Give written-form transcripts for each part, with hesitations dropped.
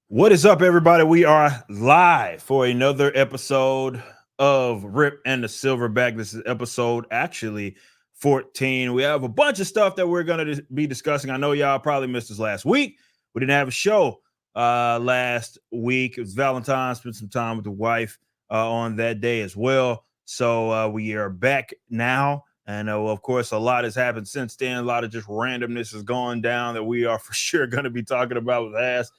What is up, everybody? We are live for another episode of Rip and the Silverback. This is episode actually 14. We have a bunch of stuff that we're going to be discussing. I know y'all probably missed us last week. We didn't have a show last week. It was Valentine's. Spent some time with the wife on that day as well. So we are back now. And of course, a lot has happened since then. A lot of just randomness has gone down that we are for sure going to be talking about with Ass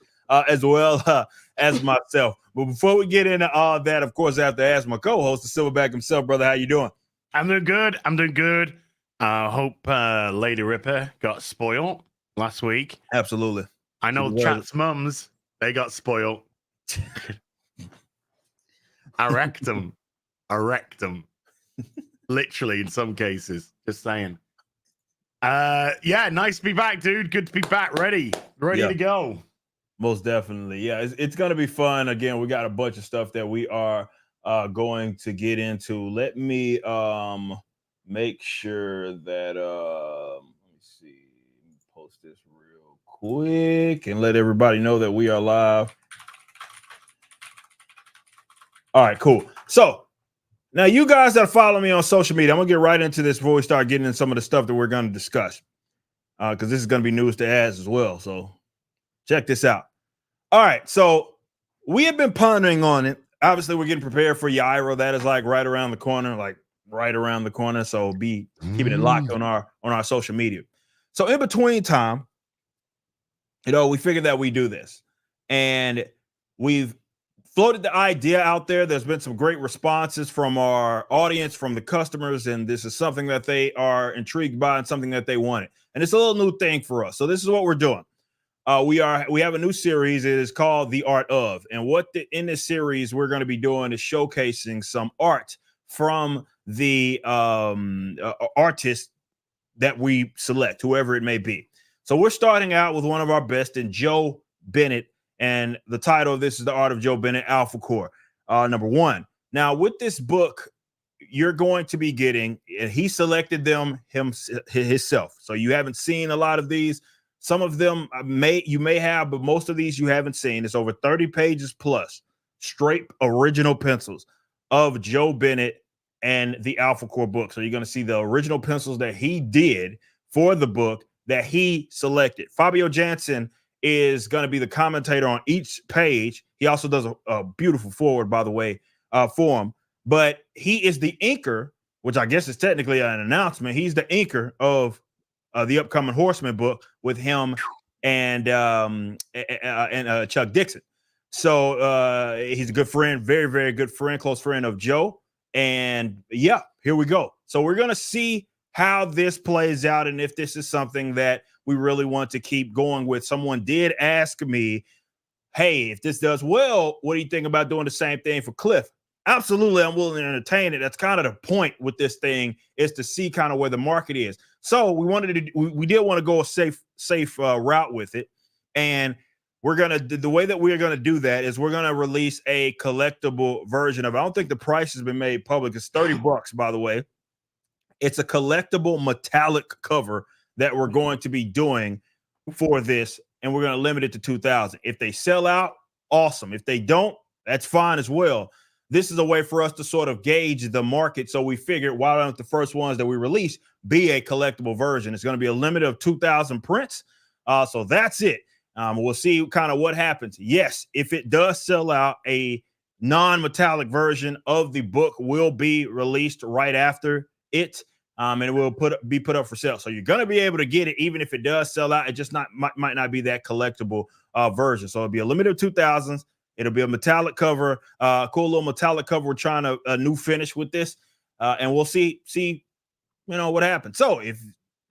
as well as myself. But before we get into all that, of course, I have to ask my co-host, the Silverback himself, brother, how you doing? I'm doing good. Hope Lady Ripper got spoiled last week. Absolutely. I know chat's mums, they got spoiled. I wrecked them. Literally, in some cases. Just saying. Yeah, nice to be back, dude. Good to be back. Ready to go. Most definitely. Yeah, it's going to be fun. Again, we got a bunch of stuff that we are going to get into. Let me make sure that let me see, post this real quick and let everybody know that we are live. All right, cool. So now you guys that follow me on social media, I'm gonna get right into this before we start getting into some of the stuff that we're going to discuss, because this is going to be news to ads as well. So check this out. All right, so we have been pondering on it. Obviously, we're getting prepared for Yairo. That is like right around the corner. So be keeping it locked on our social media. So in between time, we figured that we do this, and we've floated the idea out there. There's been some great responses from our audience, from the customers, and this is something that they are intrigued by and something that they wanted. And it's a little new thing for us. So this is what we're doing. We have a new series. It is called The Art Of. And in this series we're going to be doing is showcasing some art from the artist that we select, whoever it may be. So we're starting out with one of our best, in Joe Bennett. And the title of this is The Art of Joe Bennett, Alpha Core, number 1. Now, with this book, you're going to be getting, and he selected them himself. So you haven't seen a lot of these. Some of them you may have, but most of these you haven't seen. It's over 30 pages plus, straight original pencils of Joe Bennett and the Alpha Core book. So you're going to see the original pencils that he did for the book that he selected. Fabio Jansen is going to be the commentator on each page. He also does a beautiful forward, by the way, for him. But he is the inker, which I guess is technically an announcement. He's the inker of the upcoming Horseman book with him and Chuck Dixon. So he's a good friend, very, very good friend, close friend of Joe. And yeah, here we go. So we're going to see how this plays out and if this is something that we really want to keep going with. Someone did ask me, hey, if this does well, what do you think about doing the same thing for Cliff? Absolutely, I'm willing to entertain it. That's kind of the point with this thing, is to see kind of where the market is. So we did want to go a safe route with it, and the way that we're gonna do that is we're gonna release a collectible version of it. I don't think the price has been made public. It's $30, by the way. It's a collectible metallic cover that we're going to be doing for this, and we're gonna limit it to 2,000. If they sell out, awesome. If they don't, that's fine as well. This is a way for us to sort of gauge the market. So we figured, why don't the first ones that we release be a collectible version? It's going to be a limit of 2,000 prints. So that's it. We'll see kind of what happens. Yes, if it does sell out, a non-metallic version of the book will be released right after it. And it will be put up for sale. So you're going to be able to get it even if it does sell out. It just might not be that collectible version. So it'll be a limit of 2,000s. It'll be a metallic cover, cool little metallic cover. We're trying a new finish with this, and we'll see, what happens. So if,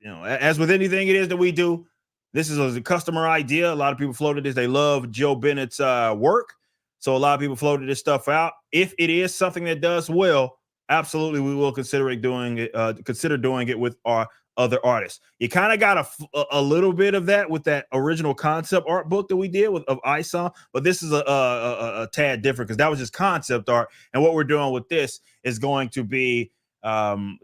as with anything it is that we do, this is a customer idea. A lot of people floated this. They love Joe Bennett's work. So a lot of people floated this stuff out. If it is something that does well, absolutely, we will consider doing it with our other artists. You kind of got a little bit of that with that original concept art book that we did of ISOM, but this is a tad different because that was just concept art. And what we're doing with this is going to be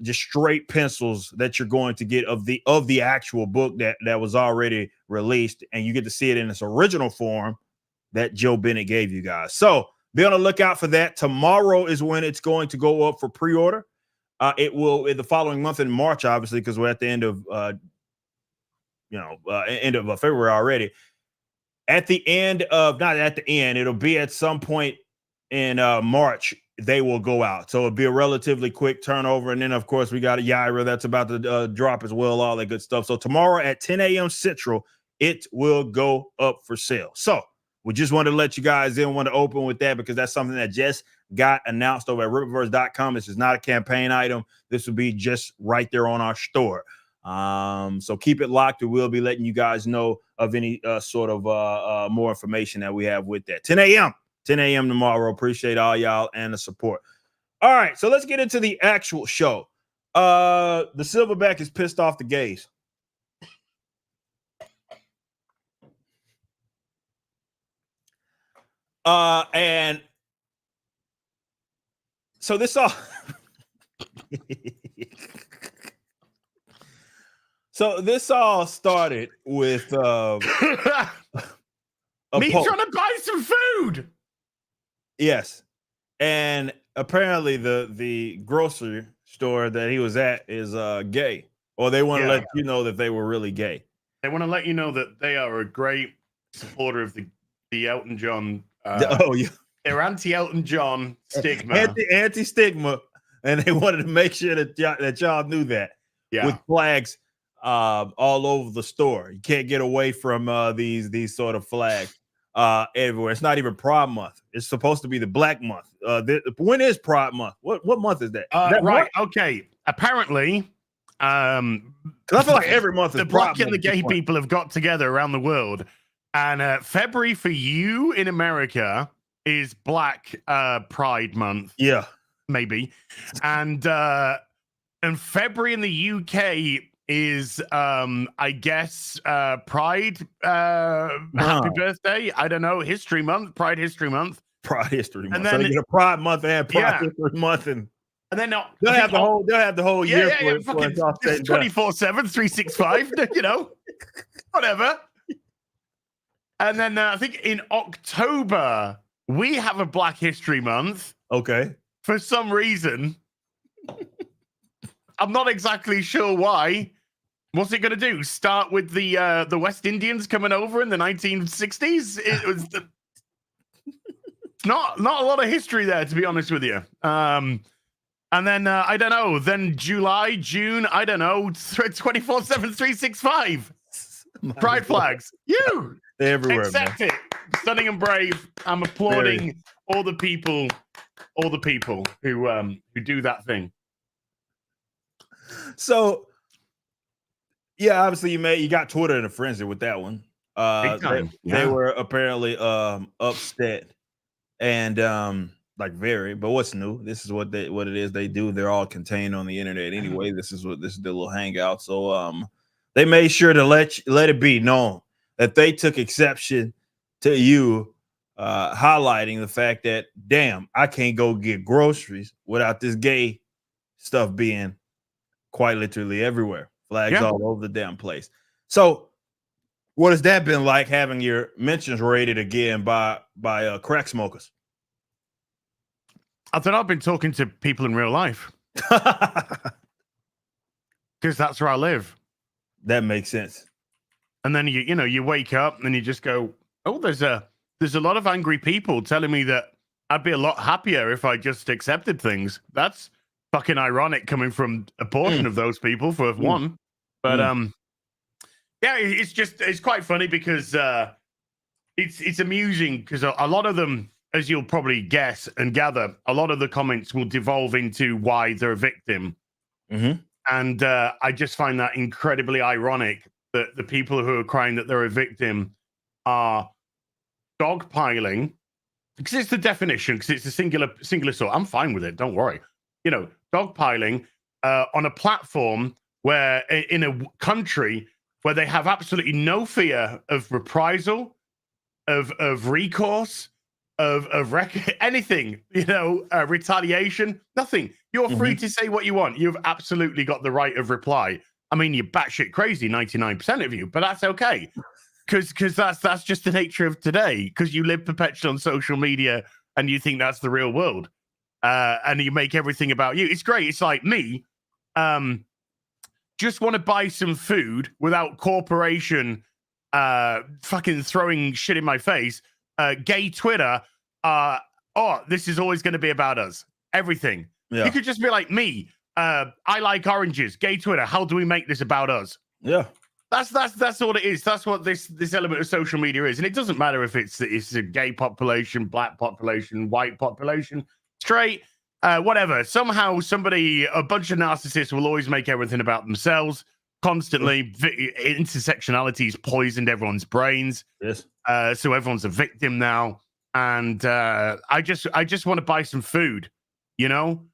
just straight pencils that you're going to get of the actual book that was already released, and you get to see it in its original form that Joe Bennett gave you guys. So be on the lookout for that. Tomorrow is when it's going to go up for pre-order. It will in the following month in March, obviously, because we're at the end of end of February already. At the end of not at the end, it'll be at some point in March. They will go out, so it'll be a relatively quick turnover. And then, of course, we got a Yaira that's about to drop as well, all that good stuff. So tomorrow at 10 a.m. Central, it will go up for sale. So we just wanted to let you guys in, want to open with that because that's something that just got announced over at Ripverse.com. This is not a campaign item. This will be just right there on our store. So keep it locked. We will be letting you guys know of any sort of more information that we have with that. 10 a.m. tomorrow. Appreciate all y'all and the support. All right, so let's get into the actual show. The Silverback is pissed off the gays. And so this all so this all started with me trying to buy some food. Yes. And apparently the grocery store that he was at is gay. Or they want to let you know that they were really gay. They want to let you know that they are a great supporter of the Elton John. They're anti-Elton John stigma. Anti-stigma. And they wanted to make sure that y'all knew that. Yeah. With flags all over the store. You can't get away from these sort of flags everywhere. It's not even Pride Month. It's supposed to be the Black Month. When is Pride Month? What month is that? Right. Month? Okay. Apparently, because I feel like every month is the Black and the gay people have got together around the world, and February for you in America is Black Pride Month. Yeah, maybe, and February in the UK is I guess Pride happy birthday. I don't know, History Month, Pride History Month. And then so they get a Pride Month and Pride History Month, and then they'll have the whole year for it. 24/7, 365, you know, whatever. And then I think in October we have a Black History Month. Okay. For some reason. I'm not exactly sure why. What's it going to do? Start with the West Indians coming over in the 1960s? It was not a lot of history there, to be honest with you. And then I don't know. Then July, June, I don't know. 24/7, 365. Pride flags. They're everywhere. Accept it. Stunning and brave. I'm applauding all the people who do that thing. So, yeah, obviously you got Twitter in a frenzy with that one. They were apparently upset and like very. But what's new? This is what it is they do. They're all contained on the internet anyway. This is their little hangout. So they made sure to let it be known that they took exception to you highlighting the fact that, damn, I can't go get groceries without this gay stuff being quite literally everywhere. Flags all over the damn place. So what has that been like, having your mentions rated again by crack smokers? I thought I've been talking to people in real life. Because that's where I live. That makes sense. And then you wake up and you just go, oh, there's a lot of angry people telling me that I'd be a lot happier if I just accepted things. That's fucking ironic coming from a portion of those people, for one. But yeah, it's quite funny because it's amusing because a lot of them, as you'll probably guess and gather, a lot of the comments will devolve into why they're a victim. Mm-hmm. And I just find that incredibly ironic that the people who are crying that they're a victim are dogpiling, because it's the definition, because it's a singular sort. I'm fine with it. Don't worry. Dogpiling on a platform where, in a country where they have absolutely no fear of reprisal, of recourse, of anything, retaliation, nothing. You're free to say what you want. You've absolutely got the right of reply. I mean, you're batshit crazy, 99% of you, but that's okay. because that's just the nature of today. Because you live perpetually on social media and you think that's the real world, and you make everything about you. It's great. It's like me, just want to buy some food without corporation fucking throwing shit in my face. Gay Twitter. This is always going to be about us. Everything. Yeah. You could just be like me. I like oranges. Gay Twitter. How do we make this about us? Yeah. That's all it is. That's what this element of social media is, and it doesn't matter if it's a gay population, black population, white population, straight, whatever. Somehow, a bunch of narcissists will always make everything about themselves constantly. Intersectionality's poisoned everyone's brains. Yes. So everyone's a victim now, and I just want to buy some food, you know.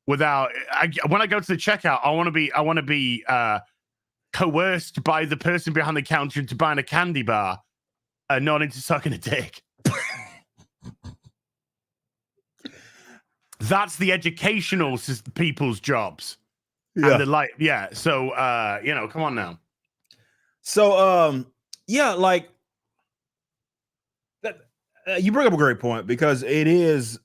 When I go to the checkout, I want to be coerced by the person behind the counter into buying a candy bar, not into sucking a dick. That's the educational people's jobs. Yeah. And so come on now. So like that, you bring up a great point, because it is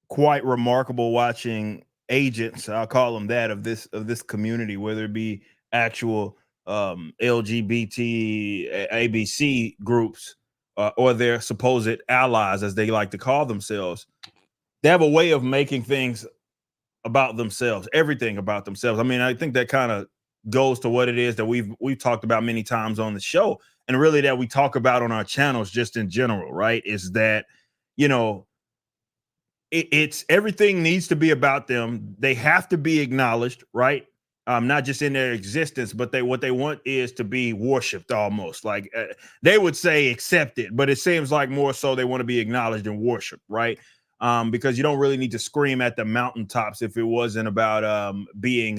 quite remarkable watching agents, I'll call them that, of this community, whether it be actual LGBT ABC groups or their supposed allies, as they like to call themselves. They have a way of making things about themselves, everything about themselves. I mean, I think that kind of goes to what it is that we've talked about many times on the show, and really that we talk about on our channels just in general, right? Is that, it's everything needs to be about them. They have to be acknowledged, right? Not just in their existence, but what they want is to be worshipped, almost like they would say accepted, but it seems like more so they want to be acknowledged and worshipped, right? Because you don't really need to scream at the mountaintops if it wasn't about being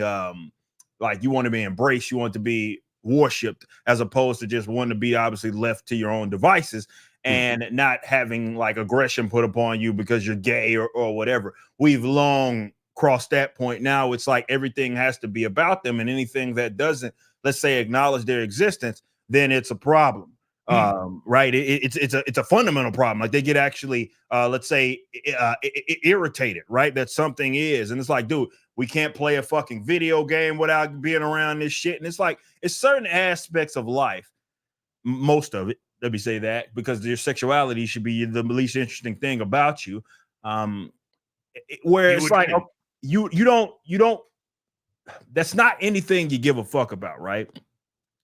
like, you want to be embraced, you want to be worshipped, as opposed to just wanting to be obviously left to your own devices and not having like aggression put upon you because you're gay or whatever. We've long crossed that point. Now it's like everything has to be about them, and anything that doesn't, let's say, acknowledge their existence, then it's a problem. Right? It's a fundamental problem. Like they get actually, let's say, irritated, right? That something is, and it's like, dude, we can't play a fucking video game without being around this shit. And it's like, it's certain aspects of life, most of it, let me say that, because your sexuality should be the least interesting thing about you. Where it's like, you don't, that's not anything you give a fuck about, right?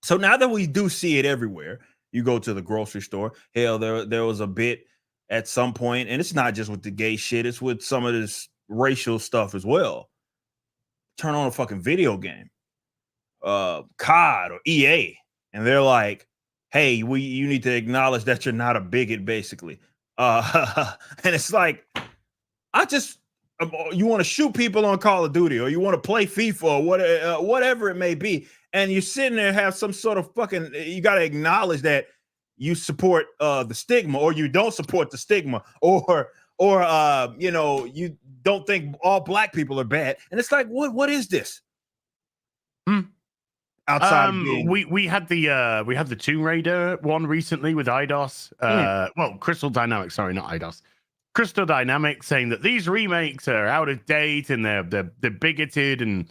So now that we do see it everywhere, you go to the grocery store. Hell, there was a bit at some point, and it's not just with the gay shit, it's with some of this racial stuff as well. Turn on a fucking video game, COD or EA, and they're like, hey, you need to acknowledge that you're not a bigot, basically. And it's like, you want to shoot people on Call of Duty, or you want to play FIFA, or whatever it may be, and you're sitting there, have some sort of fucking, you got to acknowledge that you support the stigma, or you don't support the stigma, or you don't think all black people are bad. And it's like, what is this? Outside of being... we had the Tomb Raider one recently with IDOS. Well, Crystal Dynamics, sorry, not IDOS. Crystal Dynamics saying that these remakes are out of date and they're bigoted, and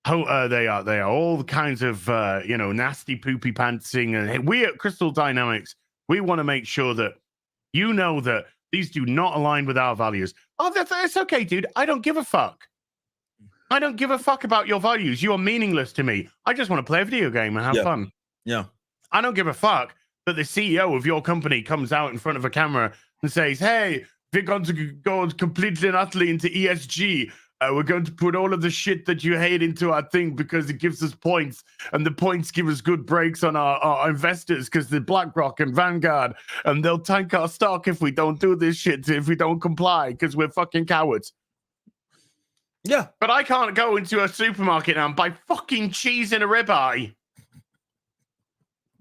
they are all kinds of nasty poopy pantsing. And we at Crystal Dynamics, we want to make sure that that these do not align with our values. Oh, that's okay, dude. I don't give a fuck. I don't give a fuck about your values. You are meaningless to me. I just want to play a video game and have fun. Yeah. I don't give a fuck that the CEO of your company comes out in front of a camera and says, hey, we're going to go completely and utterly into ESG. We're going to put all of the shit that you hate into our thing because it gives us points, and the points give us good breaks on our investors because they're BlackRock and Vanguard, and they'll tank our stock if we don't do this shit, if we don't comply, because we're fucking cowards. Yeah. But I can't go into a supermarket now and buy fucking cheese and a ribeye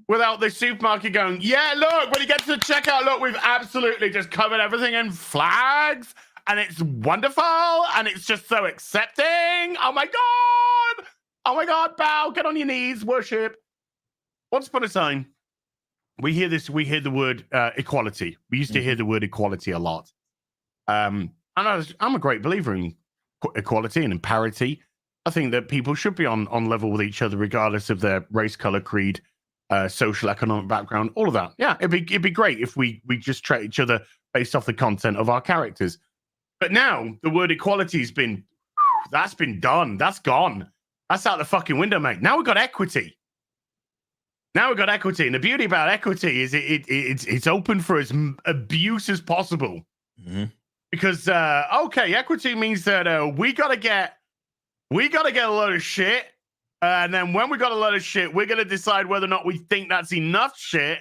without the supermarket going, yeah, look, when you get to the checkout, look, we've absolutely just covered everything in flags, and it's wonderful, and it's just so accepting. Oh my God, bow, get on your knees, worship. Once upon a time, we hear the word equality. We used to hear the word equality a lot. And I'm a great believer in equality and in parity. I think that people should be on level with each other, regardless of their race, color, creed, social, economic background, all of that. Yeah, it'd be great if we just treat each other based off the content of our characters. But now the word equality's been done. That's gone. That's out the fucking window, mate. Now we've got equity. And the beauty about equity is it's open for as abuse as possible. Mm-hmm. Because equity means that we gotta get a load of shit, and then when we got a load of shit, we're gonna decide whether or not we think that's enough shit.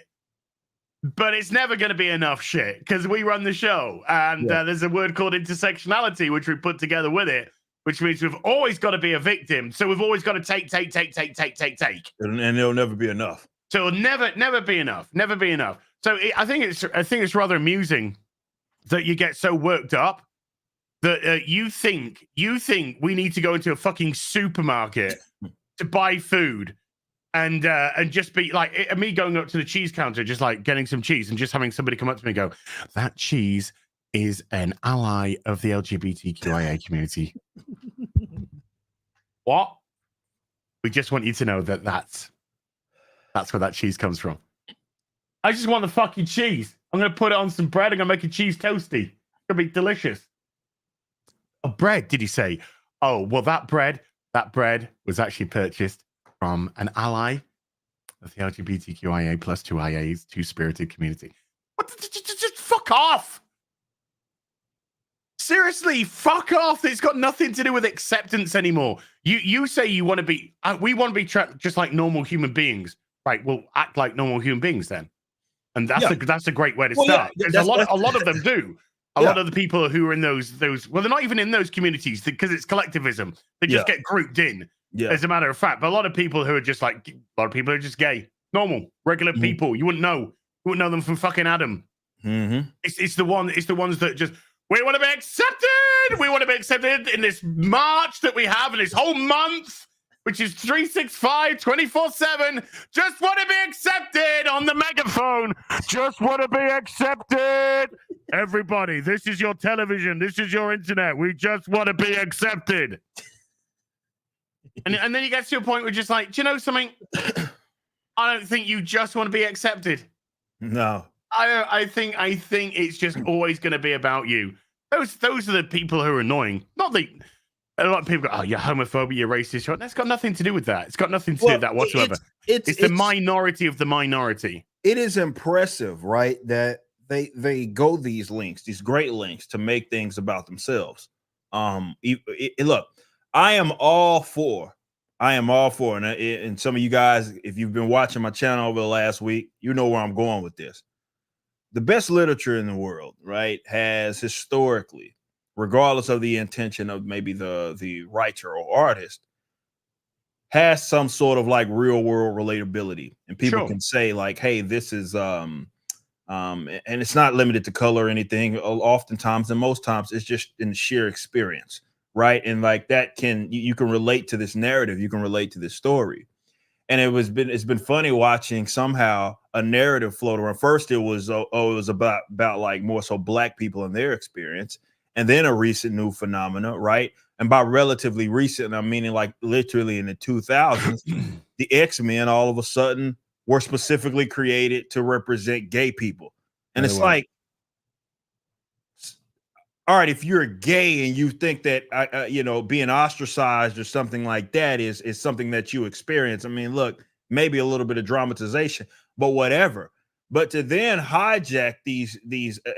But it's never gonna be enough shit because we run the show, and there's a word called intersectionality, which we put together with it, which means we've always got to be a victim. So we've always got to take, and it'll never be enough. So it'll never be enough. So I think it's rather amusing that you get so worked up that you think we need to go into a fucking supermarket to buy food and just be like me going up to the cheese counter, just like getting some cheese and just having somebody come up to me and go, that cheese is an ally of the LGBTQIA community. What? We just want you to know that that's where that cheese comes from. I just want the fucking cheese. I'm going to put it on some bread. I'm going to make a cheese toasty. It's going to be delicious. Oh, bread, did you say? Oh, well, that bread was actually purchased from an ally of the LGBTQIA plus 2IAs, two-spirited community. What? Just fuck off. Seriously, fuck off. It's got nothing to do with acceptance anymore. You say you want to be, we want to be just like normal human beings. Right, well, act like normal human beings then. And that's a great way to start. There's a lot of them do. A lot of the people who are in those well, they're not even in those communities because it's collectivism. They just get grouped in, as a matter of fact. But a lot of people who are just like, a lot of people are just gay, normal, regular people. You wouldn't know them from fucking Adam. Mm-hmm. It's the ones that just, we want to be accepted. We want to be accepted in this march that we have in this whole month, which is 365, 24/7. Just want to be accepted on the megaphone. Just want to be accepted. Everybody, this is your television. This is your internet. We just want to be accepted. And then you get to a point where you're just like, do you know something? I don't think you just want to be accepted. No. I think it's just always going to be about you. Those are the people who are annoying. A lot of people go, oh, you're homophobic, you're racist. That's got nothing to do with that. It's got nothing to do with that whatsoever. It's the minority of the minority. It is impressive, right? That they go these great lengths to make things about themselves. Look, I am all for, and some of you guys, if you've been watching my channel over the last week, you know where I'm going with this. The best literature in the world, right, has historically, regardless of the intention of maybe the writer or artist, has some sort of like real world relatability, and people can say like, hey, this is and it's not limited to color or anything. Oftentimes, and most times, it's just in sheer experience, right? And like that you can relate to this narrative, you can relate to this story. And it's been funny watching somehow a narrative float around. First, it was about like more so Black people and their experience, and then a recent new phenomena, right? And by relatively recent, I'm meaning like literally in the 2000s, the X-Men all of a sudden were specifically created to represent gay people, and it's like, all right, if you're gay and you think that being ostracized or something like that is something that you experience, I mean, look, maybe a little bit of dramatization, but whatever. But to then hijack these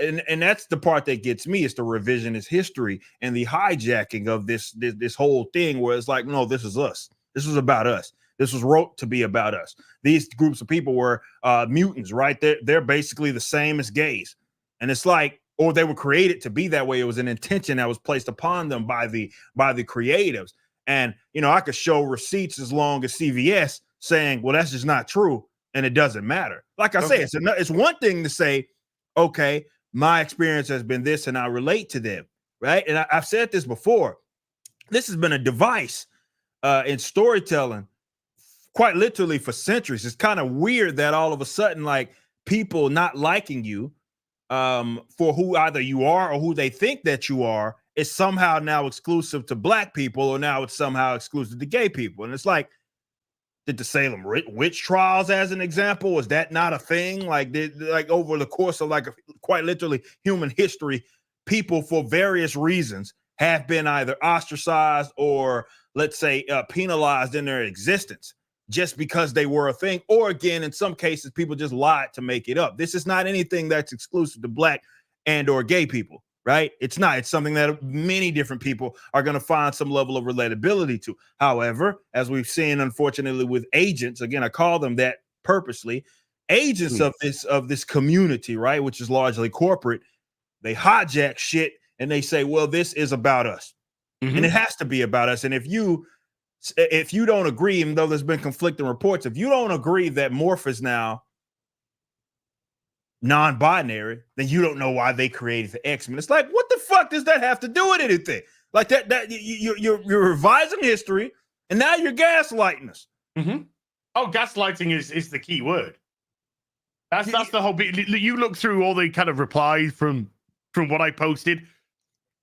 and that's the part that gets me, is the revisionist history and the hijacking of this whole thing, where it's like, no, this is us. This was about us. This was wrote to be about us. These groups of people were mutants, right? They're basically the same as gays, and it's like, or they were created to be that way. It was an intention that was placed upon them by the creatives. And, I could show receipts as long as CVS saying, well, that's just not true, and it doesn't matter. Like I say, it's one thing to say, okay, my experience has been this and I relate to them, right? And I've said this before. This has been a device in storytelling quite literally for centuries. It's kind of weird that all of a sudden, like, people not liking you for who either you are or who they think that you are is somehow now exclusive to black people, or now it's somehow exclusive to gay people. And it's like, did the Salem witch trials, as an example, was that not a thing? Like, like over the course of like quite literally human history, people for various reasons have been either ostracized or, let's say, penalized in their existence just because they were a thing. Or again, in some cases, people just lied to make it up. This is not anything that's exclusive to black and or gay people, right? It's not. It's something that many different people are going to find some level of relatability to. However, as we've seen, unfortunately, with agents, again, I call them that purposely, agents of this community, right, which is largely corporate, they hijack shit and they say, well, this is about us. And it has to be about us. And if you don't agree, even though there's been conflicting reports, if you don't agree that Morph is now non-binary, then you don't know why they created the X-Men. It's like, what the fuck does that have to do with anything? Like that you're revising history, and now you're gaslighting us. Oh, gaslighting is the key word. That's the whole bit. You look through all the kind of replies from what I posted.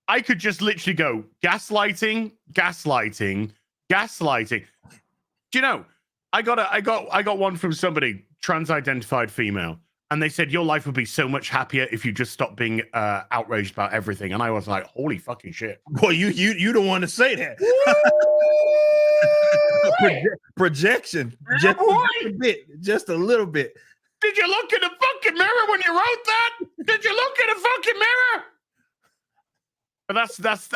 I could just literally go gaslighting. Do you know? I got one from somebody, trans-identified female, and they said your life would be so much happier if you just stopped being outraged about everything. And I was like, holy fucking shit. Well, you don't want to say that. Projection, just a little bit. Did you look in the fucking mirror when you wrote that? Did you look in the fucking mirror? But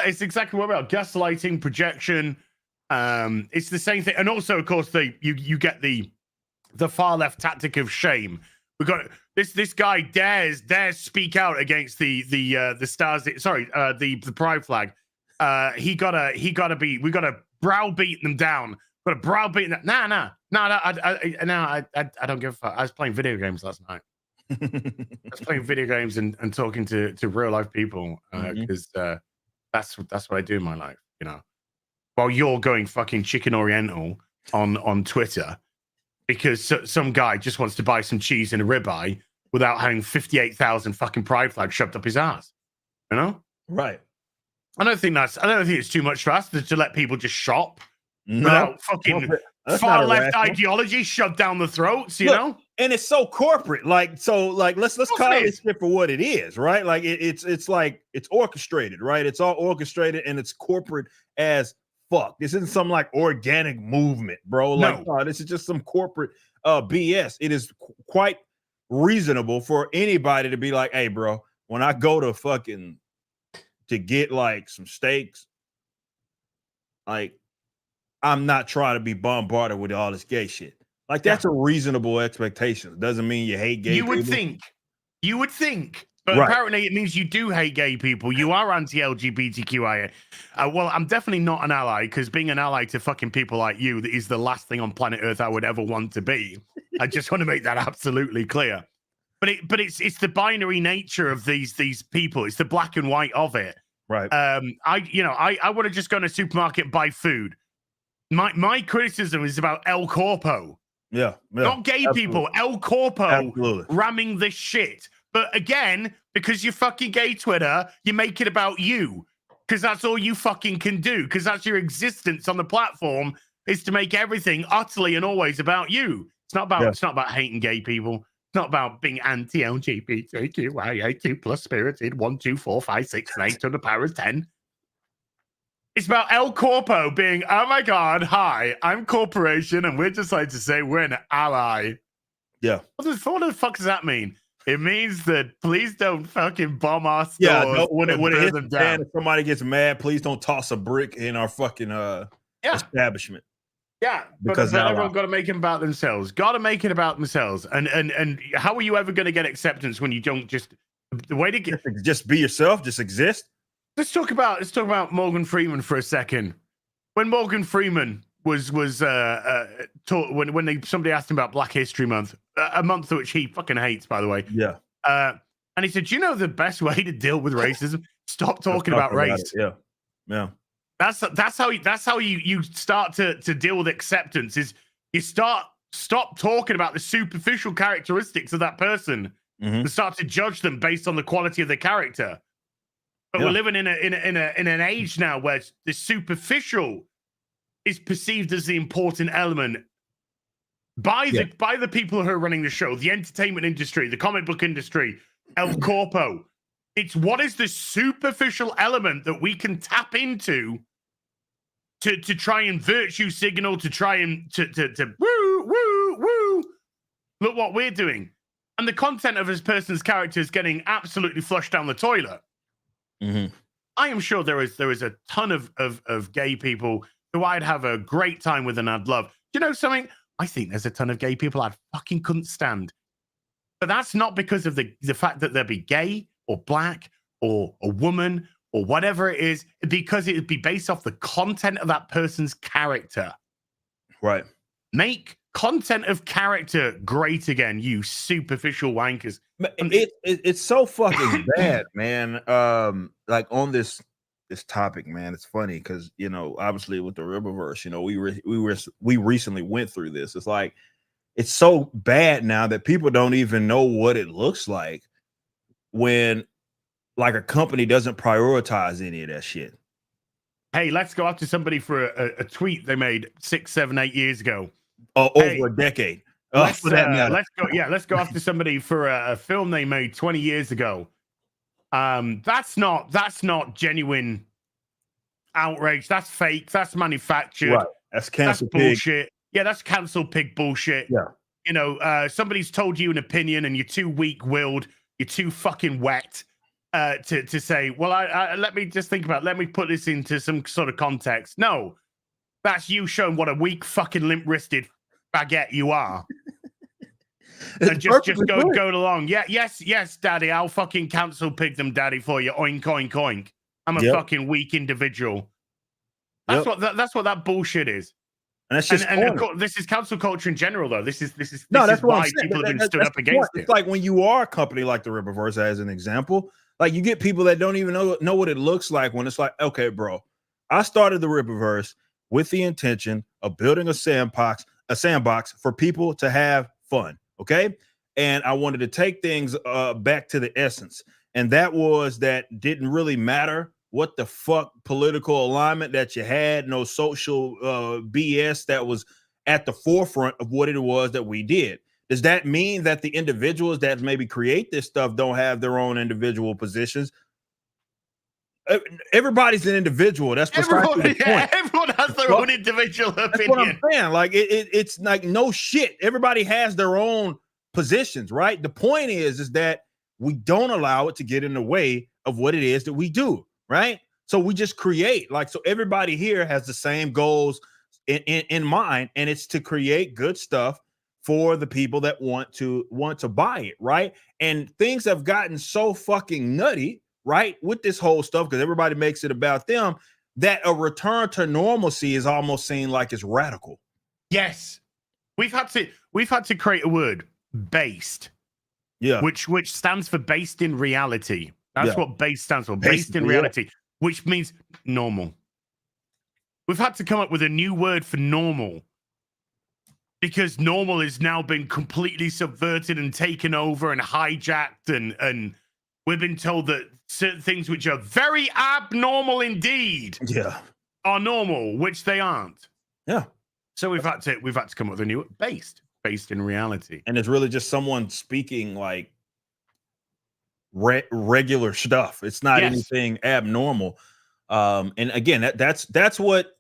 it's exactly what we're about. Gaslighting, projection. It's the same thing. And also, of course, you get the far left tactic of shame. We've got this guy dares speak out against the stars. The pride flag. We gotta browbeat them down. Got to browbeat them. No, I don't give a fuck. I was playing video games last night. I was playing video games and talking to real life people because that's what I do in my life, you know. While you're going fucking chicken oriental on Twitter because some guy just wants to buy some cheese and a ribeye without having 58,000 fucking pride flags shoved up his ass, you know? Right. I don't think it's too much for us to let people just shop without fucking far left ideology shoved down the throats, you know? And it's so corporate, let's call this shit for what it is, right? Like it's like it's orchestrated, right? It's all orchestrated and it's corporate as fuck. This isn't some like organic movement, bro. Like, no, this is just some corporate BS. It is quite reasonable for anybody to be like, hey, bro, when I go to get like some steaks, like I'm not trying to be bombarded with all this gay shit. Like that's a reasonable expectation. Doesn't mean you hate gay people. You would think. But apparently it means you do hate gay people. You are anti-LGBTQIA. Well, I'm definitely not an ally because being an ally to fucking people like you is the last thing on planet Earth I would ever want to be. I just want to make that absolutely clear. But it's the binary nature of these people. It's the black and white of it. Right. I want to just go in a supermarket and buy food. My criticism is about El Corpo. Yeah. Not gay people. El Corpo ramming this shit. But again, because you're fucking gay Twitter, you make it about you. Because that's all you fucking can do. Because that's your existence on the platform is to make everything utterly and always about you. It's not about hating gay people. It's not about being anti-LGBTQIA2 plus spirited 1, 2, 4, 5, 6, and 8 to the power of 10. It's about El Corpo being, oh my God, hi, I'm corporation, and we're deciding to say we're an ally. Yeah. What the fuck does that mean? It means that please don't fucking bomb our stores. Yeah, when it hits the fan, if somebody gets mad, please don't toss a brick in our fucking establishment. Yeah, because everyone's got to make it about themselves. Got to make it about themselves. And how are you ever going to get acceptance when you don't just the way to get just be yourself, just exist? Let's talk about Morgan Freeman for a second. When Morgan Freeman was taught when somebody asked him about Black History Month, a month which he fucking hates, by the way. Yeah. And he said, you know the best way to deal with racism? Stop talking about race. Yeah. That's how you start to deal with acceptance. Is you start stop talking about the superficial characteristics of that person and start to judge them based on the quality of the character. But we're living in an age now where the superficial is perceived as the important element by the people who are running the show, the entertainment industry, the comic book industry, El Corpo. It's what is the superficial element that we can tap into to try and virtue signal, to try and to woo. Look what we're doing. And the content of this person's character is getting absolutely flushed down the toilet. I am sure there is a ton of gay people who I'd have a great time with and I'd love. You know something? I think there's a ton of gay people I fucking couldn't stand. But that's not because of the fact that they'll be gay or black or a woman or whatever it is, because it would be based off the content of that person's character. Right. Make content of character great again, you superficial wankers. It's so fucking bad, man. Like on this topic, man, it's funny because, you know, obviously with the Riververse, you know, we recently went through this. It's like it's so bad now that people don't even know what it looks like when like a company doesn't prioritize any of that shit. Hey, let's go after somebody for a tweet they made 6, 7, 8 years ago. Over a decade. Let's go after somebody for a film they made 20 years ago. That's not genuine outrage. That's fake. That's manufactured. Right. That's cancel pig bullshit. Yeah, that's cancel pig bullshit. Yeah. You know, somebody's told you an opinion and you're too weak-willed. You're too fucking wet to say, well, I let me just think about it. Let me put this into some sort of context. No, that's you showing what a weak fucking limp-wristed baguette you are. And just go along. Yeah, yes, daddy. I'll fucking cancel pig them, daddy, for you. Oink, oink, oink. I'm a fucking weak individual. That's what that bullshit is. And that's just and of course, this is cancel culture in general, though. This is that's why people have been stood up against it. It's like when you are a company like the Riververse, as an example, like you get people that don't even know what it looks like when it's like, okay, bro, I started the Riververse with the intention of building a sandbox for people to have fun. Okay. And I wanted to take things back to the essence. And that was that didn't really matter what the fuck political alignment that you had, no social BS that was at the forefront of what it was that we did. Does that mean that the individuals that maybe create this stuff don't have their own individual positions? Everybody's an individual. That's precisely the point. Everyone has their own individual opinion. That's what I'm saying. Like it's like no shit. Everybody has their own positions, right? The point is that we don't allow it to get in the way of what it is that we do, right? So we just create, like, so everybody here has the same goals in mind, and it's to create good stuff for the people that want to buy it, right? And things have gotten so fucking nutty, right, with this whole stuff, because everybody makes it about them, that a return to normalcy is almost seen like it's radical. Yes, we've had to create a word, based, which stands for based in reality. That's what base stands for, based in reality, which means normal. We've had to come up with a new word for normal, because normal has now been completely subverted and taken over and hijacked, and we've been told that certain things which are very abnormal indeed are normal, which they aren't. Yeah. So we've had to come up with a new based in reality. And it's really just someone speaking like regular stuff. It's not anything abnormal. And again, that's what,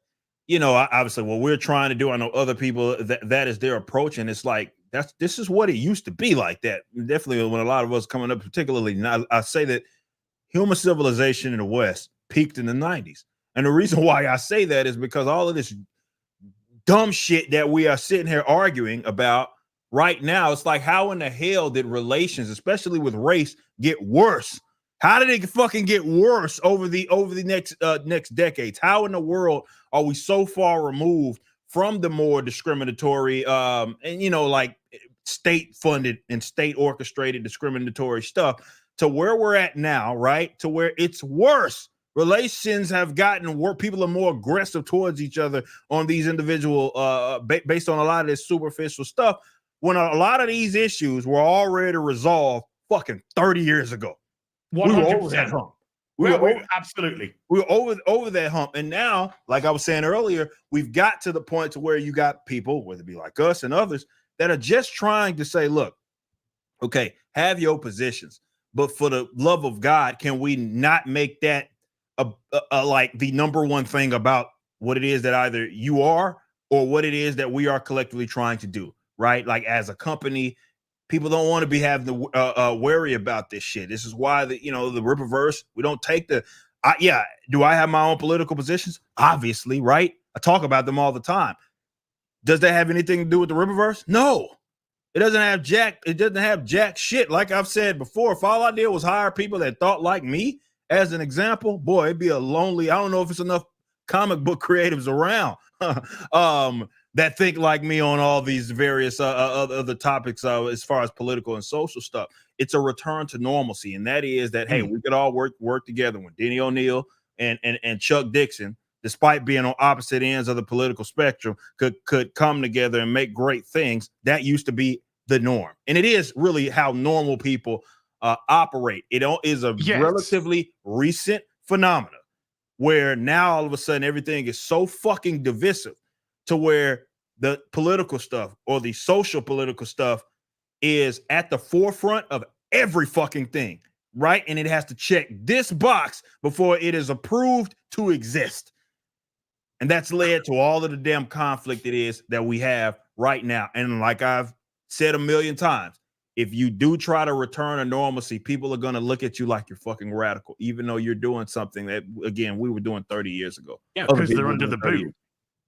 you know, obviously what we're trying to do. I know other people that is their approach, and it's like this is what it used to be like that. Definitely when a lot of us coming up, particularly, I say that human civilization in the West peaked in the 90s. And the reason why I say that is because all of this dumb shit that we are sitting here arguing about right now, it's like, how in the hell did relations, especially with race, get worse? How did it fucking get worse over the next decades? How in the world are we so far removed from the more discriminatory and, you know, like state funded and state orchestrated discriminatory stuff to where we're at now, right? To where it's worse, Relations have gotten worse. People are more aggressive towards each other on these individual, based on a lot of this superficial stuff. When a lot of these issues were already resolved fucking 30 years ago. 100%. We were over that hump. Absolutely. We were over that hump. And now, like I was saying earlier, we've got to the point to where you got people, whether it be like us and others, that are just trying to say, look, okay, have your positions, but for the love of God, can we not make that like the number one thing about what it is that either you are or what it is that we are collectively trying to do, right? Like as a company, people don't want to be having to worry about this shit. This is why the Rippaverse, we don't take do I have my own political positions? Obviously, right? I talk about them all the time. Does that have anything to do with the Rippaverse? No. It doesn't have jack shit. Like I've said before, if all I did was hire people that thought like me, as an example, boy, it'd be a lonely, I don't know if it's enough comic book creatives around that think like me on all these various other topics as far as political and social stuff. It's a return to normalcy. And that is that, hey, we could all work together when Denny O'Neil and Chuck Dixon, despite being on opposite ends of the political spectrum, could come together and make great things. That used to be the norm. And it is really how normal people operate. It is a relatively recent phenomena where now all of a sudden everything is so fucking divisive to where the political stuff or the social political stuff is at the forefront of every fucking thing, right? And it has to check this box before it is approved to exist. And that's led to all of the damn conflict it is that we have right now. And like I've said a million times, if you do try to return to normalcy, people are going to look at you like you're fucking radical, even though you're doing something that, again, we were doing 30 years ago. Yeah, because they're under the boot.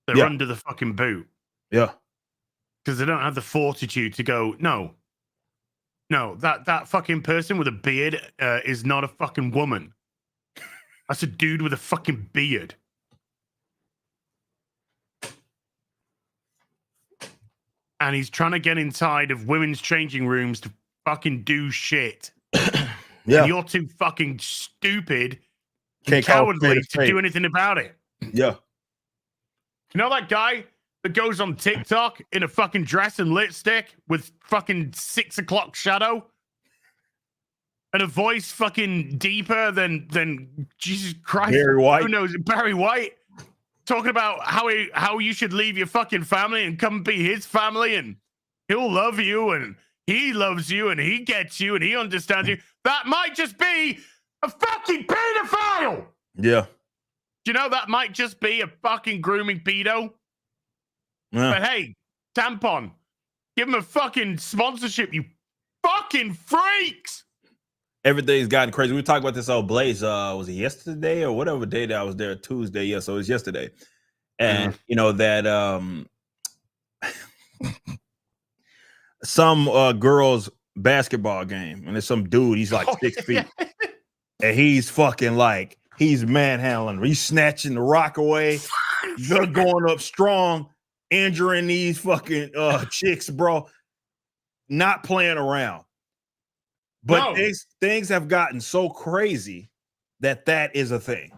They're under the fucking boot. Yeah. Because they don't have the fortitude to go, no, that fucking person with a beard is not a fucking woman. That's a dude with a fucking beard. And he's trying to get inside of women's changing rooms to fucking do shit. Yeah. And you're too fucking stupid and cowardly to do anything about it. Yeah. You know that guy that goes on TikTok in a fucking dress and lipstick with fucking 6 o'clock shadow? And a voice fucking deeper than Jesus Christ. Barry White. Who knows? Barry White. Talking about how you should leave your fucking family and come be his family, and he'll love you and he loves you and he gets you and he understands you. That might just be a fucking pedophile. Yeah. You know, that might just be a fucking grooming pedo. Yeah. But hey, Tampon, give him a fucking sponsorship, you fucking freaks. Everything's gotten crazy. We talked about this old Blaze. Was it yesterday or whatever day that I was there? Tuesday. Yeah, so it was yesterday. And you know that some girls' basketball game, and there's some dude. He's like 6 feet, and he's fucking like he's manhandling. He's snatching the rock away. They're going up strong, injuring these fucking chicks, bro. Not playing around. But things have gotten so crazy that is a thing.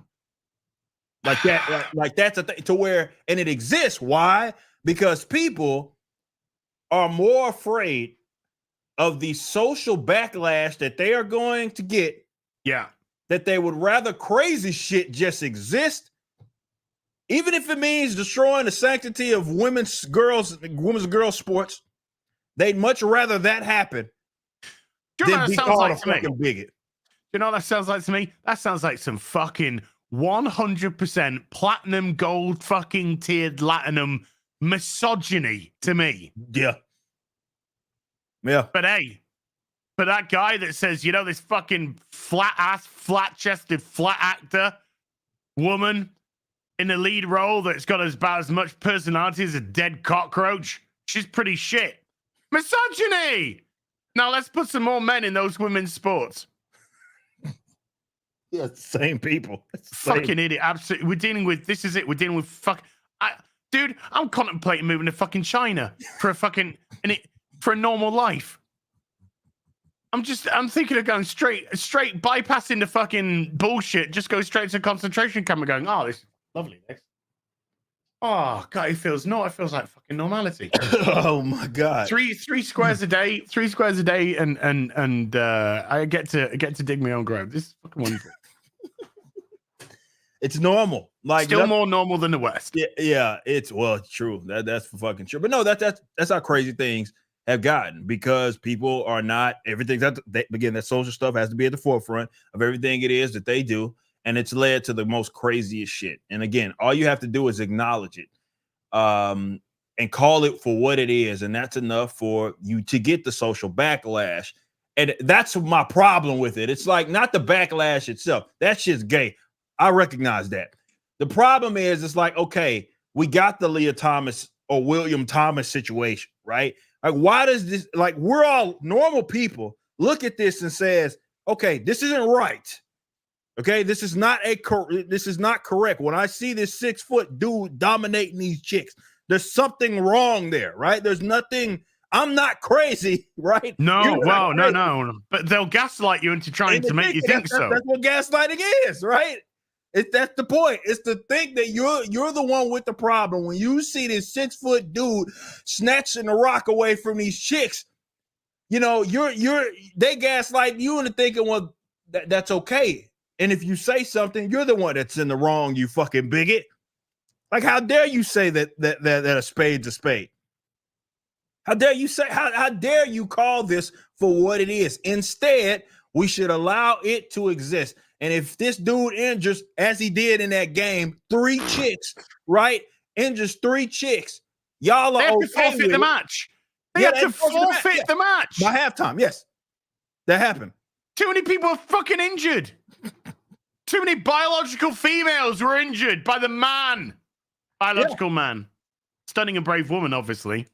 Like that, like that's a thing to where, and it exists. Why? Because people are more afraid of the social backlash that they are going to get. Yeah. That they would rather crazy shit just exist, even if it means destroying the sanctity of women's girls sports. They'd much rather that happen. Do you know what that sounds like to me? Bigot. You know what that sounds like to me? That sounds like some fucking 100% platinum gold fucking tiered latinum misogyny to me. Yeah. Yeah. But hey, for that guy that says, you know, this fucking flat ass, flat chested, flat actor woman in the lead role that's got about as much personality as a dead cockroach, she's pretty shit. Misogyny! Now let's put some more men in those women's sports. Yeah, same people. Fucking idiot. Absolutely. We're dealing with, this is it. We're dealing with dude, I'm contemplating moving to fucking China for a fucking, for a normal life. I'm thinking of going straight bypassing the fucking bullshit. Just go straight to concentration camp and going, oh, this is lovely. This. Oh god, it feels like fucking normality. Oh my god. Three squares a day, and I get to dig my own grave. This is fucking wonderful. It's normal. Like still more normal than the West. Yeah, it's true. That's for fucking sure. But no, that's how crazy things have gotten, because people are not everything again, that social stuff has to be at the forefront of everything it is that they do. And it's led to the most craziest shit. And again, all you have to do is acknowledge it and call it for what it is. And that's enough for you to get the social backlash. And that's my problem with it. It's like not the backlash itself. That shit's gay. I recognize that. The problem is, it's like, okay, we got the Leah Thomas or William Thomas situation, right? Like, why does this, like, we're all normal people look at this and says, okay, this isn't right. Okay, this is not correct. When I see this 6-foot dude dominating these chicks, there's something wrong there, right? There's nothing. I'm not crazy, right? No, no. But they'll gaslight you into trying to make you think so. That's what gaslighting is, right? That's the point. It's to think that you're the one with the problem. When you see this 6-foot dude snatching the rock away from these chicks, you know, they gaslight you into thinking, well, that's okay. And if you say something, you're the one that's in the wrong, you fucking bigot. Like, how dare you say that a spade's a spade? How dare you say, how dare you call this for what it is? Instead, we should allow it to exist. And if this dude injures, as he did in that game, 3 chicks, right? Injures 3 chicks. Y'all are okay to forfeit the match. They have to forfeit the match. By halftime, yes. That happened. Too many people are fucking injured. Too many biological females were injured by the man. Biological man. Stunning and brave woman, obviously.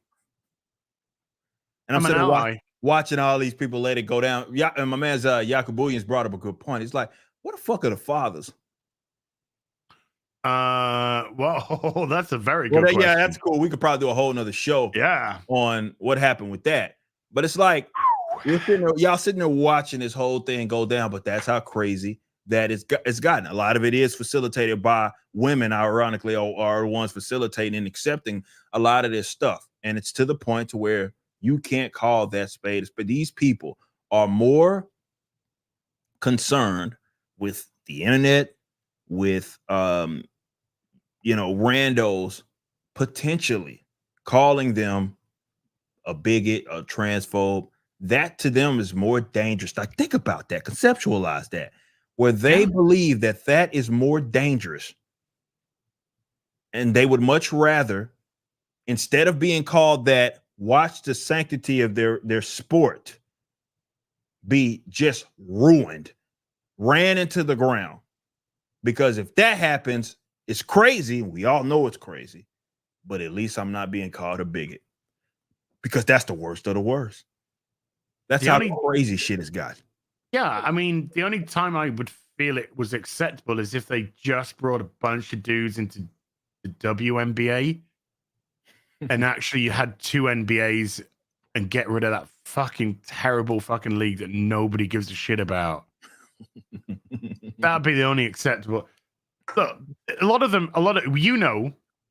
And I'm sitting watching all these people let it go down. Yeah, and my man's Yakubulians brought up a good point. It's like, what the fuck are the fathers? Well, that's a very good question. Yeah, that's cool. We could probably do a whole nother show on what happened with that. But it's like, y'all sitting there watching this whole thing go down, but that's how crazy that it's gotten. A lot of it is facilitated by women, ironically, are the ones facilitating and accepting a lot of this stuff. And it's to the point to where you can't call that spade. But these people are more concerned with the internet, with randos potentially calling them a bigot, a transphobe. That to them is more dangerous. Like, think about that, conceptualize that, where they believe that is more dangerous. And they would much rather, instead of being called that, watch the sanctity of their sport be just ruined, ran into the ground. Because if that happens, it's crazy. We all know it's crazy. But at least I'm not being called a bigot. Because that's the worst of the worst. That's how crazy shit has got. Yeah, I mean, the only time I would feel it was acceptable is if they just brought a bunch of dudes into the WNBA and actually you had 2 NBAs and get rid of that fucking terrible fucking league that nobody gives a shit about. That'd be the only acceptable. Look, a lot of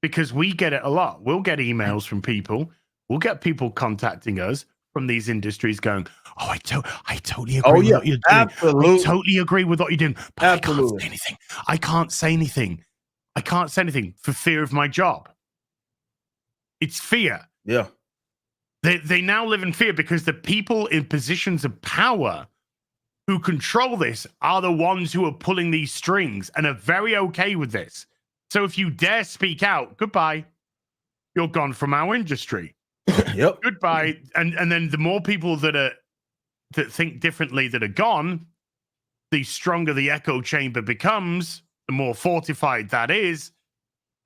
because we get it a lot. We'll get emails from people. We'll get people contacting us from these industries going, oh, I totally agree with what you're doing. Absolutely. I totally agree with what you're doing. But absolutely. I can't say anything. I can't say anything for fear of my job. It's fear. Yeah. They now live in fear because the people in positions of power who control this are the ones who are pulling these strings and are very okay with this. So if you dare speak out, goodbye. You're gone from our industry. Yep. Goodbye. And then the more people that think differently that are gone, the stronger the echo chamber becomes, the more fortified that is.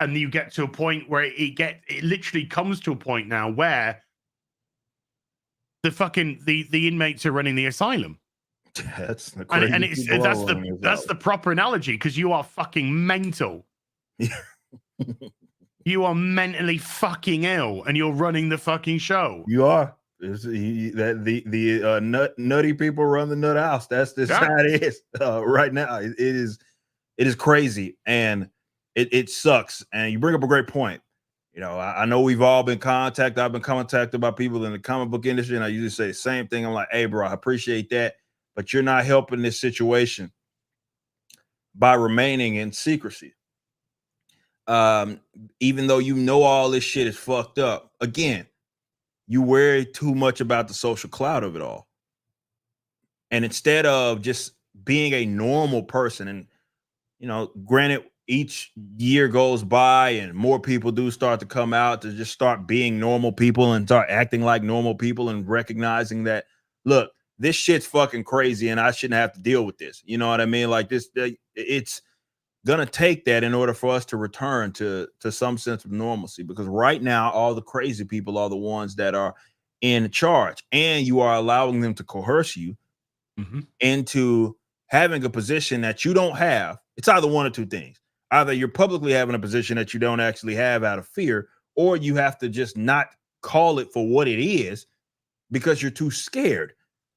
And you get to a point where it literally comes to a point now where the inmates are running the asylum. That's the that's the proper analogy, because you are fucking mental. You are mentally fucking ill and you're running the fucking show. You are. Nutty people run the nut house. That's how it is right now. It is crazy, and it sucks. And you bring up a great point. You know, I know we've all been contacted. I've been contacted by people in the comic book industry, and I usually say the same thing. I'm like, hey, bro, I appreciate that, but you're not helping this situation by remaining in secrecy. Even though you know all this shit is fucked up, again, you worry too much about the social clout of it all. And instead of just being a normal person, and, you know, granted, each year goes by and more people do start to come out to just start being normal people and start acting like normal people and recognizing that, look, this shit's fucking crazy and I shouldn't have to deal with this. You know what I mean? Like this, it's gonna take that in order for us to return to some sense of normalcy, because right now all the crazy people are the ones that are in charge, and you are allowing them to coerce you into having a position that you don't have. It's either one or two things. Either you're publicly having a position that you don't actually have out of fear, or you have to just not call it for what it is because you're too scared,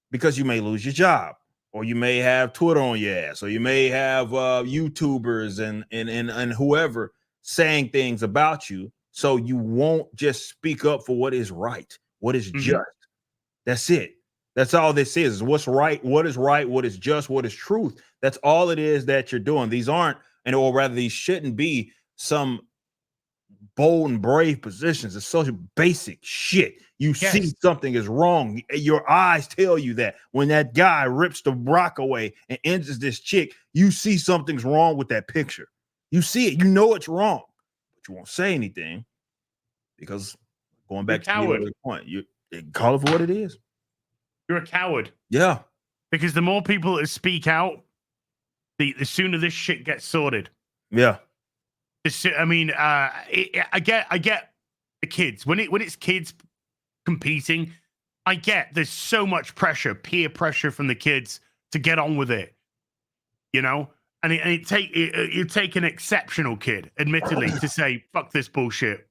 because you may lose your job, or you may have Twitter on your ass, or you may have YouTubers and whoever saying things about you, so you won't just speak up for what is right, what is just. That's it. That's all this is what's right, what is just, what is truth. That's all it is that you're doing. These aren't, or rather, these shouldn't be some bold and brave positions. It's such basic shit. You see something is wrong. Your eyes tell you that when that guy rips the rock away and injures this chick, you see something's wrong with that picture. You see it. You know it's wrong, but you won't say anything because, going back to the other point, you call it for what it is. You're a coward. Yeah. Because the more people that speak out, the sooner this shit gets sorted. Yeah. I mean, I get the kids. When it's kids competing, I get there's so much pressure, peer pressure from the kids to get on with it. You know? And it take an exceptional kid, admittedly, to say, fuck this bullshit.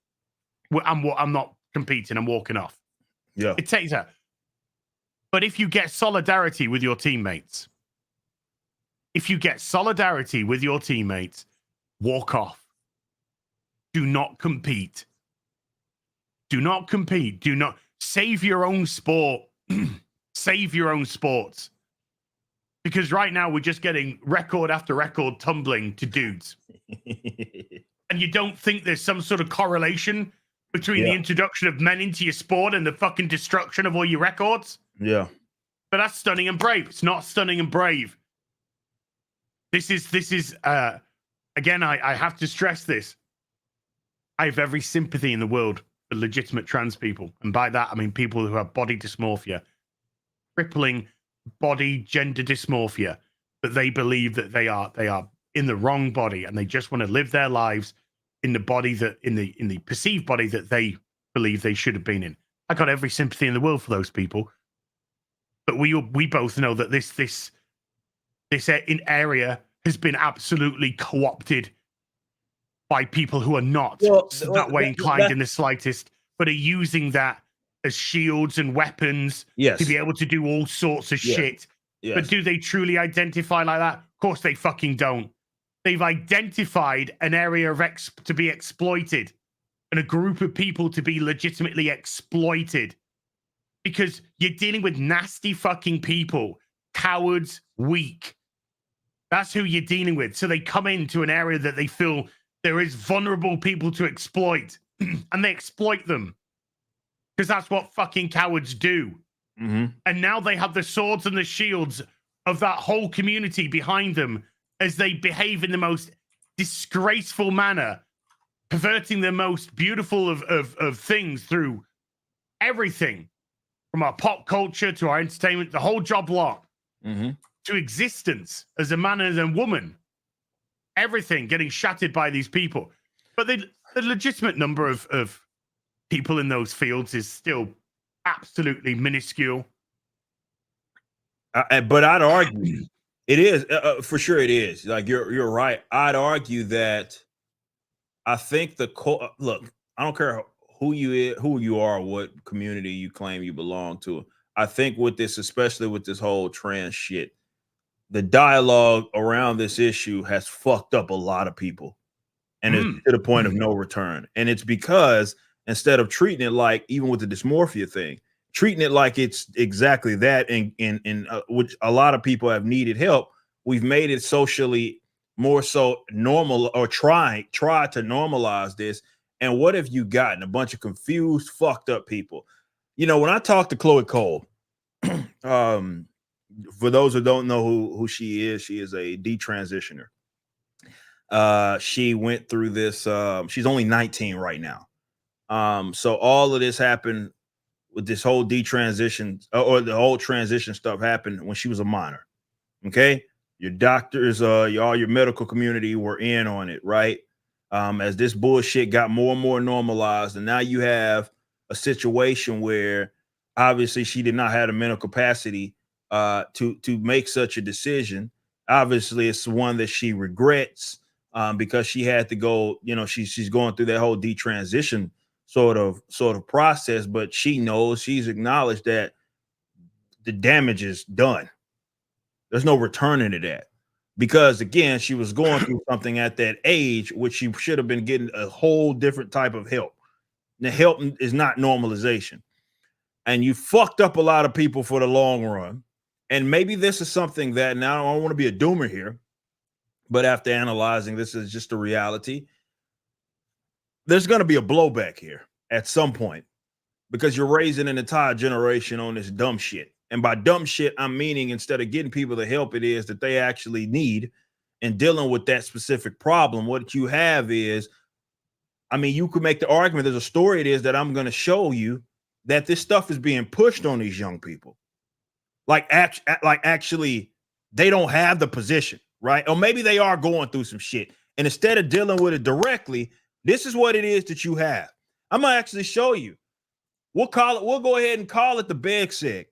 I'm not competing, I'm walking off. Yeah. It takes that. But if you get solidarity with your teammates, walk off. Do not compete. Do not save your own sport. Save your own sports. Because right now we're just getting record after record tumbling to dudes. And you don't think there's some sort of correlation between the introduction of men into your sport and the fucking destruction of all your records? Yeah. But that's stunning and brave. It's not stunning and brave. This is again, I have to stress this. I have every sympathy in the world for legitimate trans people. And by that, I mean people who have body dysmorphia, crippling body gender dysmorphia, that they believe that they are in the wrong body and they just want to live their lives in the body that in the perceived body that they believe they should have been in. I got every sympathy in the world for those people. But we both know that this area has been absolutely co-opted by people who are not that way inclined in the slightest, but are using that as shields and weapons to be able to do all sorts of shit. Yes. But do they truly identify like that? Of course they fucking don't. They've identified an area of to be exploited and a group of people to be legitimately exploited. Because you're dealing with nasty fucking people, cowards, weak. That's who you're dealing with. So they come into an area that they feel there is vulnerable people to exploit, and they exploit them. Because that's what fucking cowards do. And now they have the swords and the shields of that whole community behind them as they behave in the most disgraceful manner, perverting the most beautiful of things through everything. From our pop culture to our entertainment, the whole job lot, to existence as a man and a woman, everything getting shattered by these people. But the legitimate number of people in those fields is still absolutely minuscule. But I'd argue it is for sure. It is like you're right. I'd argue that I think look, I don't care who you are, what community you claim you belong to. I think with this, especially with this whole trans shit, the dialogue around this issue has fucked up a lot of people, and it's to the point of no return. And it's because instead of treating it like, even with the dysmorphia thing, treating it like it's exactly that, and in which a lot of people have needed help, we've made it socially more so normal, or try to normalize this. And what have you gotten? A bunch of confused, fucked up people. You know, when I talked to Chloe Cole, for those who don't know who she is a detransitioner. She went through this. She's only 19 right now. So all of this happened with this whole detransition, or the whole transition stuff happened when she was a minor. Okay, your doctors, all your medical community were in on it, right? As this bullshit got more and more normalized, and now you have a situation where obviously she did not have the mental capacity to make such a decision. Obviously, it's one that she regrets, because she had to go. You know, she's going through that whole detransition sort of process, but she knows, she's acknowledged that the damage is done. There's no returning to that, because again, she was going through something at that age, which she should have been getting a whole different type of help. The help is not normalization, and you fucked up a lot of people for the long run. And maybe this is something that, now I don't want to be a doomer here, but after analyzing this, is just a reality. There's going to be a blowback here at some point, because you're raising an entire generation on this dumb shit. And by dumb shit, I'm meaning, instead of getting people the help it is that they actually need and dealing with that specific problem, what you have is, I mean, you could make the argument, there's a story it is that I'm going to show you, that this stuff is being pushed on these young people. Like actually, they don't have the position, right? Or maybe they are going through some shit. And instead of dealing with it directly, this is what it is that you have. I'm going to actually show you. We'll go ahead and call it the beg seg.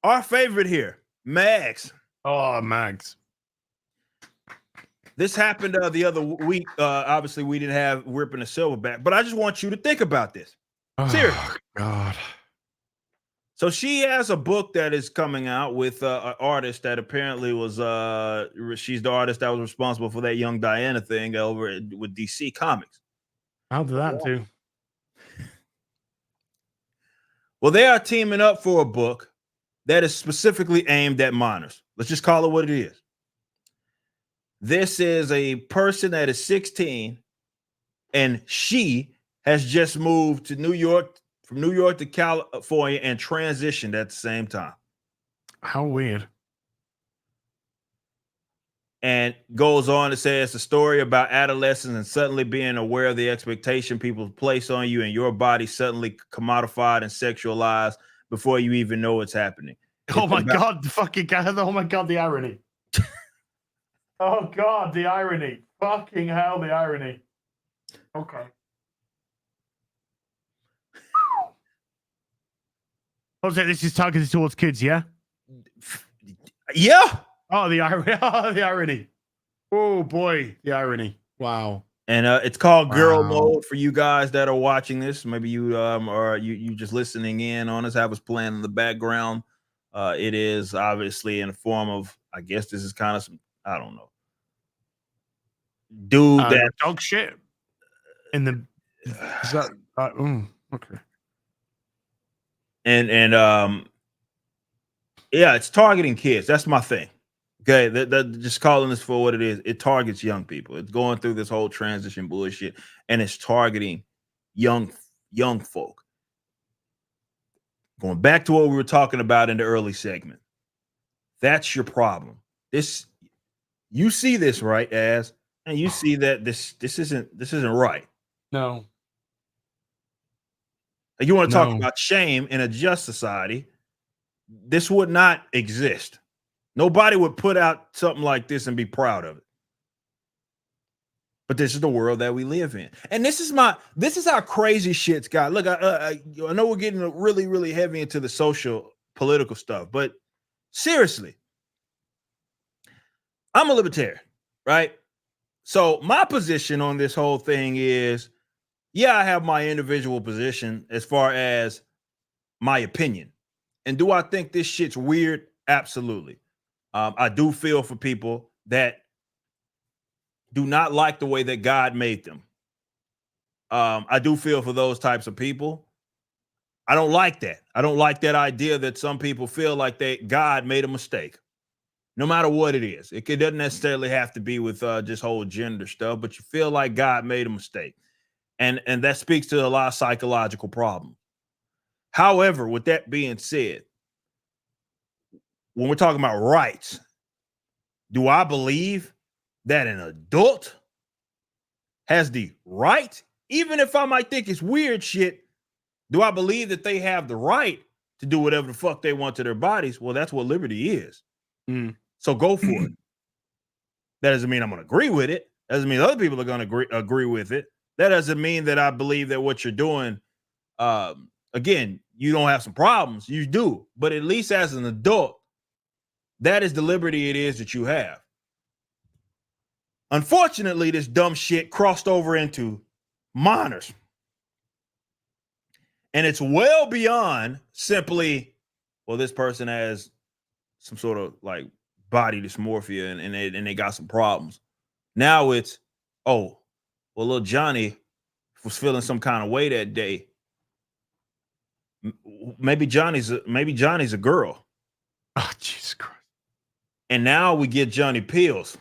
Our favorite here, Max. Oh, Max. This happened the other week. Obviously, we didn't have ripping a silverback, but I just want you to think about this. Seriously. Oh, God. So she has a book that is coming out with an artist that apparently was she's the artist that was responsible for that Young Diana thing over with DC Comics. How did that do? Well, they are teaming up for a book that is specifically aimed at minors. Let's just call it what it is. This is a person that is 16, and she has just moved to New York, from New York to California, and transitioned at the same time. How weird. And goes on to say it's a story about adolescence and suddenly being aware of the expectation people place on you, and your body suddenly commodified and sexualized before you even know it's happening. Oh my God, the fucking God. Oh my God, the irony. Oh God, the irony. Fucking hell, the irony. Okay. What's it? This is targeted towards kids, yeah? Yeah. Oh, the irony. Oh, the irony. Oh boy, the irony. Wow. And it's called Girl Mode for you guys that are watching this. Maybe you or you just listening in on us, have us playing in the background. It is obviously in the form of, I guess this is kind of some, I don't know, dude that dog shit in the is that okay. And yeah, it's targeting kids. That's my thing. Okay, that just calling this for what it is. It targets young people. It's going through this whole transition bullshit, and it's targeting young folk. Going back to what we were talking about in the early segment. That's your problem. You see this, right, as, and you see that this isn't right. No. You want to talk about shame in a just society? This would not exist. Nobody would put out something like this and be proud of it. But this is the world that we live in. And this is how crazy shit's got. Look, I know we're getting really, really heavy into the social, political stuff, but seriously, I'm a libertarian, right? So my position on this whole thing is yeah, I have my individual position as far as my opinion. And do I think this shit's weird? Absolutely. I do feel for people that do not like the way that God made them. I do feel for those types of people. I don't like that. I don't like that idea that some people feel like God made a mistake, no matter what it is. It doesn't necessarily have to be with just whole gender stuff, but you feel like God made a mistake, and that speaks to a lot of psychological problems. However, with that being said, when we're talking about rights, do I believe that an adult has the right, even if I might think it's weird shit? Do I believe that they have the right to do whatever the fuck they want to their bodies? Well, that's what liberty is. So go for it. That doesn't mean I'm going to agree with it. That doesn't mean other people are going to agree with it. That doesn't mean that I believe that what you're doing, again, you don't have some problems. You do. But at least as an adult, that is the liberty it is that you have. Unfortunately, this dumb shit crossed over into minors. And it's well beyond simply, well, this person has some sort of like body dysmorphia and they got some problems. Now it's, oh, well, little Johnny was feeling some kind of way that day. Maybe Johnny's a girl. Oh, Jesus Christ. And now we get Johnny pills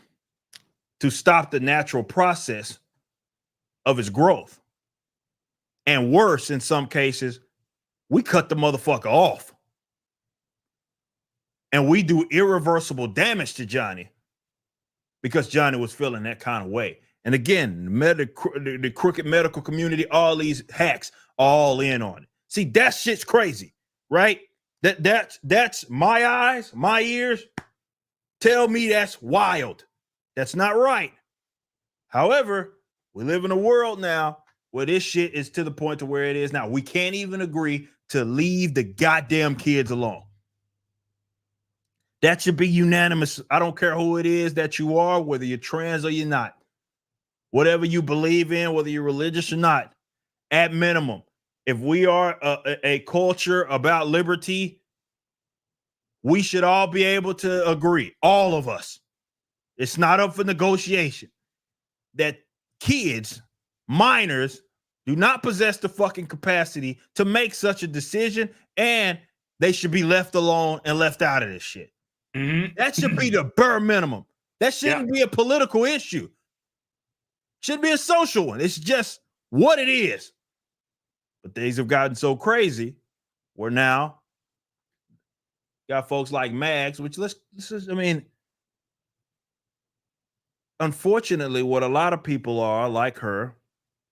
to stop the natural process of his growth. And worse, in some cases, we cut the motherfucker off. And we do irreversible damage to Johnny because Johnny was feeling that kind of way. And again, the crooked medical community, all these hacks, all in on it. See, that shit's crazy, right? That's my eyes, my ears tell me that's wild. That's not right. However, we live in a world now where this shit is to the point to where it is now. We can't even agree to leave the goddamn kids alone. That should be unanimous. I don't care who it is that you are, whether you're trans or you're not. Whatever you believe in, whether you're religious or not, at minimum, if we are a culture about liberty, we should all be able to agree, all of us. It's not up for negotiation that kids, minors, do not possess the fucking capacity to make such a decision, and they should be left alone and left out of this shit. Mm-hmm. That should be the bare minimum. That shouldn't be a political issue. Should be a social one. It's just what it is. But things have gotten so crazy where now got folks like Mags, which unfortunately, what a lot of people are like her,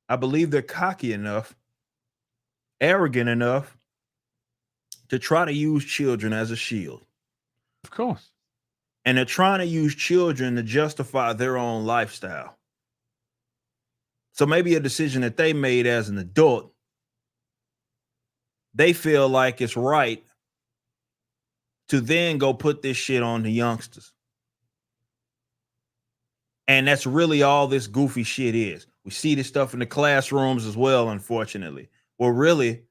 I believe they're cocky enough, arrogant enough to try to use children as a shield. Of course. And they're trying to use children to justify their own lifestyle. So maybe a decision that they made as an adult, they feel like it's right to then go put this shit on the youngsters. And that's really all this goofy shit is. We see this stuff in the classrooms as well, unfortunately. Well, really,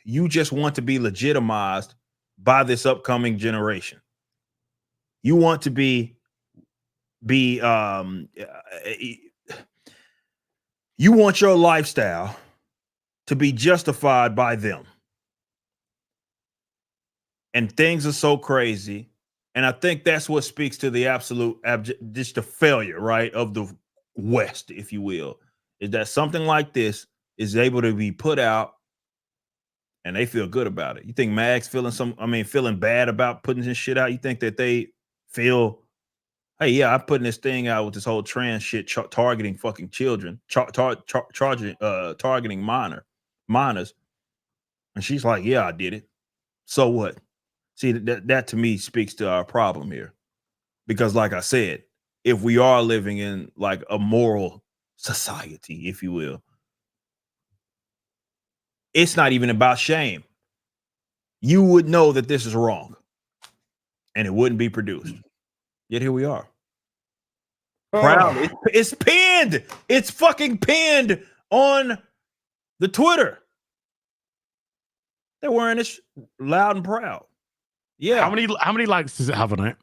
you just want to be legitimized by this upcoming generation. You want to be you want your lifestyle to be justified by them. And things are so crazy. And I think that's what speaks to the absolute, just the failure, right, of the West, if you will, is that something like this is able to be put out and they feel good about it. You think Mag's feeling bad about putting this shit out? You think that they feel, hey, yeah, I'm putting this thing out with this whole trans shit targeting fucking children, targeting minors. And she's like, yeah, I did it. So what? See, that to me speaks to our problem here. Because like I said, if we are living in like a moral society, if you will, it's not even about shame. You would know that this is wrong and it wouldn't be produced. Yet here we are. Proud. It's pinned. It's fucking pinned on the Twitter. They're wearing this loud and proud. Yeah. How many likes does it have on it?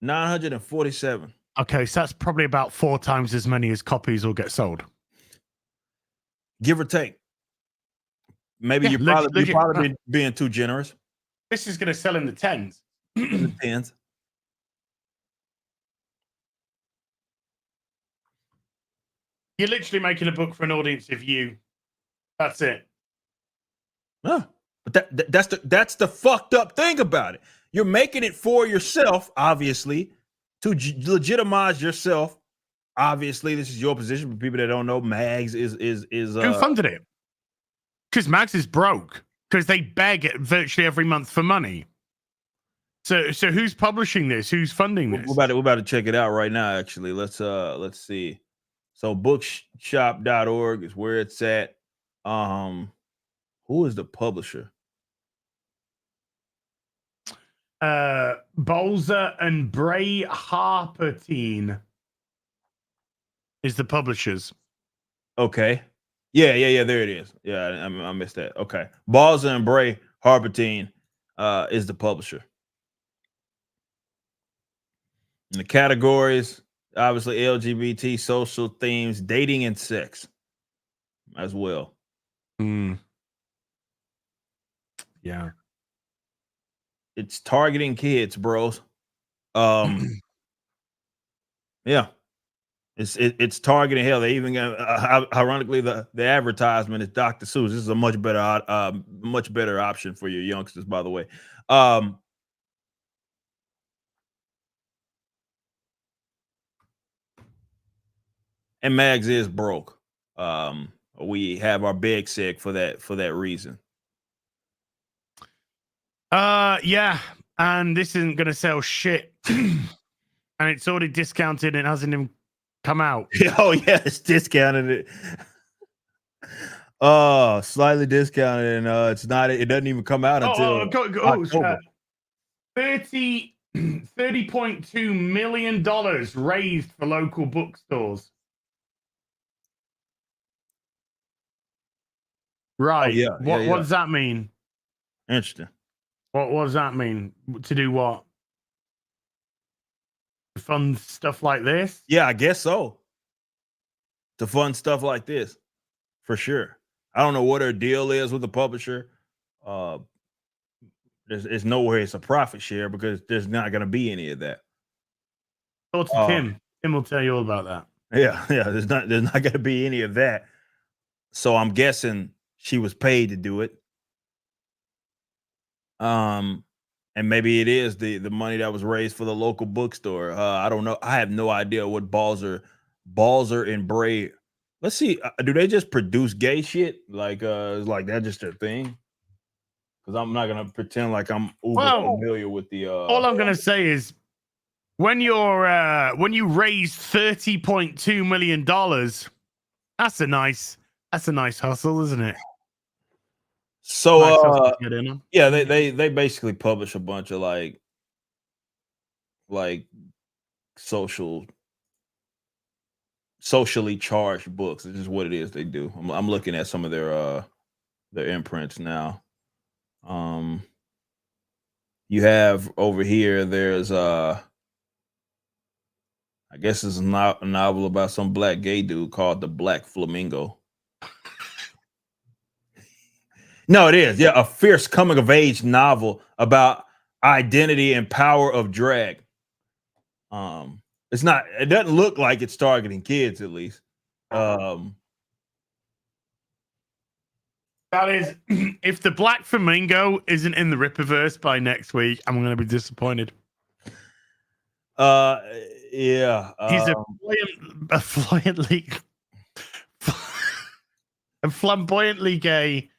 947. Okay, so that's probably about 4 times as many as copies will get sold. Give or take. Maybe you're probably being too generous. This is going to sell in the tens. In the tens. You're literally making a book for an audience of you. That's it. Yeah. But that's the fucked up thing about it. You're making it for yourself, obviously, to legitimize yourself. Obviously, this is your position. For people that don't know, Mags is who funded it? Because Mags is broke. Because they beg it virtually every month for money. So who's publishing this? Who's funding this? We're about to check it out right now. Actually, let's see. So bookshop.org is where it's at. Who is the publisher? Bolzer and Bray Harpertine is the publishers. Okay. Yeah. There it is. Yeah, I missed that. Okay. Bolzer and Bray Harpertine is the publisher. And the categories, obviously LGBT, social themes, dating, and sex as well. Yeah. It's targeting kids, bros. Yeah. It's targeting hell. They even got ironically the advertisement is Dr. Seuss. This is a much better option for your youngsters, by the way. And Mags is broke. We have our big seg for that reason. Yeah, and this isn't gonna sell shit. And it's already discounted and hasn't even come out. Oh yeah, it's discounted it. Slightly discounted, and it doesn't even come out until October. $30.2 million raised for local bookstores. Right. Oh, What does that mean? Interesting. What does that mean? To do what? To fund stuff like this? Yeah, I guess so. To fund stuff like this, for sure. I don't know what her deal is with the publisher. There's nowhere it's a profit share because there's not going to be any of that. Talk to Tim. Tim will tell you all about that. Yeah. There's not going to be any of that. So I'm guessing she was paid to do it. And maybe it is the money that was raised for the local bookstore. I don't know. I have no idea what Balzer and Bray. Let's see. Do they just produce gay shit? Like that just their thing? Because I'm not gonna pretend like I'm familiar with the. All I'm gonna say is, when you raise $30.2 million, that's a nice hustle, isn't it? So yeah, they basically publish a bunch of like socially charged books. This is what it is they do. I'm looking at some of their imprints now. You have over here, there's I guess it's not a novel about some black gay dude called The Black Flamingo. No, it is. Yeah, a fierce coming of age novel about identity and power of drag. It's not. It doesn't look like it's targeting kids, at least. That is, if The Black Flamingo isn't in the Rippaverse by next week, I'm going to be disappointed. Yeah. He's a flamboyantly gay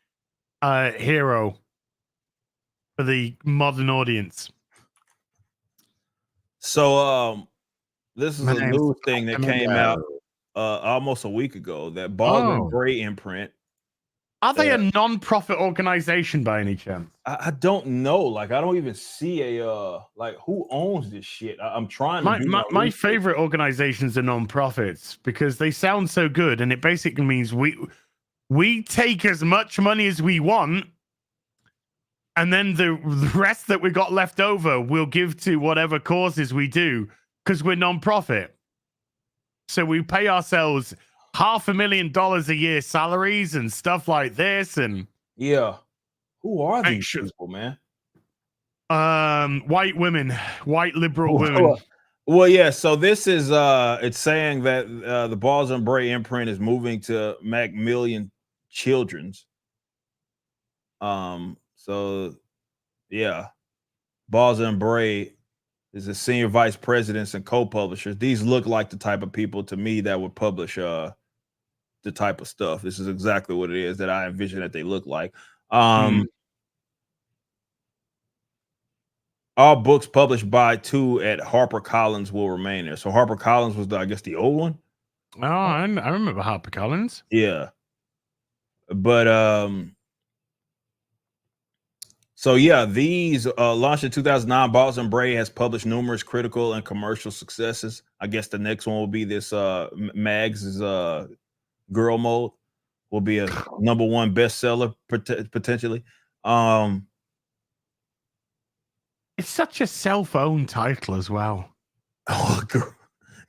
hero for the modern audience. So this is a new thing that came out almost a week ago, that Balzer and Bray imprint. Are they a non-profit organization by any chance? I don't know. Like, I don't even see a like who owns this shit. I'm trying to do my favorite organizations are non-profits because they sound so good, and it basically means we take as much money as we want, and then the rest that we got left over we'll give to whatever causes we do because we're non-profit. So we pay ourselves $500,000 a year salaries and stuff like this, and yeah. Who are these people, man? White women, white liberal women. Well, yeah. So this is it's saying that the Balls and Bray imprint is moving to Macmillan Children's. So yeah, Balls and Bray is the senior vice presidents and co-publishers. These look like the type of people to me that would publish the type of stuff. This is exactly what it is that I envision that they look like. All books published by two at HarperCollins will remain there. So HarperCollins was, I guess, the old one. Oh, I remember HarperCollins. Yeah, but so yeah, these launched in 2009. Balls and Bray has published numerous critical and commercial successes. I guess the next one will be this Mags' Girl Mode will be a #1 bestseller potentially. It's such a self-owned title as well. Oh,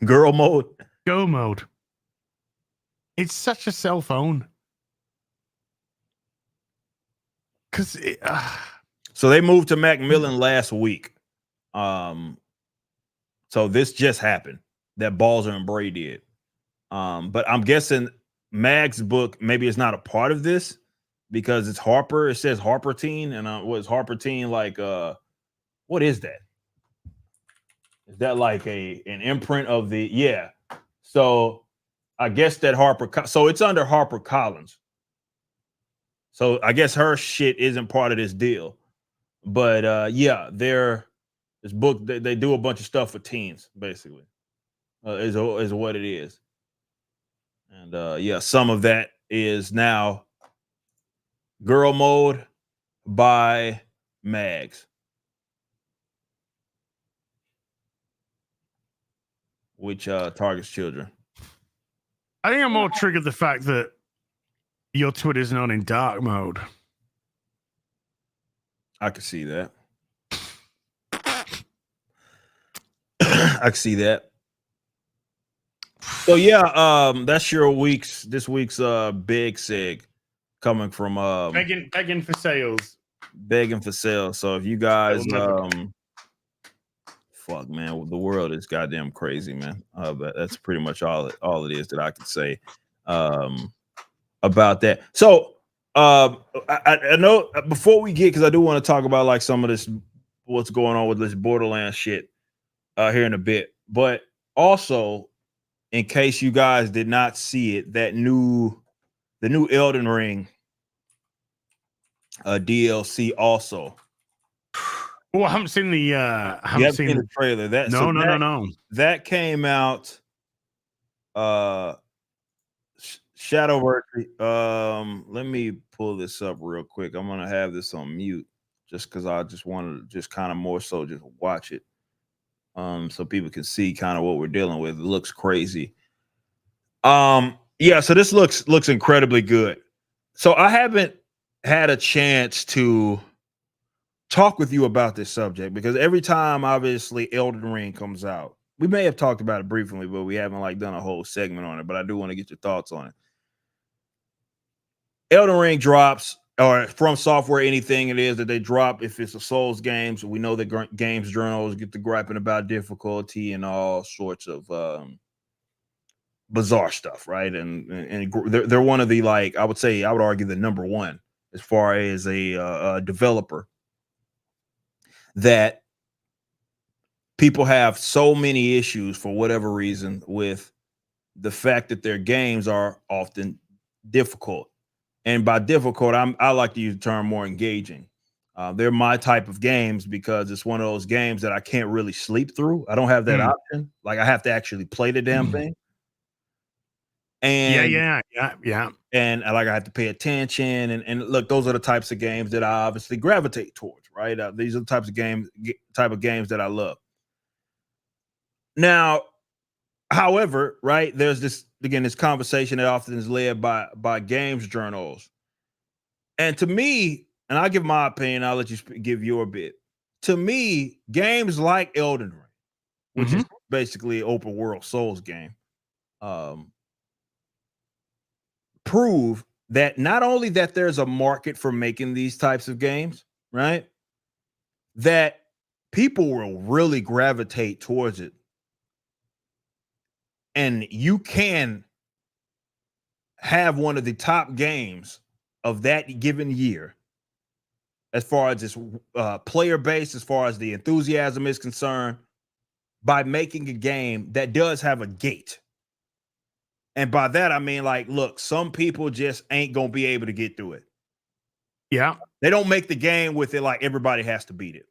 Girl Mode. Go Mode. It's such a self-own. Because so they moved to Macmillan last week. So this just happened that Balls and Bray did. But I'm guessing Mag's book maybe it's not a part of this because it's Harper. It says Harper Teen, and was Harper Teen like what is that? Is that like an imprint of the So I guess that so it's under HarperCollins. So I guess her shit isn't part of this deal. But yeah, this book they do a bunch of stuff for teens, basically. Is what it is. And yeah, some of that is now Girl Mode by Mags, which targets children. I think I'm more triggered the fact that your Twitter's not in dark mode. I can see that. I can see that. So yeah, that's this week's big seg coming from begging for sales. Begging for sales. So if you guys fuck man, the world is goddamn crazy, man. But that's pretty much all it is that I can say about that. So I know before we get, because I do want to talk about like some of this what's going on with this Borderlands shit here in a bit, but also in case you guys did not see it, the new Elden Ring DLC also. Oh, I haven't seen the you haven't seen the trailer. No. That came out Shadowverse. Let me pull this up real quick. I'm gonna have this on mute just because I just wanted to just kind of more so just watch it. So people can see kind of what we're dealing with. It looks crazy. Yeah, so this looks incredibly good. So I haven't had a chance to talk with you about this subject because every time obviously Elden Ring comes out, we may have talked about it briefly, but we haven't like done a whole segment on it. But I do want to get your thoughts on it. Elden Ring drops, or From Software, anything it is that they drop, if it's a Souls games, we know that games journals get to griping about difficulty and all sorts of bizarre stuff, right? And they're one of the, like, I would argue the #1 as far as a developer that people have so many issues for whatever reason with the fact that their games are often difficult. And by difficult, I like to use the term more engaging. They're my type of games because it's one of those games that I can't really sleep through. I don't have that option. Like I have to actually play the damn thing. And yeah. And like I have to pay attention. And look, those are the types of games that I obviously gravitate towards, right? These are the type of games that I love. Now, however, right, there's this conversation that often is led by games journals. And to me, and I'll give my opinion, I'll let you give your bit. To me, games like Elden Ring, which is basically an open world Souls game, prove that not only that there's a market for making these types of games, right? That people will really gravitate towards it. And you can have one of the top games of that given year as far as this player base, as far as the enthusiasm is concerned, by making a game that does have a gate. And by that, I mean, like, look, some people just ain't going to be able to get through it. Yeah. They don't make the game with it like everybody has to beat it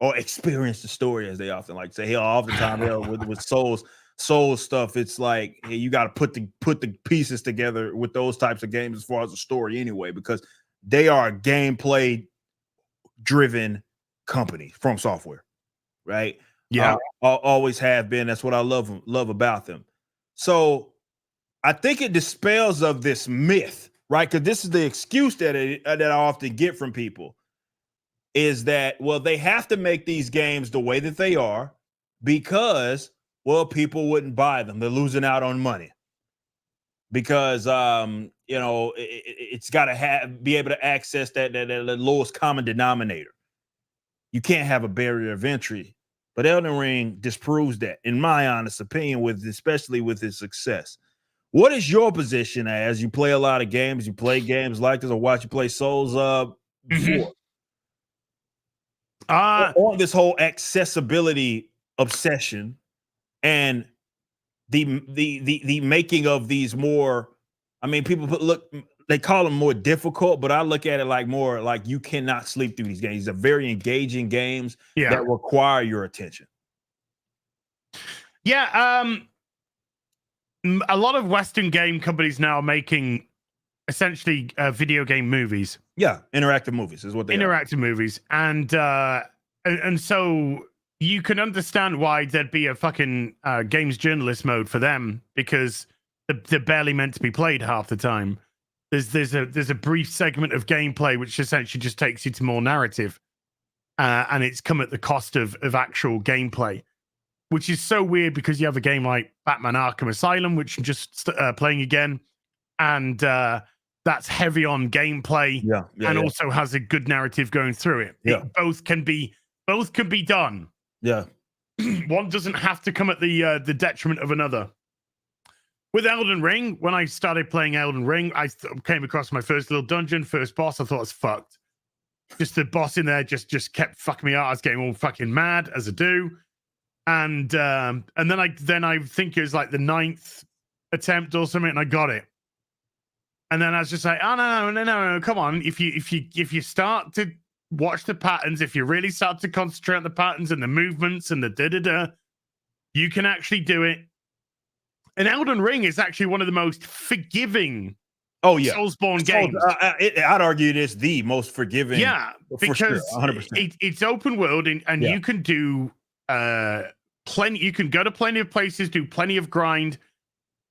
or experience the story, as they often like to say. Hell, oftentimes with Souls stuff, it's like, hey, you got to put the pieces together with those types of games as far as the story anyway, because they are a gameplay driven company from software, right? Yeah. Always have been. That's what I love about them. So I think it dispels of this myth, right? Because this is the excuse that I often get from people is that, well, they have to make these games the way that they are because, well, people wouldn't buy them. They're losing out on money because, it's got to be able to access that lowest common denominator. You can't have a barrier of entry, but Elden Ring disproves that, in my honest opinion, especially with its success. What is your position as you play a lot of games? You play games like this, or watch you play Souls before? On this whole accessibility obsession and the making of these more, I mean, people they call them more difficult, but I look at it like more like you cannot sleep through these games. These are very engaging games that require your attention. Yeah. A lot of Western game companies now are making essentially video game movies. Yeah, interactive movies is what they are. Interactive movies. And so you can understand why there'd be a fucking games journalist mode for them, because they're barely meant to be played half the time. There's a brief segment of gameplay which essentially just takes you to more narrative, and it's come at the cost of actual gameplay, which is so weird because you have a game like Batman Arkham Asylum, which I'm just playing again, and that's heavy on gameplay, and also has a good narrative going through it. Both can be done. Yeah, one doesn't have to come at the detriment of another. With Elden Ring, when I started playing Elden Ring, I came across my first little dungeon, first boss. I thought I was fucked. Just the boss in there just kept fucking me out. I was getting all fucking mad, as I do. And then I think it was like the 9th attempt or something, and I got it. And then I was just like, oh no, come on. If you start to watch the patterns, if you really start to concentrate on the patterns and the movements and the you can actually do it. And Elden Ring is actually one of the most forgiving Soulsborne games. I'd argue it is the most forgiving. Yeah, because sure, 100%. It's open world, and you can do plenty. You can go to plenty of places, do plenty of grind,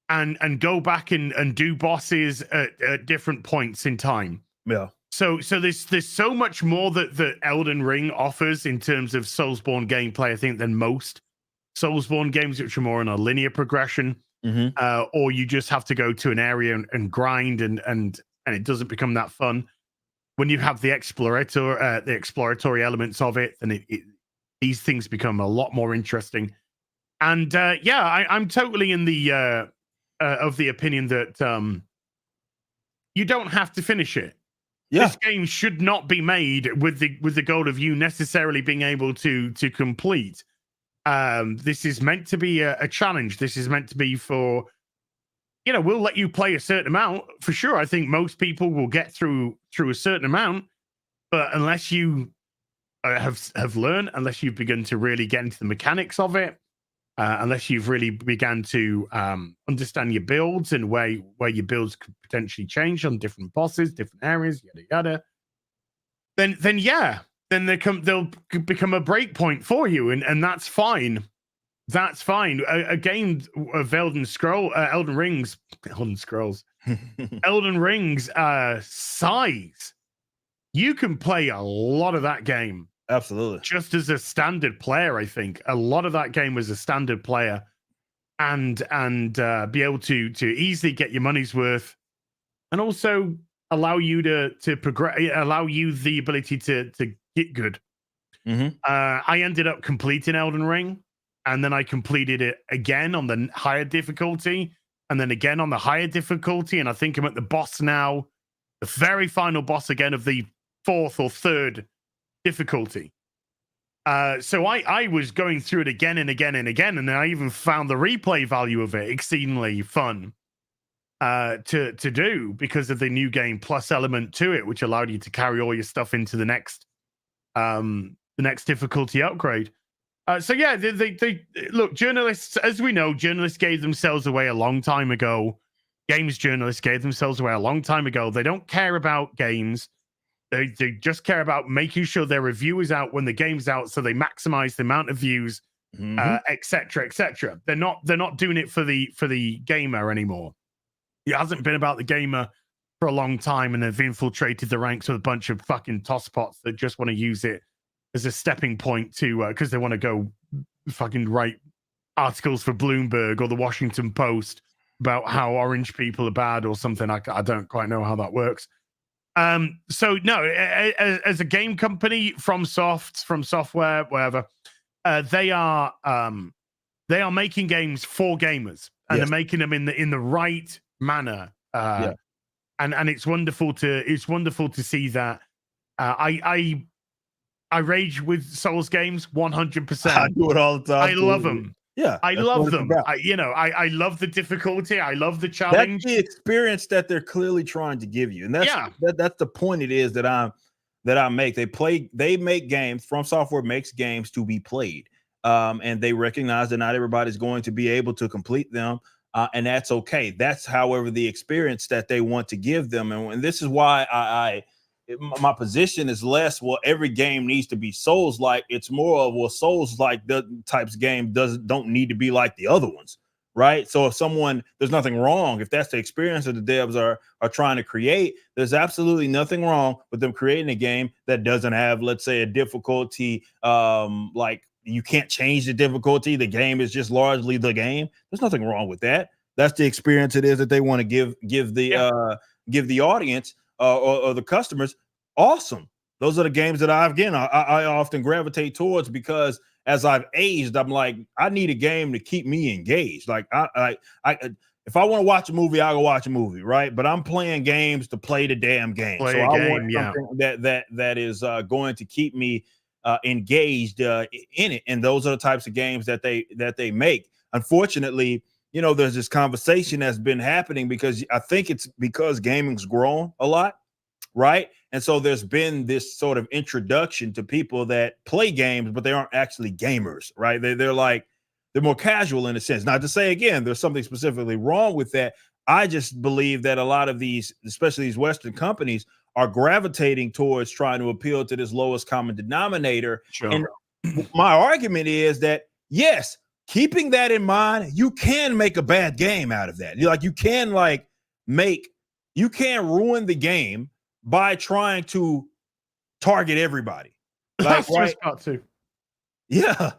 and go back and do bosses at different points in time. Yeah. So there's so much more that Elden Ring offers in terms of Soulsborne gameplay, I think, than most Soulsborne games, which are more in a linear progression. Or you just have to go to an area and grind, and it doesn't become that fun. When you have the exploratory elements of it, then these things become a lot more interesting. And I'm totally in the of the opinion that you don't have to finish it. Yeah. This game should not be made with the goal of you necessarily being able to complete. This is meant to be a challenge. This is meant to be for, we'll let you play a certain amount for sure. I think most people will get through a certain amount, but unless you have learned, unless you've begun to really get into the mechanics of it, unless you've really began to understand your builds and where your builds could potentially change on different bosses, different areas, yada yada. Then they'll become a break point for you, and that's fine. That's fine. A game of Elden Rings size, you can play a lot of that game. Absolutely. Just as a standard player, I think a lot of that game was a standard player, and be able to easily get your money's worth, and also allow you to progress, allow you the ability to get good. I ended up completing Elden Ring, and then I completed it again on the higher difficulty, and then again on the higher difficulty, and I think I'm at the boss now, the very final boss again of the 4th or 3rd difficulty. So I was going through it again and again and again, and I even found the replay value of it exceedingly fun to do, because of the new game plus element to it, which allowed you to carry all your stuff into the next difficulty upgrade. So yeah, they look, journalists, as we know, journalists gave themselves away a long time ago. Games journalists gave themselves away a long time ago. They don't care about games. They just care about making sure their review is out when the game's out, so they maximize the amount of views, etc., etc. They're not doing it for the gamer anymore. It hasn't been about the gamer for a long time, and they've infiltrated the ranks with a bunch of fucking tosspots that just want to use it as a stepping point to because they want to go fucking write articles for Bloomberg or the Washington Post about how orange people are bad or something. I don't quite know how that works. So no, as a game company, from software, whatever, they are making games for gamers, and they're making them in the right manner. And it's wonderful to see that. I rage with Souls games 100%. I do it all the time. I love them. Yeah, I love them. I love the difficulty. I love the challenge. That's the experience that they're clearly trying to give you, and that's the point. It is that I make. They make games. From Software makes games to be played, and they recognize that not everybody's going to be able to complete them, and that's okay. That's, however, the experience that they want to give them, and this is why my position is less, well, every game needs to be Souls-like. It's more of, well, Souls-like the types of game don't need to be like the other ones, right? So if there's nothing wrong if that's the experience that the devs are trying to create. There's absolutely nothing wrong with them creating a game that doesn't have, let's say, a difficulty like you can't change the difficulty. The game is just largely the game. There's nothing wrong with that. That's the experience it is that they want to give the audience. Or the customers. Awesome. Those are the games that I often gravitate towards, because as I've aged, I'm like, I need a game to keep me engaged. Like if I want to watch a movie, I'll go watch a movie, right? But I'm playing games to play the damn game. I want something that is going to keep me engaged in it. And those are the types of games that they make. Unfortunately, there's this conversation that's been happening, because I think it's because gaming's grown a lot, right? And so there's been this sort of introduction to people that play games, but they aren't actually gamers, right? They're more casual in a sense. Not to say, again, there's something specifically wrong with that. I just believe that a lot of these, especially these Western companies, are gravitating towards trying to appeal to this lowest common denominator. Sure. And my argument is that, yes, keeping that in mind, you can make a bad game out of that. You can ruin the game by trying to target everybody. That's just got to. Yeah.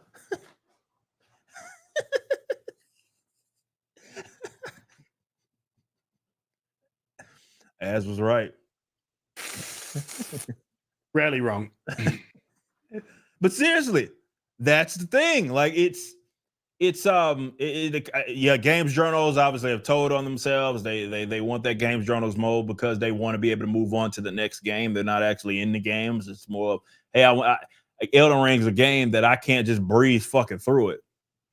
As was right. Rarely wrong. But seriously, that's the thing. Like games journals obviously have told on themselves. They want that games journals mode because they want to be able to move on to the next game. They're not actually in the games. It's more of, hey, Elden Ring's a game that I can't just breeze fucking through it.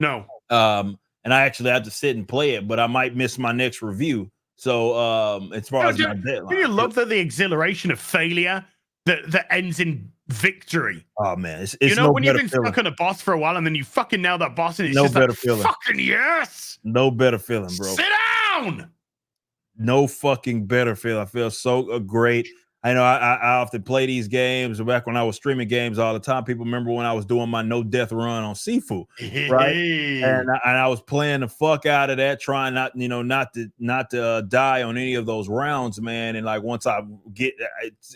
No. And I actually have to sit and play it, but I might miss my next review. So as far as my deadline, do you love the exhilaration of failure that ends in victory. Oh man, it's You know, no when you've better been feeling. stuck on a boss for a while and then you fucking nail that boss and it's No just like, better feeling. fucking yes. No better feeling, bro. Sit down. No fucking better feel. I feel so great. I know I often play these games. Back when I was streaming games all the time, people remember when I was doing my no death run on Sifu, right? And I was playing the fuck out of that, trying not to die on any of those rounds, man. And like once I get,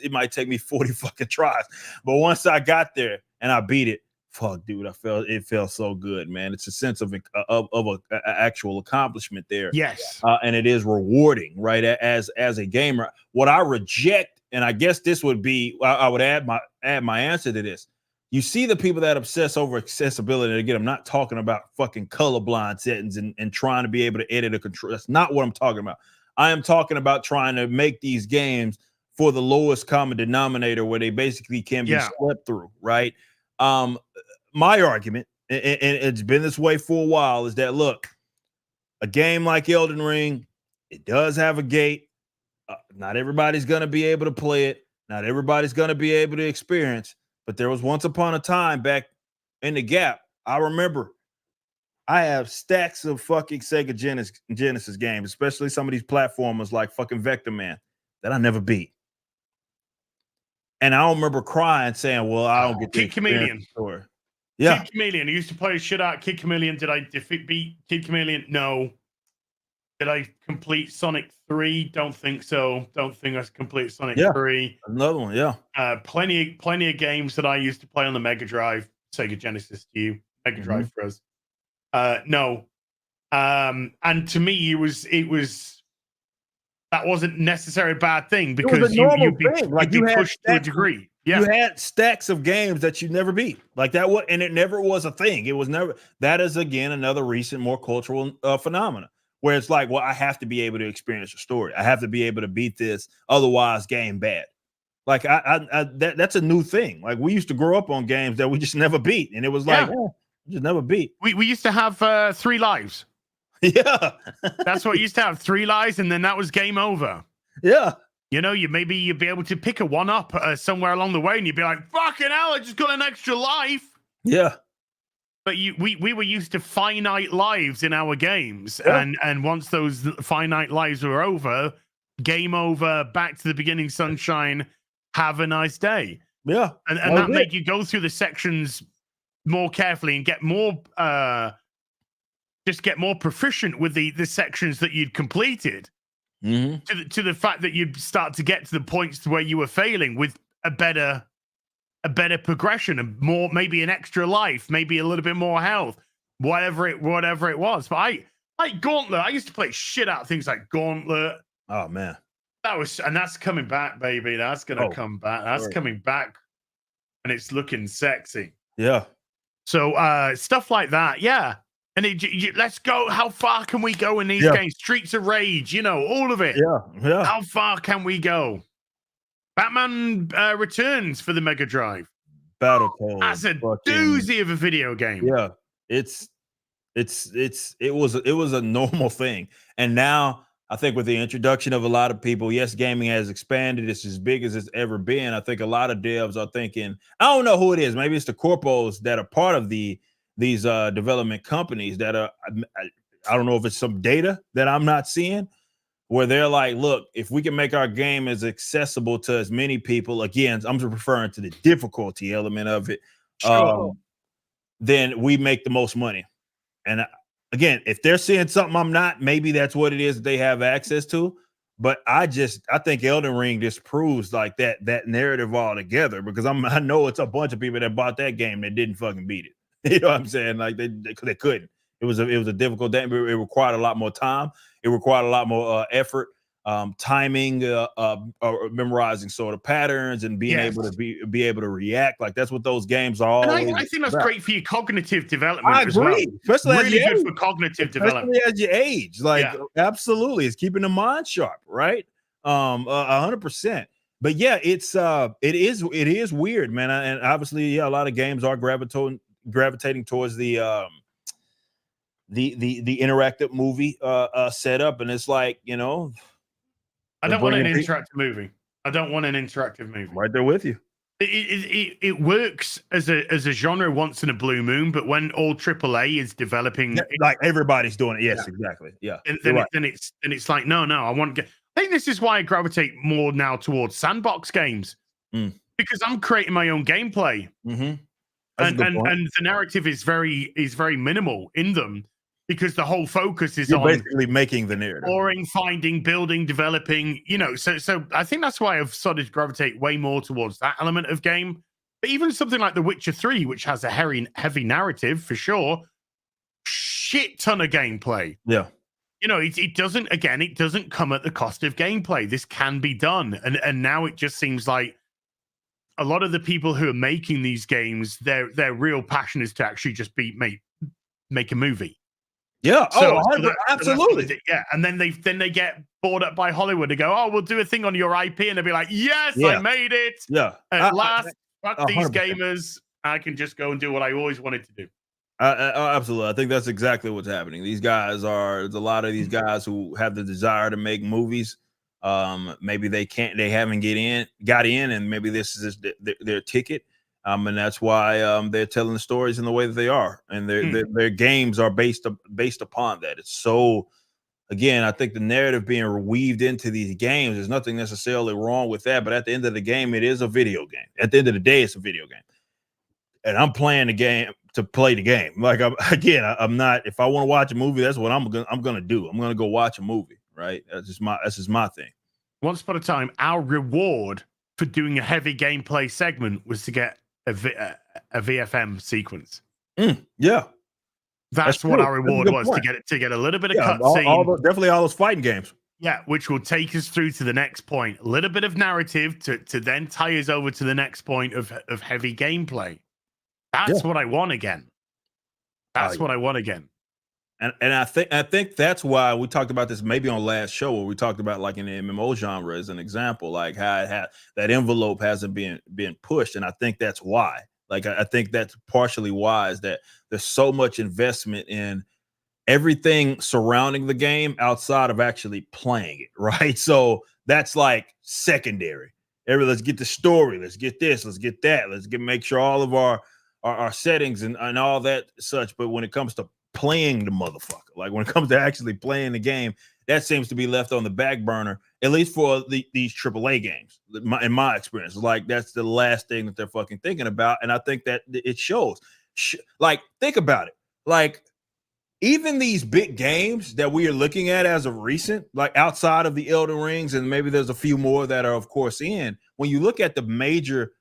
it might take me 40 fucking tries, but once I got there and I beat it, fuck, dude, it felt so good, man. It's a sense of a actual accomplishment there. Yes. And it is rewarding, right? As a gamer, what I reject, and I guess this would be, I would add my answer to this. You see the people that obsess over accessibility. And again, I'm not talking about fucking colorblind settings and trying to be able to edit a control. That's not what I'm talking about. I am talking about trying to make these games for the lowest common denominator, where they basically can be slept through, right? My argument, and it's been this way for a while, is that look, a game like Elden Ring, it does have a gate. Not everybody's going to be able to play it. Not everybody's going to be able to experience. But there was once upon a time back in the gap. I remember I have stacks of fucking Sega Genesis games, especially some of these platformers like fucking Vector Man, that I never beat. And I don't remember crying saying, well, I don't get the Kid Chameleon. Story. Yeah. Kid Chameleon. I used to play shit out Kid Chameleon. Did I beat Kid Chameleon? No. Did I complete Sonic 3? Don't think so. Don't think I completed Sonic 3. Another one, yeah. Plenty of games that I used to play on the Mega Drive, Sega Genesis to you, Mega Drive for us. No. And to me, it was that wasn't necessarily a bad thing, because you'd be pushed to a degree. Yeah. You had stacks of games that you never beat, like that. And it never was a thing. It was never. That is again another recent, more cultural phenomena, where it's like, well, I have to be able to experience a story. I have to be able to beat this, otherwise, game bad. Like that's a new thing. Like we used to grow up on games that we just never beat, and it was like, just never beat. We used to have 3 lives. Yeah, that's what used to have, 3 lives, and then that was game over. Yeah. You know, you'd be able to pick a 1-up somewhere along the way, and you'd be like, "Fucking hell, I just got an extra life." Yeah, but we were used to finite lives in our games, and once those finite lives were over, game over. Back to the beginning, sunshine. Have a nice day. Yeah, and that made you go through the sections more carefully and get more get more proficient with the sections that you'd completed. To the fact that you'd start to get to the points to where you were failing with a better progression, and more, maybe an extra life, maybe a little bit more health, whatever it was. But I like Gauntlet. I used to play shit out of things like Gauntlet. Oh man, that's coming back, baby. That's gonna come back. That's coming back, and it's looking sexy. Yeah. So stuff like that, yeah. And let's go. How far can we go in these games? Streets of Rage, all of it. Yeah. How far can we go? Batman Returns for the Mega Drive. Battletoads. That's a doozy of a video game. Yeah, it was a normal thing, and now I think with the introduction of a lot of people, yes, gaming has expanded. It's as big as it's ever been. I think a lot of devs are thinking, I don't know who it is. Maybe it's the corpos that are part of these development companies that are. I don't know if it's some data that I'm not seeing, where they're like, look, if we can make our game as accessible to as many people, again, I'm just referring to the difficulty element of it, then we make the most money. And again, if they're seeing something I'm not, maybe that's what it is that they have access to. But I think Elden Ring just proves like that narrative altogether, because I know it's a bunch of people that bought that game that didn't fucking beat it. You know what I'm saying? Like they couldn't. It was a difficult game. It required a lot more time. It required a lot more effort, timing, memorizing sort of patterns, and being able to be able to react. Like that's what those games are. And I think that's great for your cognitive development. I agree, especially really good for cognitive development as you age. Like absolutely, it's keeping the mind sharp, right? 100%. But yeah, it is weird, man. And obviously, a lot of games are gravitating towards the interactive movie setup, and it's like, I don't want an interactive movie. I don't want an interactive movie. Right there with you. It works as a genre once in a blue moon, but when all AAA is developing, like everybody's doing it. Yes, yeah. exactly. Yeah, Then it's like no, I want to get. I think this is why I gravitate more now towards sandbox games because I'm creating my own gameplay, That's a good point. and the narrative is very minimal in them because the whole focus is You're on basically making the narrative. exploring, finding, building, developing. So I think that's why I've started to gravitate way more towards that element of game. But even something like The Witcher 3, which has a heavy narrative for sure, shit ton of gameplay. Yeah. It doesn't come at the cost of gameplay. This can be done. And now it just seems like a lot of the people who are making these games, their real passion is to actually just make a movie. Yeah. So, absolutely. Yeah. And then they get bored up by Hollywood to go, oh, we'll do a thing on your IP. And they'll be like, yes, I made it. Yeah. At last, fuck 100%. these gamers. I can just go and do what I always wanted to do. Absolutely. I think that's exactly what's happening. There's a lot of these guys who have the desire to make movies. Maybe they haven't got in, and maybe this is their ticket. And that's why they're telling the stories in the way that they are, and their games are based upon that. It's so, again, I think the narrative being weaved into these games, there's nothing necessarily wrong with that, but at the end of the game, it is a video game. At the end of the day, it's a video game, and I'm playing the game to play the game. Like, I'm not. If I want to watch a movie, that's what I'm gonna do. I'm gonna go watch a movie, right? That's just my thing. Once upon a time, our reward for doing a heavy gameplay segment was to get a VFM sequence. Yeah, that's what our reward was, to get a little bit of cutscene. Definitely all those fighting games. Yeah, which will take us through to the next point. A little bit of narrative to then tie us over to the next point of heavy gameplay. That's what I want again. That's what I want again. And I think that's why we talked about this maybe on last show, where we talked about, like, in the MMO genre as an example, like how that envelope hasn't been pushed. And I think that's why. Like, I think that's partially why, is that there's so much investment in everything surrounding the game outside of actually playing it, right? So that's like secondary. Let's get the story, let's get this, let's get that, make sure all of our settings and all that such. But when it comes to playing the motherfucker, like when it comes to actually playing the game, that seems to be left on the back burner, at least for these AAA games. In my experience, like, that's the last thing that they're fucking thinking about. And I think that it shows. Like, think about it. Like, even these big games that we are looking at as of recent, like outside of the Elden Rings, and maybe there's a few more that are, of course, when you look at the major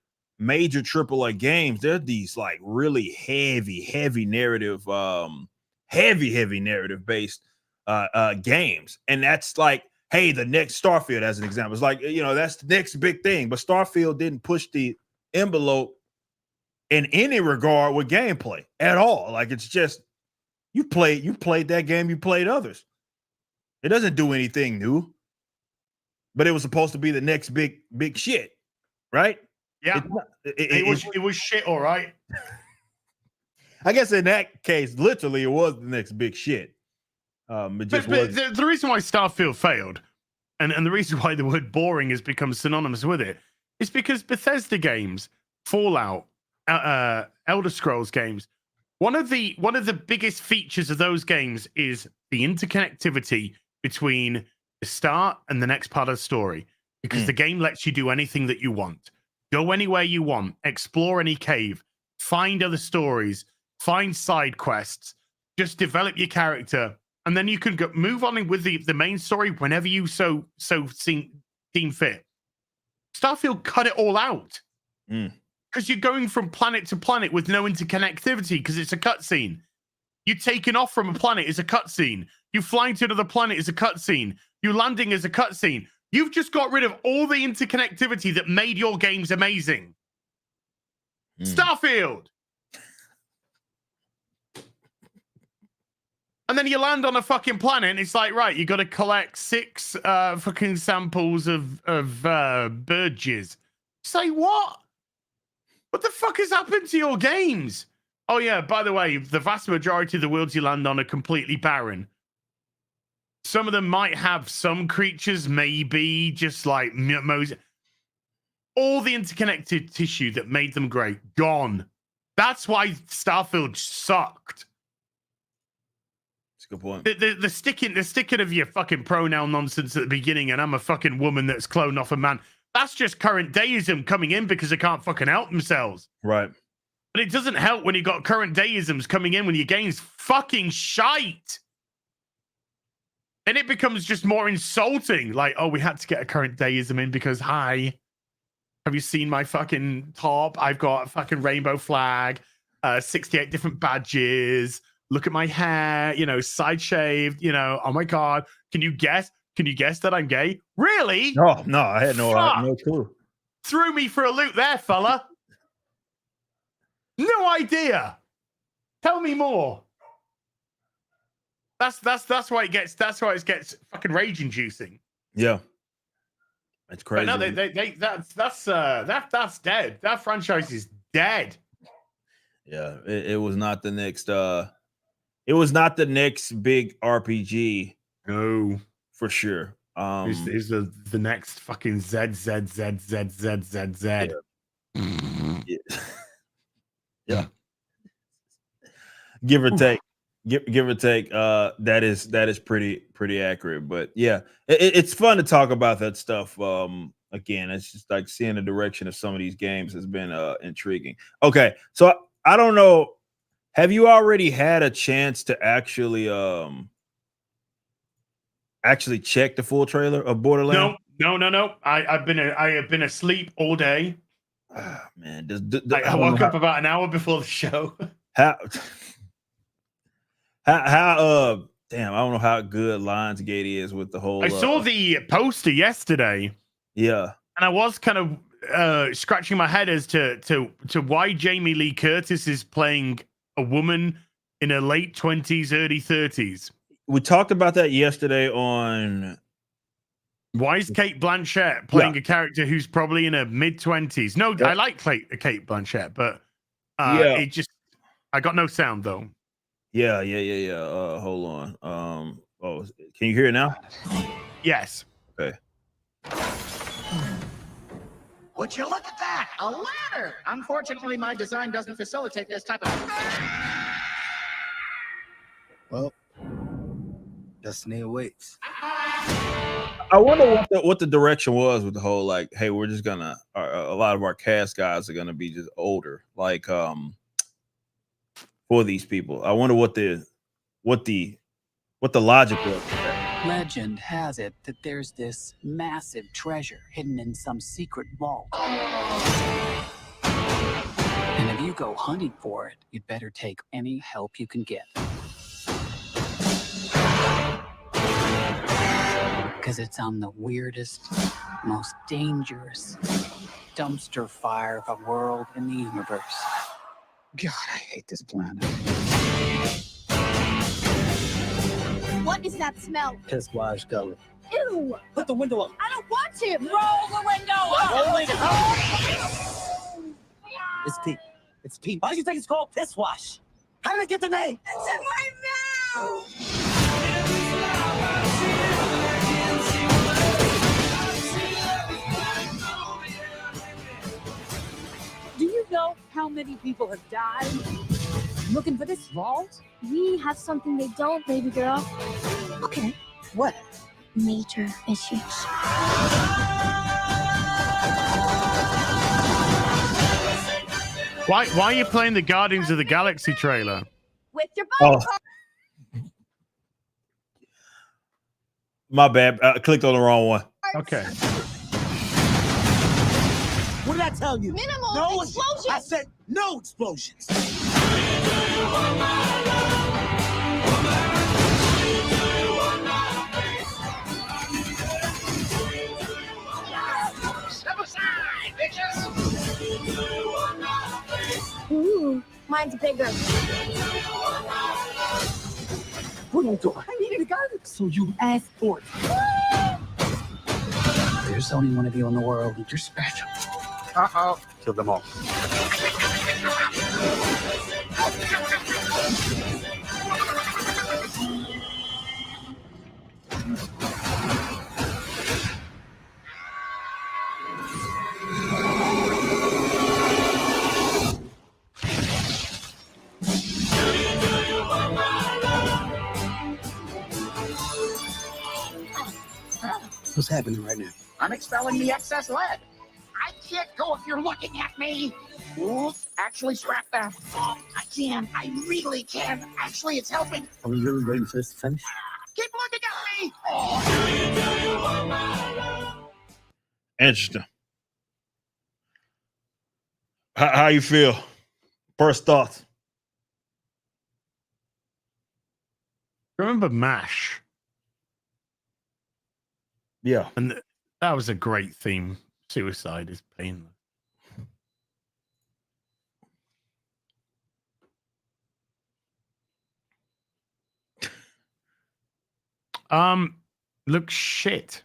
AAA games, they're these like really heavy narrative, heavy narrative based games. And that's like, hey, the next Starfield, as an example, it's like, that's the next big thing. But Starfield didn't push the envelope in any regard with gameplay at all. Like, it's just, you played that game, you played others. It doesn't do anything new, but it was supposed to be the next big shit, right? Yeah, it was shit, all right. I guess in that case, literally, it was the next big shit. It just but the reason why Starfield failed, and the reason why the word boring has become synonymous with it, is because Bethesda games, Fallout, Elder Scrolls games, one of the biggest features of those games is the interconnectivity between the start and the next part of the story, because the game lets you do anything that you want. Go anywhere you want, explore any cave, find other stories, find side quests, just develop your character, and then you can move on with the main story whenever you so deem fit. Starfield cut it all out because you're going from planet to planet with no interconnectivity because it's a cutscene. You taking off from a planet is a cutscene. You flying to another planet is a cutscene. You landing is a cutscene. You've just got rid of all the interconnectivity that made your games amazing. Starfield. And then you land on a fucking planet and it's like, right, you got to collect 6 fucking samples of bird jizz. Say what? What the fuck has happened to your games? Oh yeah, by the way, the vast majority of the worlds you land on are completely barren. Some of them might have some creatures, maybe just like Moses. all the interconnected tissue that made them great gone. That's why Starfield sucked. That's a good point. The sticking of your fucking pronoun nonsense at the beginning, and I'm a fucking woman that's cloned off a man. That's just current deism coming in because they can't fucking help themselves. Right. But it doesn't help when you got current deisms coming in when your game's fucking shite. And it becomes just more insulting. Like, oh, we had to get a current deism in because, hi, have you seen my fucking top? I've got a fucking rainbow flag, 68 different badges. Look at my hair, side shaved, oh my God. Can you guess that I'm gay? Really? No, I had no clue. Threw me for a loop there, fella. No idea. Tell me more. That's why it gets fucking rage inducing. Yeah. That's crazy. But no, that's dead. That franchise is dead. Yeah, it was not the next it was not the next big RPG. No, for sure. Is the next fucking Z. Yeah. Yeah. Give or take. Give or take. That is pretty accurate. But yeah, it's fun to talk about that stuff. Again, it's just like seeing the direction of some of these games has been intriguing. Okay, so I don't know. Have you already had a chance to actually check the full trailer of Borderlands? No. I have been asleep all day. Ah, man, I woke up about an hour before the show. How damn, I don't know how good Lionsgate is with the whole I saw the poster yesterday. Yeah. And I was kind of scratching my head as to why Jamie Lee Curtis is playing a woman in her late 20s, early 30s. We talked about that yesterday on why is Kate Blanchett playing a character who's probably in her mid-20s? No, I like Kate Blanchett, but it just I got no sound though. Yeah. Hold on. Can you hear it now? Yes. Okay. Would you look at that? A ladder! Unfortunately, my design doesn't facilitate this type of... Well, destiny awaits. I wonder what the direction was with the whole, like, hey, we're just gonna a lot of our cast guys are gonna be just older, like for these people. I wonder what the logic was. Legend has it that there's this massive treasure hidden in some secret vault. And if you go hunting for it, you'd better take any help you can get. Because it's on the weirdest, most dangerous dumpster fire of a world in the universe. God, I hate this planet. What is that smell? Piss wash color. Ew! Put the window up. I don't want to! Roll the window up! Rolling. It's Pete. It's Pete. Why do you think it's called piss wash? How did it get the name? It's in my mouth! Do you know how many people have died looking for this vault? We have something they don't, baby girl. Okay, what? Major issues. Why are you playing the Guardians of the Galaxy trailer? With your body part. My bad. I clicked on the wrong one. Okay. What did I tell you? Minimal explosions. I said no explosions. Step aside, bitches! Ooh, mine's bigger. What are you doing? I needed a gun. So you asked for it. There's only one of you in the world, and you're special. Uh-oh. Kill them all. What's happening right now? I'm expelling the excess lead. I can't go if you're looking at me. Oops, actually, scrap that. I can. I really can. Actually, it's helping. Are we really waiting for this to finish? Keep looking at me. Interesting. How you feel? First thoughts. Remember MASH? Yeah. And that was a great theme. Suicide is painless. Looks shit.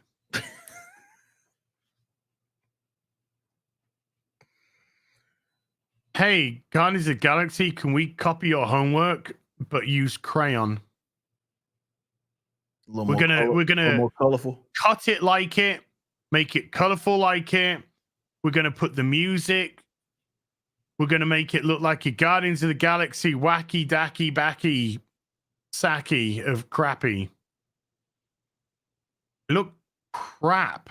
Hey, Guardians of the Galaxy, can we copy your homework but use crayon? We're gonna more colorful. Cut it like it, make it colorful like it. We're gonna put the music. We're gonna make it look like a Guardians of the Galaxy wacky dacky backy sacky of crappy. Look crap.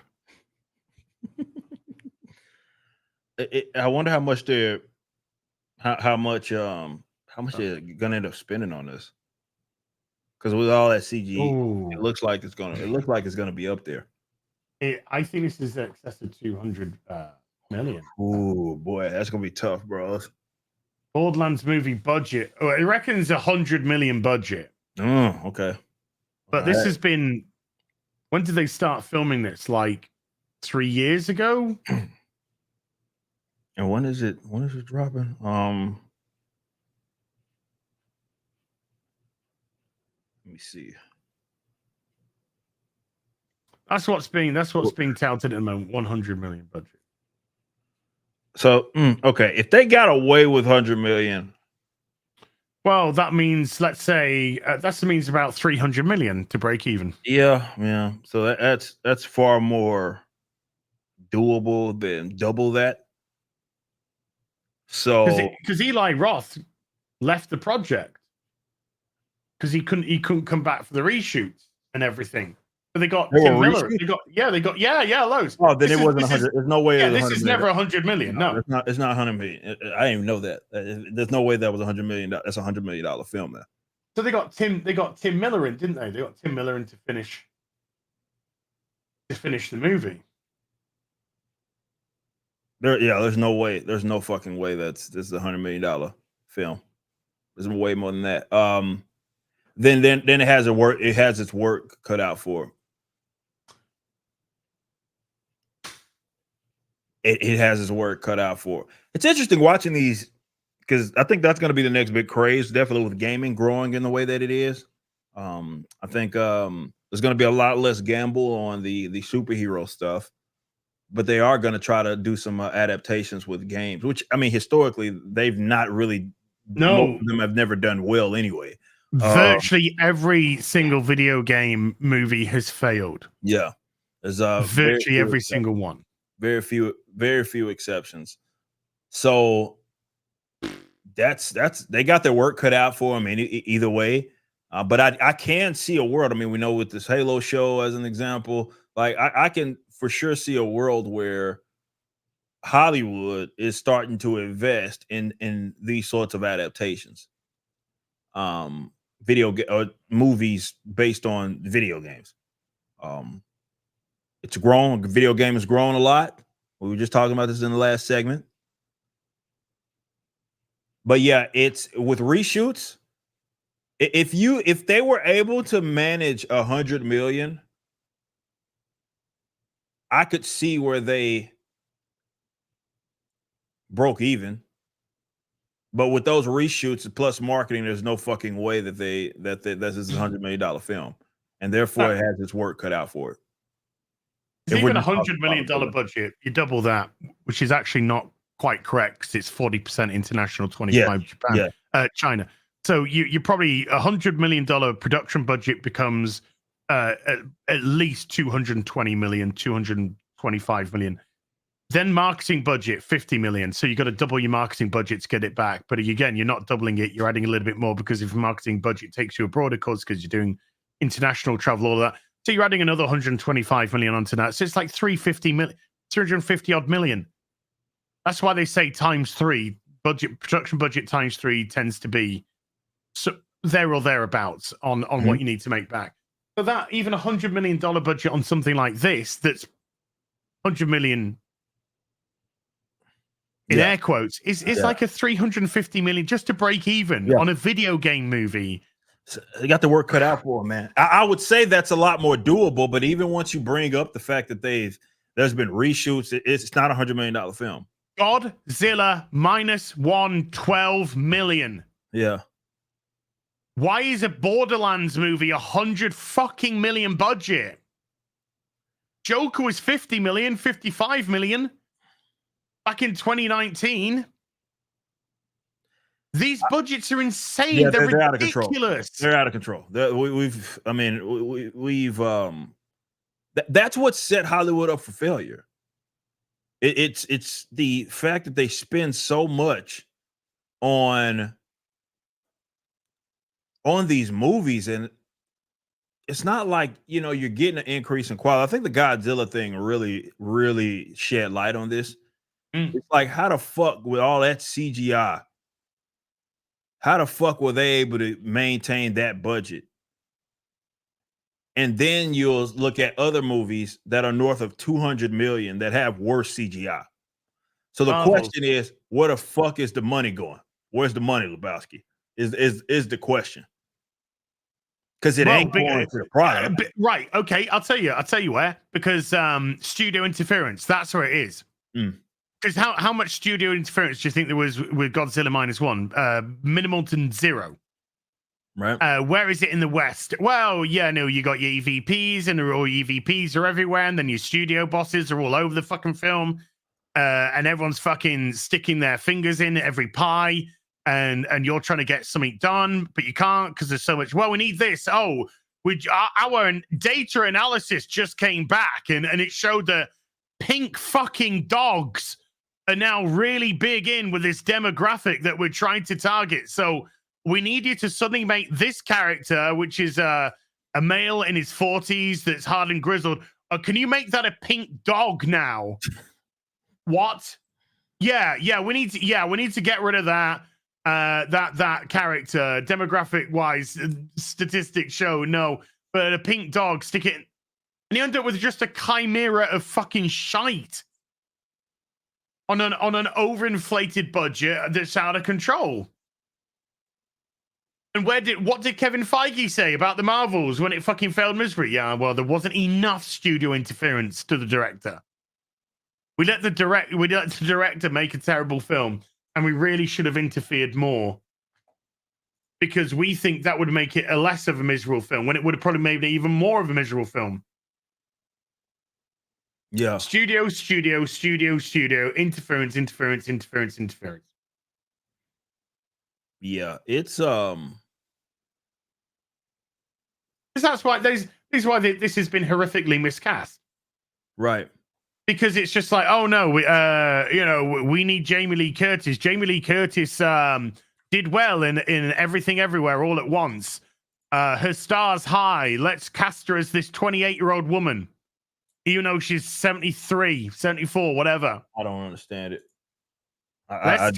I wonder how much they're how much they're gonna end up spending on this. Because with all that CG, it looks like it's gonna be up there. I think this is in excess of 200 million. Ooh, boy, that's gonna be tough, bro. Borderlands movie budget. Oh, I reckon it's 100 million budget. Oh, okay. But this has been. When did they start filming this? Like 3 years ago? And when is it dropping? Let me see. That's what's being touted at the moment. 100 million budget. So okay, if they got away with 100 million, well, that means let's say that means about 300 million to break even. Yeah. So that's far more doable than double that. So because Eli Roth left the project because he couldn't come back for the reshoots and everything. But they got Tim Miller. They got loads. Oh, then it wasn't 100. There's no way. Yeah, this is never 100 million. No, it's not 100 million. I didn't even know that. There's no way that was 100 million. That's a $100 million film there. So they got Tim Miller in, didn't they? They got Tim Miller in to finish the movie. There's no way. There's no fucking way this is a $100 million film. There's way more than that. Then it has its work cut out for it. It has its work cut out for it. It's interesting watching these because I think that's going to be the next big craze, definitely with gaming growing in the way that it is. I think there's going to be a lot less gamble on the superhero stuff, but they are going to try to do some adaptations with games, which I mean, historically, they've not really. Most of them have never done well anyway. Virtually every single video game movie has failed. Yeah, there's virtually every single one. Very few exceptions. So that's they got their work cut out for them either way. But I can see a world. I mean, we know with this Halo show as an example, like I can for sure see a world where Hollywood is starting to invest in these sorts of adaptations. Movies based on video games. It's grown. Video game has grown a lot. We were just talking about this in the last segment. But yeah, it's with reshoots. If they were able to manage 100 million, I could see where they broke even. But with those reshoots plus marketing, there's no fucking way that this is a $100 million film, and therefore it has its work cut out for it. Even $100 million budget, you double that, which is actually not quite correct because it's 40% international, 25% Japan, China. So you probably $100 million production budget becomes at least 220 million, 225 million. Then marketing budget, 50 million. So you got to double your marketing budget to get it back. But again, you're not doubling it. You're adding a little bit more because if marketing budget takes you abroad, of course, because you're doing international travel, all of that. So you're adding another 125 million onto that. So it's like 350 odd million. That's why they say times 3 production budget times 3 tends to be so there or thereabouts on what you need to make back. So that even $100 million budget on something like this, that's 100 million in air quotes, is like a 350 million just to break even on a video game movie. So they got the work cut out for them, man. I would say that's a lot more doable, but even once you bring up the fact that there's been reshoots, it's not $100 million film. Godzilla minus 112 million. Yeah. Why is a Borderlands movie 100 fucking million budget? Joker was 50 million, 55 million back in 2019. These budgets are insane. Yeah, they're out of control. ridiculous. They're out of control. That's what set Hollywood up for failure. It's the fact that they spend so much on these movies, and it's not like, you're getting an increase in quality. I think the Godzilla thing really, really shed light on this. It's like, how the fuck with all that CGI, how the fuck were they able to maintain that budget? And then you'll look at other movies that are north of 200 million that have worse CGI. So the question is, where the fuck is the money going? Where's the money, Lebowski? Is the question. Because it ain't going to the product. Right. Okay. I'll tell you where. Because studio interference. That's where it is. Because how much studio interference do you think there was with Godzilla minus 1? Minimal to 0. Right. Where is it in the West? Well, yeah, no, you got your EVPs, and all your EVPs are everywhere, and then your studio bosses are all over the fucking film, and everyone's fucking sticking their fingers in every pie, and you're trying to get something done, but you can't because there's so much. Well, we need this. Oh, our data analysis just came back, and it showed that pink fucking dogs are now really big in with this demographic that we're trying to target. So we need you to suddenly make this character, which is a male in his 40s that's hard and grizzled. Can you make that a pink dog now? What? Yeah, we need to get rid of that. That character, demographic wise, statistics show no, but a pink dog, stick it in. And you end up with just a chimera of fucking shite on an overinflated budget that's out of control. And what did Kevin Feige say about the Marvels when it fucking failed miserably? Yeah, well, there wasn't enough studio interference to the director. We let the director make a terrible film, and we really should have interfered more, because we think that would make it a less of a miserable film, when it would have probably made it even more of a miserable film. Yeah. Studio, interference. Yeah, it's that's why this has been horrifically miscast. Right. Because it's just like, oh no, we need Jamie Lee Curtis. Jamie Lee Curtis did well in Everything Everywhere All at Once. Her star's high. Let's cast her as this 28-year-old woman. Even though she's 73, 74, whatever. I don't understand it.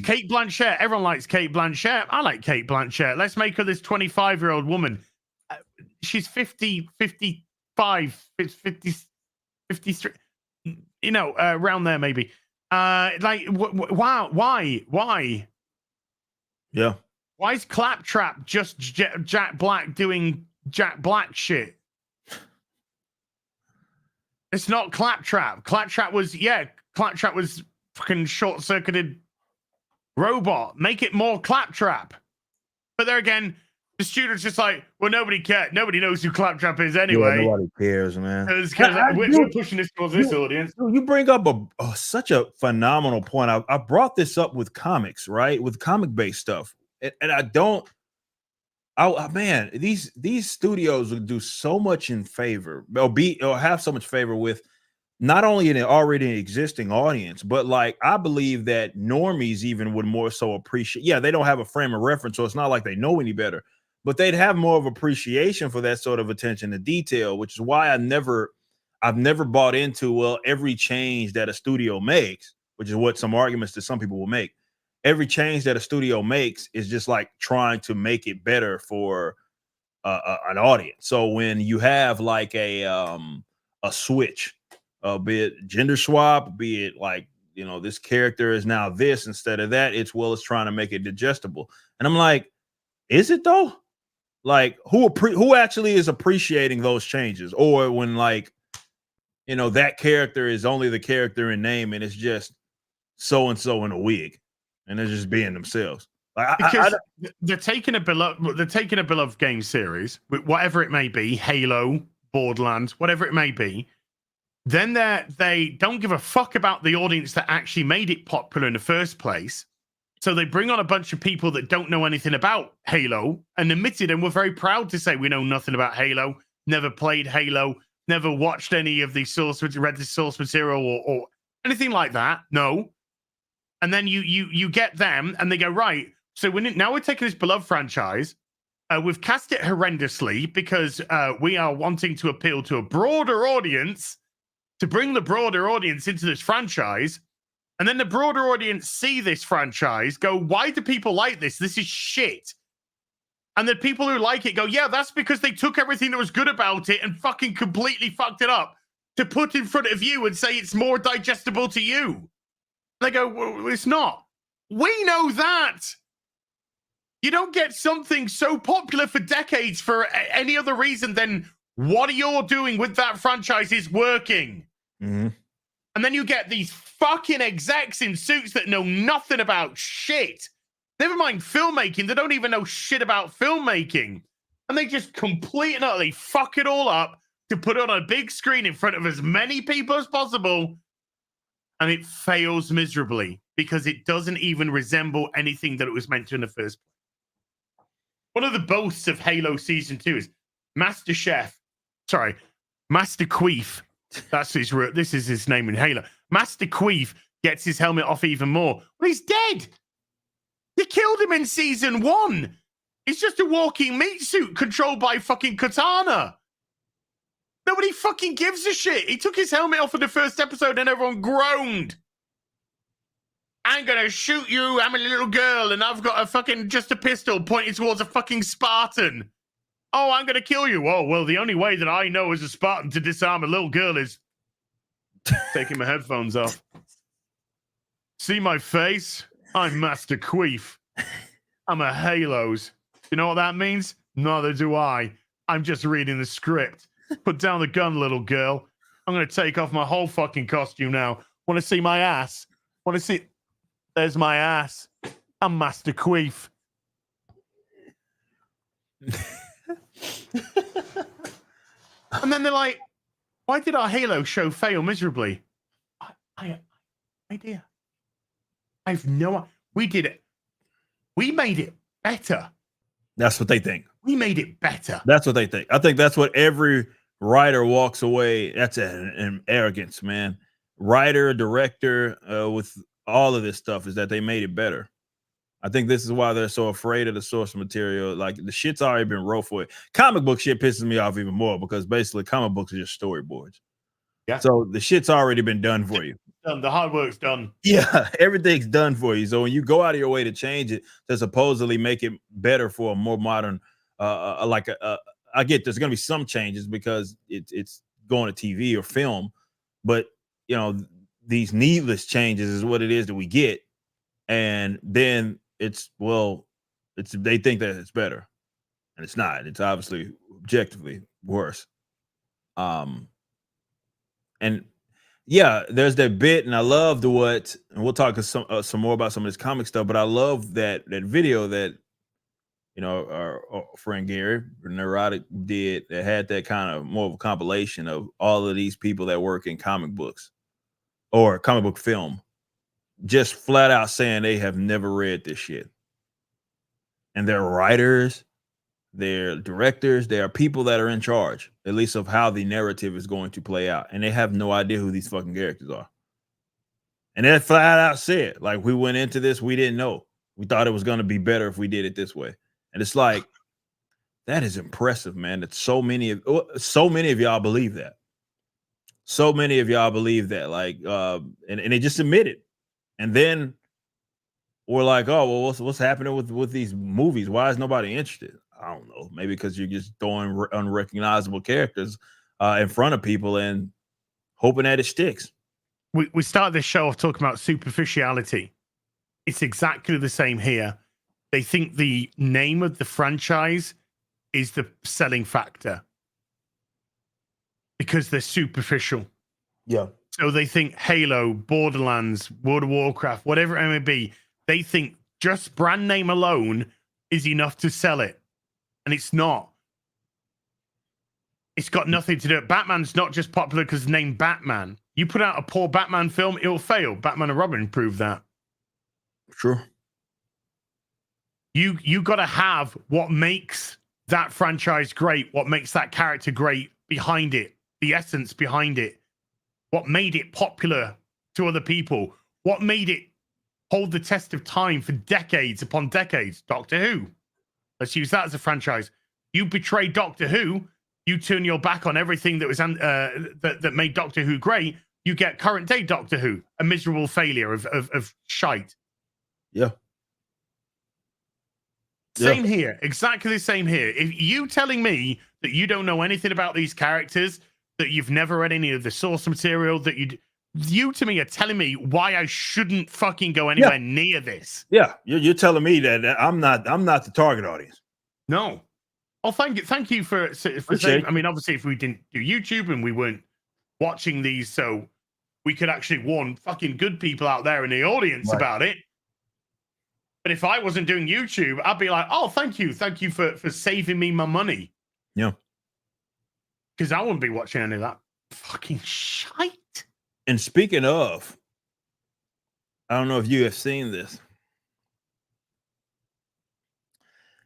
Kate Blanchett. Everyone likes Kate Blanchett. I like Kate Blanchett. Let's make her this 25-year-old woman. She's 50, 55, 50, 53. Around there maybe. Wow, why? Yeah. Why is Claptrap just Jack Black doing Jack Black shit? It's not Claptrap. Claptrap was fucking short-circuited robot. Make it more Claptrap. But there again, the student's just like, well, nobody cares. Nobody knows who Claptrap is anyway. Yeah, nobody cares, man. Because we're pushing this towards this audience. You bring up such a phenomenal point. I brought this up with comics, right? With comic-based stuff. And I don't... man, these studios would do so much in favor, or have so much favor with not only an already existing audience, but like I believe that normies even would more so appreciate. Yeah, they don't have a frame of reference, so it's not like they know any better. but they'd have more of appreciation for that sort of attention to detail, which is why I've never bought into, well, every change that a studio makes, which is what some arguments that some people will make. Every change that a studio makes is just like trying to make it better for an audience. So when you have like a switch, be it gender swap, be it like, you know, this character is now this instead of that, it's trying to make it digestible. And I'm like, is it though? Like who actually is appreciating those changes? Or when, like, you know, that character is only the character in name and it's just so and so in a wig and they're just being themselves. Like, because they're taking a beloved game series, whatever it may be, Halo, Borderlands, whatever it may be. Then they don't give a fuck about the audience that actually made it popular in the first place. So they bring on a bunch of people that don't know anything about Halo and admitted, and we're very proud to say we know nothing about Halo, never played Halo, never watched any of the read the source material or anything like that. No. And then you get them and they go, right, so now we're taking this beloved franchise. We've cast it horrendously because we are wanting to appeal to a broader audience, to bring the broader audience into this franchise. And then the broader audience see this franchise, go, why do people like this? This is shit. And the people who like it go, yeah, that's because they took everything that was good about it and fucking completely fucked it up to put in front of you and say it's more digestible to you. They go, well, it's not. We know that. You don't get something so popular for decades for any other reason than what you're doing with that franchise is working. Mm-hmm. And then you get these fucking execs in suits that know nothing about shit. Never mind filmmaking. They don't even know shit about filmmaking. And they just completely and utterly fuck it all up to put it on a big screen in front of as many people as possible. And it fails miserably because it doesn't even resemble anything that it was meant to in the first place. One of the boasts of Halo Season 2 is Master Queef. This is his name in Halo. Master Queef gets his helmet off even more. Well, he's dead. You killed him in Season 1. He's just a walking meat suit controlled by fucking Katana. Nobody fucking gives a shit. He took his helmet off in the first episode and everyone groaned. I'm gonna shoot you. I'm a little girl and I've got just a pistol pointed towards a fucking Spartan. Oh, I'm gonna kill you. Oh, well, the only way that I know as a Spartan to disarm a little girl is taking my headphones off. See my face? I'm Master Queef. I'm a Halos. You know what that means? Neither do I. I'm just reading the script. Put down the gun, little girl. I'm going to take off my whole fucking costume now. Want to see my ass? Want to see? There's my ass. I'm Master Queef. And then they're like, why did our Halo show fail miserably? I have no idea. I've no. We did it. We made it better. That's what they think. We made it better. That's what they think. I think that's what every writer walks away. That's an arrogance, man. Writer, director, with all of this stuff is that they made it better. I think this is why they're so afraid of the source material. Like, the shit's already been wrote for it. Comic book shit pisses me off even more because basically comic books are just storyboards. Yeah. So the shit's already been done for you. The hard work's done. Yeah, everything's done for you. So when you go out of your way to change it to supposedly make it better for a more modern, I get there's going to be some changes because it's going to TV or film, but you know, these needless changes is what it is that we get, and then they think that it's better, and it's not. It's obviously objectively worse. And yeah, there's that bit, and I love and we'll talk some more about some of this comic stuff, but I love that video that, you know, our friend Gary Neurotic did that had that kind of more of a compilation of all of these people that work in comic books or comic book film, just flat out saying they have never read this shit. And they're writers, they're directors, they are people that are in charge, at least of how the narrative is going to play out. And they have no idea who these fucking characters are. And they flat out said, like, we went into this, we didn't know. We thought it was going to be better if we did it this way. And it's like, That is impressive, man. That so many of y'all believe that. So many of y'all believe that, like, and they just admit it, and then we're like, oh well, what's happening with these movies? Why is nobody interested? I don't know. Maybe because you're just throwing unrecognizable characters in front of people and hoping that it sticks. We started this show off talking about superficiality. It's exactly the same here. They think the name of the franchise is the selling factor because they're superficial. Yeah. So they think Halo, Borderlands, World of Warcraft, whatever it may be, they think just brand name alone is enough to sell it. And it's not. It's got nothing to do. Batman's not just popular because the name Batman. You put out a poor Batman film, it'll fail. Batman and Robin proved that. Sure. You got to have what makes that franchise great, what makes that character great behind it, the essence behind it, what made it popular to other people, what made it hold the test of time for decades upon decades. Doctor Who. Let's use that as a franchise. You betray Doctor Who, you turn your back on everything that was that made Doctor Who great. You get current day Doctor Who, a miserable failure of shite. Yeah. Same here. Exactly the same here. If you telling me that you don't know anything about these characters, that you've never read any of the source material, that you to me are telling me why I shouldn't fucking go anywhere near this. Yeah, you're telling me that I'm not the target audience. No. Oh, thank you for saying. I mean, obviously, if we didn't do YouTube and we weren't watching these, so we could actually warn fucking good people out there in the audience about it. But if I wasn't doing YouTube, I'd be like, oh, thank you for saving me my money. Yeah. Because I wouldn't be watching any of that fucking shite. And speaking of, I don't know if you have seen this.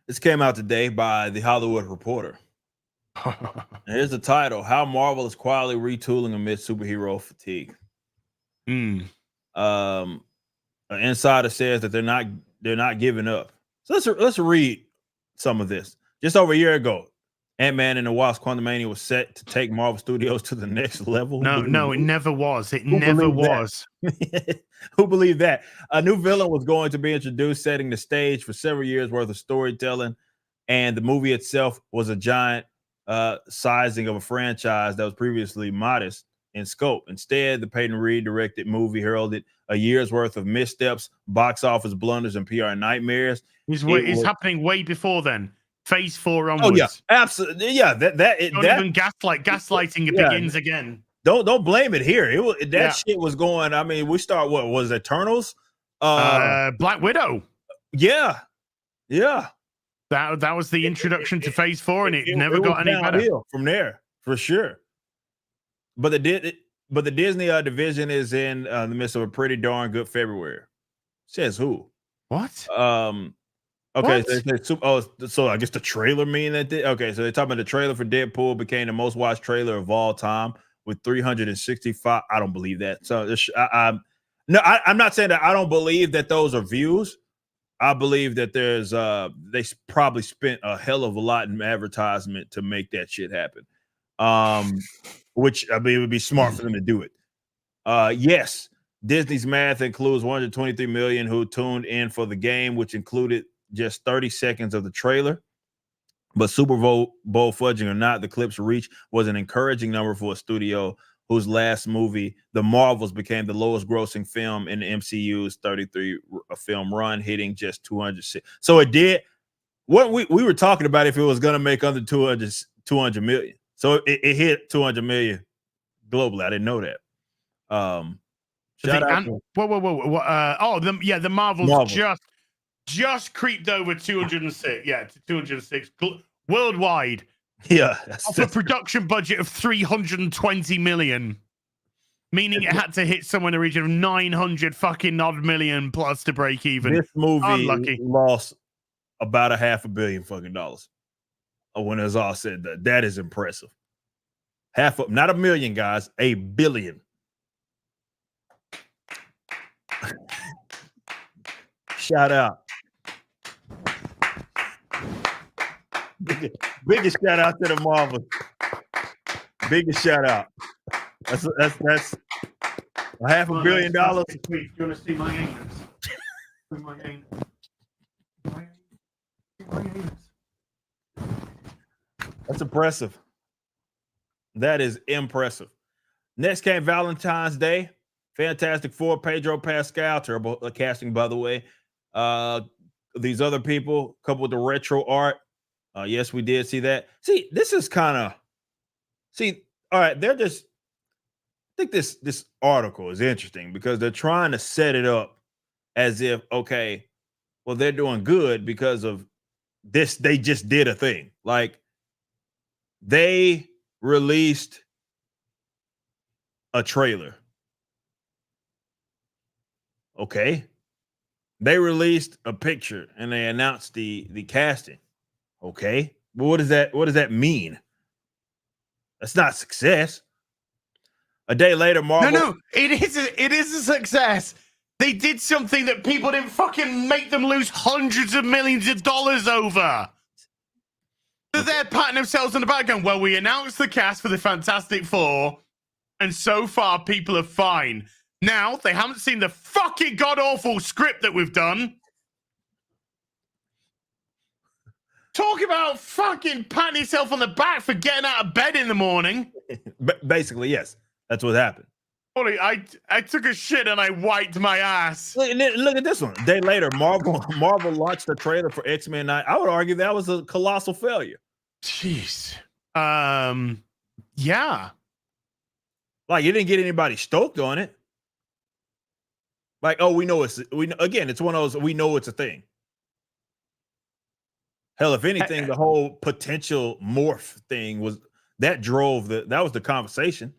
This came out today by The Hollywood Reporter. Here's the title: How Marvel is quietly retooling amid superhero fatigue. An insider says that they're not giving up. So let's read some of this. Just over a year ago, Ant-Man and the Wasp: Quantumania was set to take Marvel Studios to the next level. No, it never was. It never was. Who believed that? A new villain was going to be introduced, setting the stage for several years worth of storytelling, and the movie itself was a giant sizing of a franchise that was previously modest in scope. Instead, the Peyton Reed directed movie heralded a year's worth of missteps, box office blunders, and PR nightmares. It's happening way before then. Phase 4 onwards. Oh yeah, absolutely. Yeah, even gaslighting begins again. Don't blame it here. Shit was going. I mean, we start what was Eternals, Black Widow. Yeah. That was the introduction to Phase 4, and it never got any better from there for sure. But the Disney division is in the midst of a pretty darn good February. Says who? What? Okay, so I guess the trailer mean that. Okay, so they're talking about the trailer for Deadpool became the most watched trailer of all time with 365. I don't believe that. So I'm not saying that I don't believe that those are views. I believe that there's they probably spent a hell of a lot in advertisement to make that shit happen. Which I mean, it would be smart for them to do it. Yes, Disney's math includes 123 million who tuned in for the game, which included just 30 seconds of the trailer. But Super Bowl fudging or not, the clip's reach was an encouraging number for a studio whose last movie, The Marvels, became the lowest grossing film in the MCU's 33 film run, hitting just 200. So it did what we were talking about if it was going to make under 200 million. So it hit 200 million globally. I didn't know that. The Marvels just creeped over 206. Yeah, to 206 worldwide. Yeah, off a production budget of 320 million, meaning it had to hit somewhere in the region of 900 fucking odd million plus to break even. This movie lost about $500 million fucking dollars. When it's all said, that is impressive. Not $1 million, guys, $1 billion. Shout out. Biggest shout out to the Marvels. Biggest shout out. That's $500 million. Please, you want to see my anus? My anus. My anus. That's impressive. That is impressive. Next came Valentine's Day. Fantastic Four, Pedro Pascal, terrible casting, by the way. These other people, coupled with the retro art. Yes, we did see that. See, this is kind of all right. They're just I think this article is interesting because they're trying to set it up as if, okay, well, they're doing good because of this. They just did a thing. Like they released a trailer. Okay. They released a picture and they announced the casting. Okay. But what does that mean? That's not success. A day later, Marvel. No, it is a success. They did something that people didn't fucking make them lose hundreds of millions of dollars over. So they're patting themselves on the back going, well, we announced the cast for the Fantastic Four, and so far people are fine. Now, they haven't seen the fucking god-awful script that we've done. Talk about fucking patting yourself on the back for getting out of bed in the morning. Basically, yes. That's what happened. Holy, I took a shit and I wiped my ass. Look at this one. A day later, Marvel launched the trailer for X-Men 9. I would argue that was a colossal failure. Jeez. Yeah. Like, you didn't get anybody stoked on it. Like, oh, we know it's one of those, we know it's a thing. Hell, if anything, the whole potential morph thing was that was the conversation.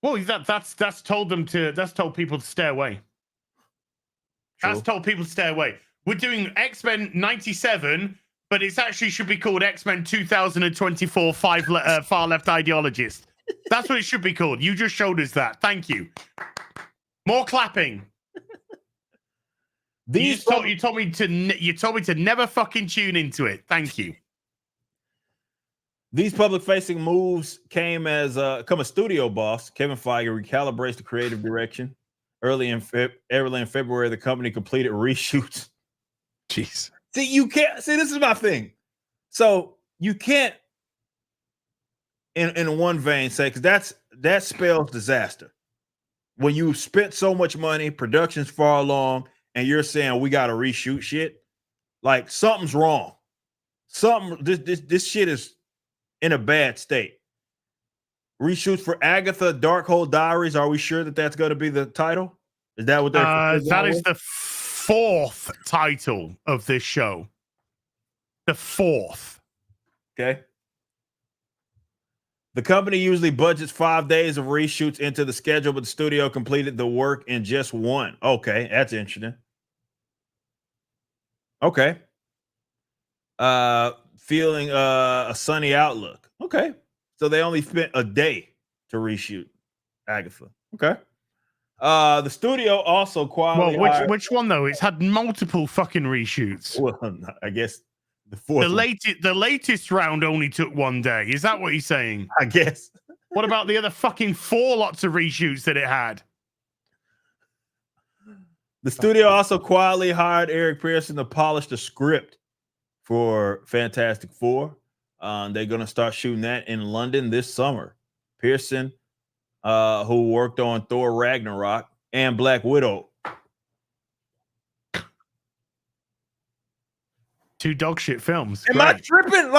Well, that's told people to stay away. True. That's told people to stay away. We're doing X-Men 97, but it's actually should be called X-Men 2024 far left ideologist. That's what it should be called. You just showed us that. Thank you. More clapping. You told me to never fucking tune into it. Thank you. These public-facing moves come as studio boss Kevin Feige recalibrates the creative direction. Early in February, the company completed reshoots. Jeez. See, you can't see. This is my thing. So you can't, in one vein, say because that spells disaster. When you spent so much money, production's far along, and you're saying we got to reshoot shit, like something's wrong. This shit is in a bad state. Reshoots for Agatha Darkhold Diaries. Are we sure that that's going to be the title? Is that what they're that is the fourth title of this show. The fourth. Okay. The company usually budgets 5 days of reshoots into the schedule, but the studio completed the work in just one. Okay, that's interesting. Okay. Feeling a sunny outlook. Okay. So they only spent a day to reshoot Agatha. Okay. The studio also quietly. Well, which one though? It's had multiple fucking reshoots. Well, I guess the fourth. The latest round only took 1 day. Is that what he's saying? I guess. What about the other fucking 4 lots of reshoots that it had? The studio also quietly hired Eric Pearson to polish the script for Fantastic Four. They're going to start shooting that in London this summer. Pearson, who worked on Thor Ragnarok and Black Widow. 2 dog shit films. Am I tripping?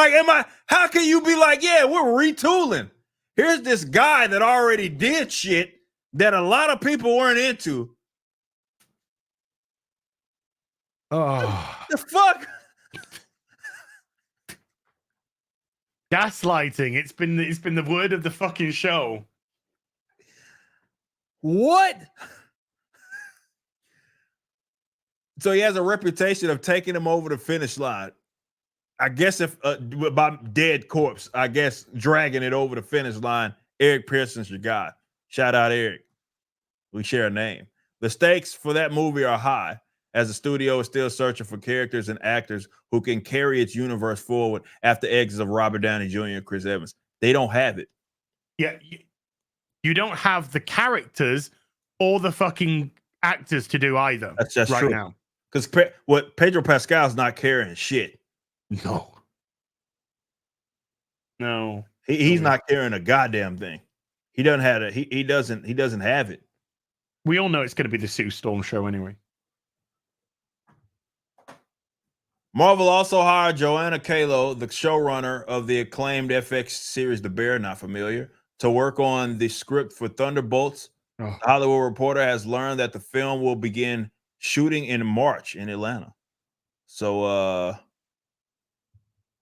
How can you be like, yeah, we're retooling? Here's this guy that already did shit that a lot of people weren't into. Oh. The fuck? Gaslighting. It's been the word of the fucking show. What? So he has a reputation of taking him over the finish line. I guess if by dead corpse, I guess dragging it over the finish line. Eric Pearson's your guy. Shout out Eric. We share a name. The stakes for that movie are high, as the studio is still searching for characters and actors who can carry its universe forward after exits of Robert Downey Jr. and Chris Evans. They don't have it. Yeah, you don't have the characters or the fucking actors to do either. That's right true. now. Because Pedro Pascal's not carrying shit. No. He's not carrying a goddamn thing. He doesn't have it. He doesn't have it. We all know it's going to be the Sue Storm show anyway. Marvel also hired Joanna Kalo, the showrunner of the acclaimed FX series The Bear, not familiar, to work on the script for Thunderbolts. Oh. The Hollywood Reporter has learned that the film will begin shooting in March in Atlanta. So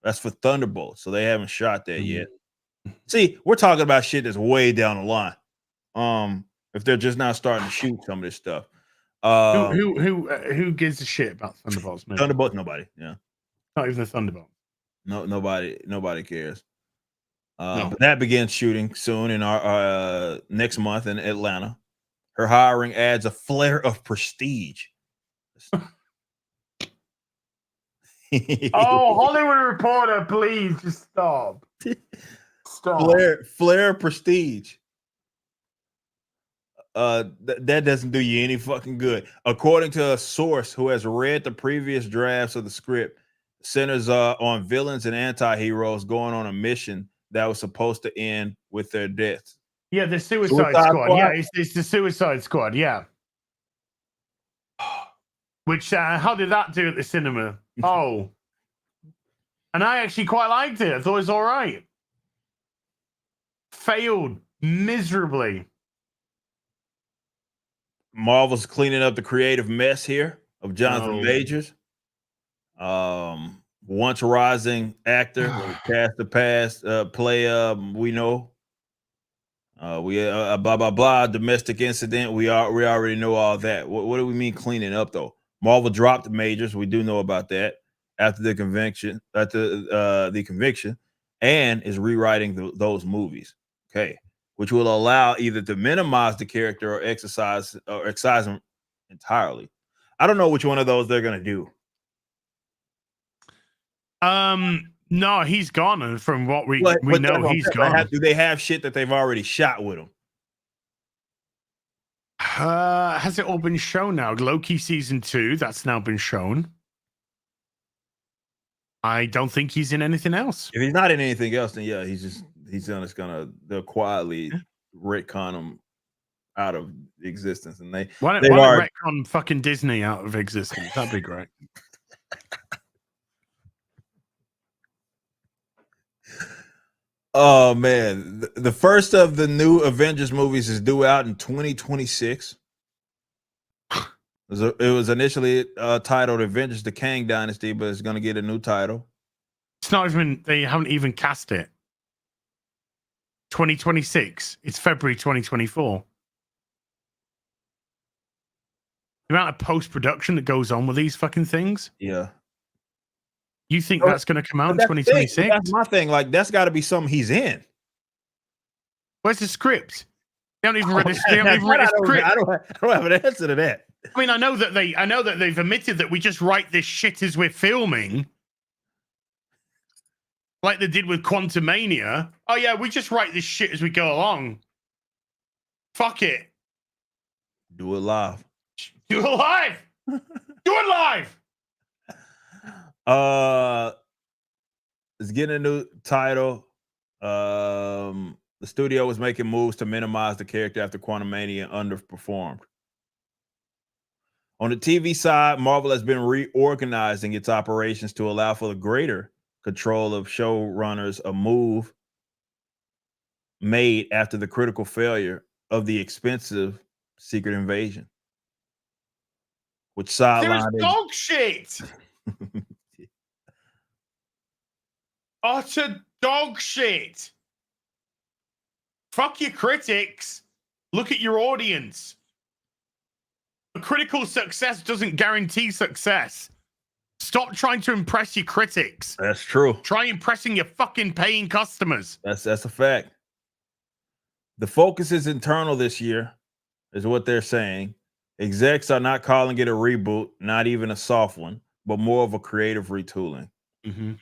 that's for Thunderbolts. So they haven't shot that yet. See, we're talking about shit that's way down the line. If they're just now starting to shoot some of this stuff. Who gives a shit about Thunderbolts? Maybe? Thunderbolts, nobody. Yeah. Not even the Thunderbolt. No, nobody cares. No. But that begins shooting soon in our next month in Atlanta. Her hiring adds a flair of prestige. Oh, Hollywood Reporter, please just stop. Stop. Flair prestige. That doesn't do you any fucking good. According to a source who has read the previous drafts of the script, centers on villains and anti-heroes going on a mission that was supposed to end with their deaths. Yeah, the Suicide Squad. Yeah, it's the Suicide Squad. Yeah. Which how did that do at the cinema? Oh, and I actually quite liked it. I thought it was all right. Failed miserably. Marvel's cleaning up the creative mess here of Jonathan Majors. Once rising actor, cast the past play. We know. Blah blah blah. Domestic incident. We already know all that. What do we mean cleaning up though? Marvel dropped Majors. We do know about that after the conviction. The conviction, and is rewriting those movies. Okay. Which will allow either to minimize the character or excise him entirely. I don't know which one of those they're gonna do. No, he's gone, and from what we know, he's gone. Do they have shit that they've already shot with him? Has it all been shown now? Loki season 2, that's now been shown. I don't think he's in anything else. If he's not in anything else, then yeah, they'll quietly retcon him out of existence, and why don't retcon fucking Disney out of existence? That'd be great. Oh man, the first of the new Avengers movies is due out in 2026. It was initially titled Avengers: The Kang Dynasty, but it's going to get a new title. It's not even. They haven't even cast it. 2026. It's February 2024. The amount of post-production that goes on with these fucking things. Yeah. You think that's going to come out in 2026? That's my thing. Like, that's got to be something he's in. Where's the script? They haven't even read the script. I don't have an answer to that. I mean, I know that they've admitted that we just write this shit as we're filming, like they did with Quantumania. Oh yeah, we just write this shit as we go along. Fuck it. Do it live. Do it live. Do it live. It's getting a new title. The studio was making moves to minimize the character after Quantumania underperformed. On the TV side, Marvel has been reorganizing its operations to allow for the greater control of showrunners, a move made after the critical failure of the expensive Secret Invasion, which sidelined dog shit. Utter dog shit. Fuck your critics. Look at your audience. A critical success doesn't guarantee success. Stop trying to impress your critics. That's true. Try impressing your fucking paying customers. That's a fact. The focus is internal this year, is what they're saying. Execs are not calling it a reboot, not even a soft one, but more of a creative retooling. Mm-hmm.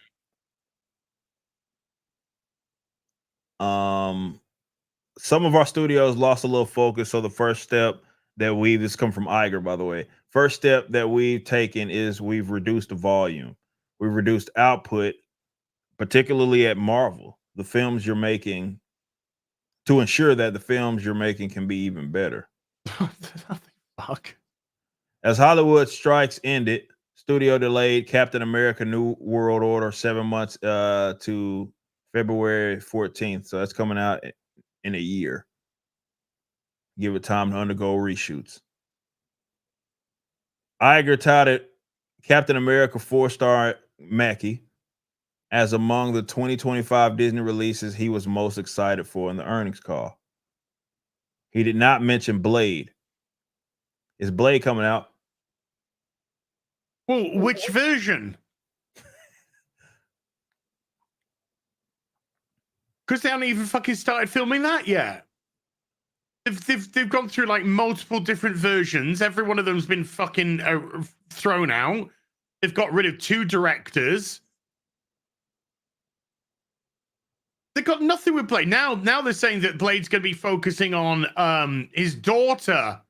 Some of our studios lost a little focus, so the first step that this come from Iger, by the way. First step that we've taken is we've reduced the volume. We've reduced output, particularly at Marvel, the films you're making, to ensure that the films you're making can be even better. Fuck. As Hollywood strikes ended, studio delayed Captain America New World Order 7 months to February 14th. So that's coming out in a year. Give it time to undergo reshoots. Iger touted Captain America 4-star Mackie as among the 2025 Disney releases he was most excited for in the earnings call. He did not mention Blade. Is Blade coming out? Well, which version? Because they haven't even fucking started filming that yet. They've gone through like multiple different versions. Every one of them's been fucking thrown out. They've got rid of 2 directors. They've got nothing with Blade. Now they're saying that Blade's going to be focusing on his daughter.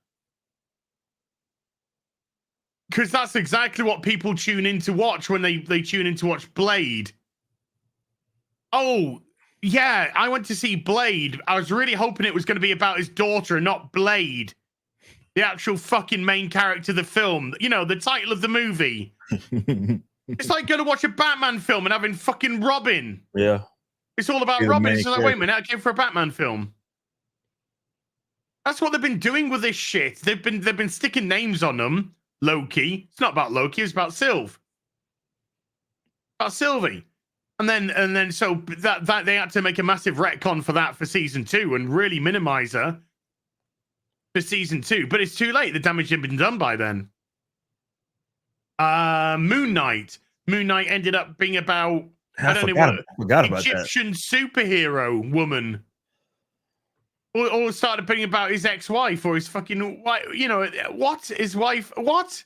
Because that's exactly what people tune in to watch when they tune in to watch Blade. Oh, yeah, I went to see Blade. I was really hoping it was going to be about his daughter and not Blade. The actual fucking main character of the film. You know, the title of the movie. It's like going to watch a Batman film and having fucking Robin. Yeah. It's all about He's the Robin. main It's like, wait a minute, I came for a Batman film. That's what they've been doing with this shit. They've been sticking names on them. Loki. It's not about Loki, it's about Sylve. About Sylvie. And then so that they had to make a massive retcon for that for season 2 and really minimize her for season 2. But it's too late. The damage had been done by then. Moon Knight. Moon Knight ended up being about I forgot about Egyptian superhero woman. Or started being about his ex-wife or his fucking wife. You know, what? His wife? What?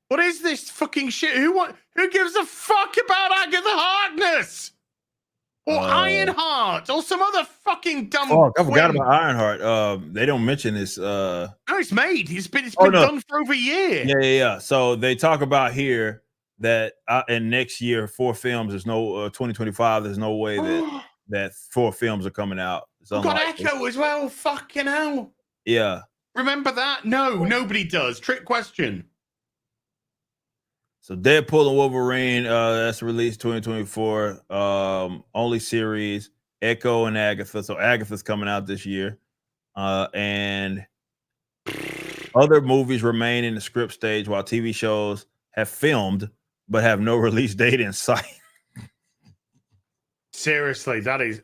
What is this fucking shit? Who gives a fuck about Agatha Harkness? Or Ironheart? Or some other fucking dumb... Oh, I forgot about Ironheart. They don't mention this. No, it's made. It's been done for over a year. Yeah. So they talk about here that in next year, 4 films, there's no... 2025, there's no way that 4 films are coming out. We've got Echo as well. Fucking hell. Yeah. Remember that? No, nobody does. Trick question. So Deadpool and Wolverine, that's released 2024. Only series. Echo and Agatha. So Agatha's coming out this year. And other movies remain in the script stage while TV shows have filmed but have no release date in sight. Seriously, that is...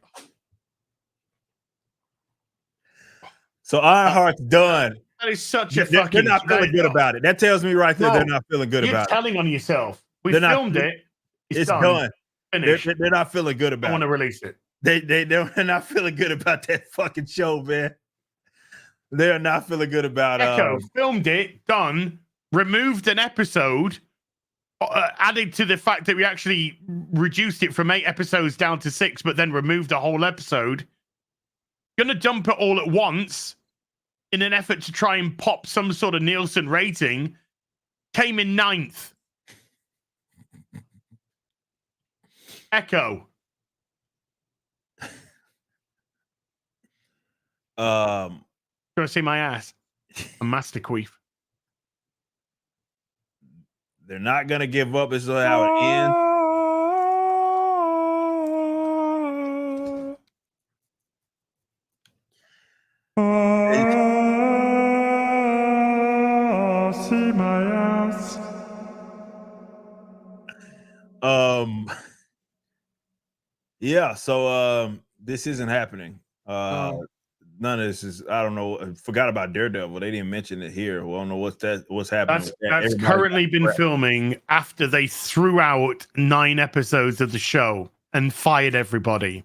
So Ironheart's done. That is such a They're fucking... not feeling good about it. That tells me right there they're not feeling good about it. You're telling on yourself. We They're filmed it. It's done. Finished. They're not feeling good about it. I want to release it. They're not feeling good about that fucking show, man. They're not feeling good about Echo filmed it, done, removed an episode, added to the fact that we actually reduced it from 8 episodes down to 6, but then removed a whole episode. Gonna dump it all at once in an effort to try and pop some sort of Nielsen rating. Came in 9th. Echo. Gonna see my ass. A master queef. They're not gonna give up. This is how it ends. See my ass. Yeah, so this isn't happening. None of this is, I don't know. I forgot about Daredevil. They didn't mention it here. We don't know what's happening. That's currently been filming after they threw out 9 episodes of the show and fired everybody.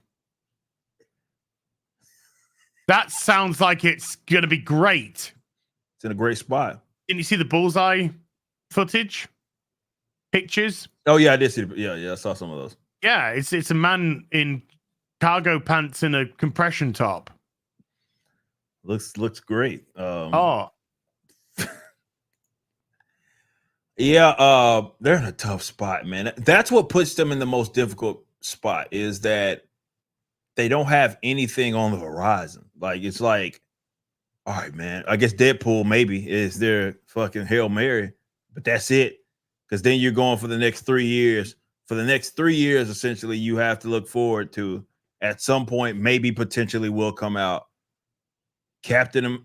That sounds like it's going to be great. It's in a great spot. Didn't you see the bullseye footage? Pictures? Oh yeah, I did see. Yeah, I saw some of those. Yeah, it's a man in cargo pants and a compression top. Looks great. Oh, Yeah, they're in a tough spot, man. That's what puts them in the most difficult spot is that they don't have anything on the horizon. Like it's like, all right, man. I guess Deadpool maybe is their fucking Hail Mary, but that's it. Because then you're going for the next 3 years. For the next 3 years, essentially, you have to look forward to at some point, maybe potentially will come out Captain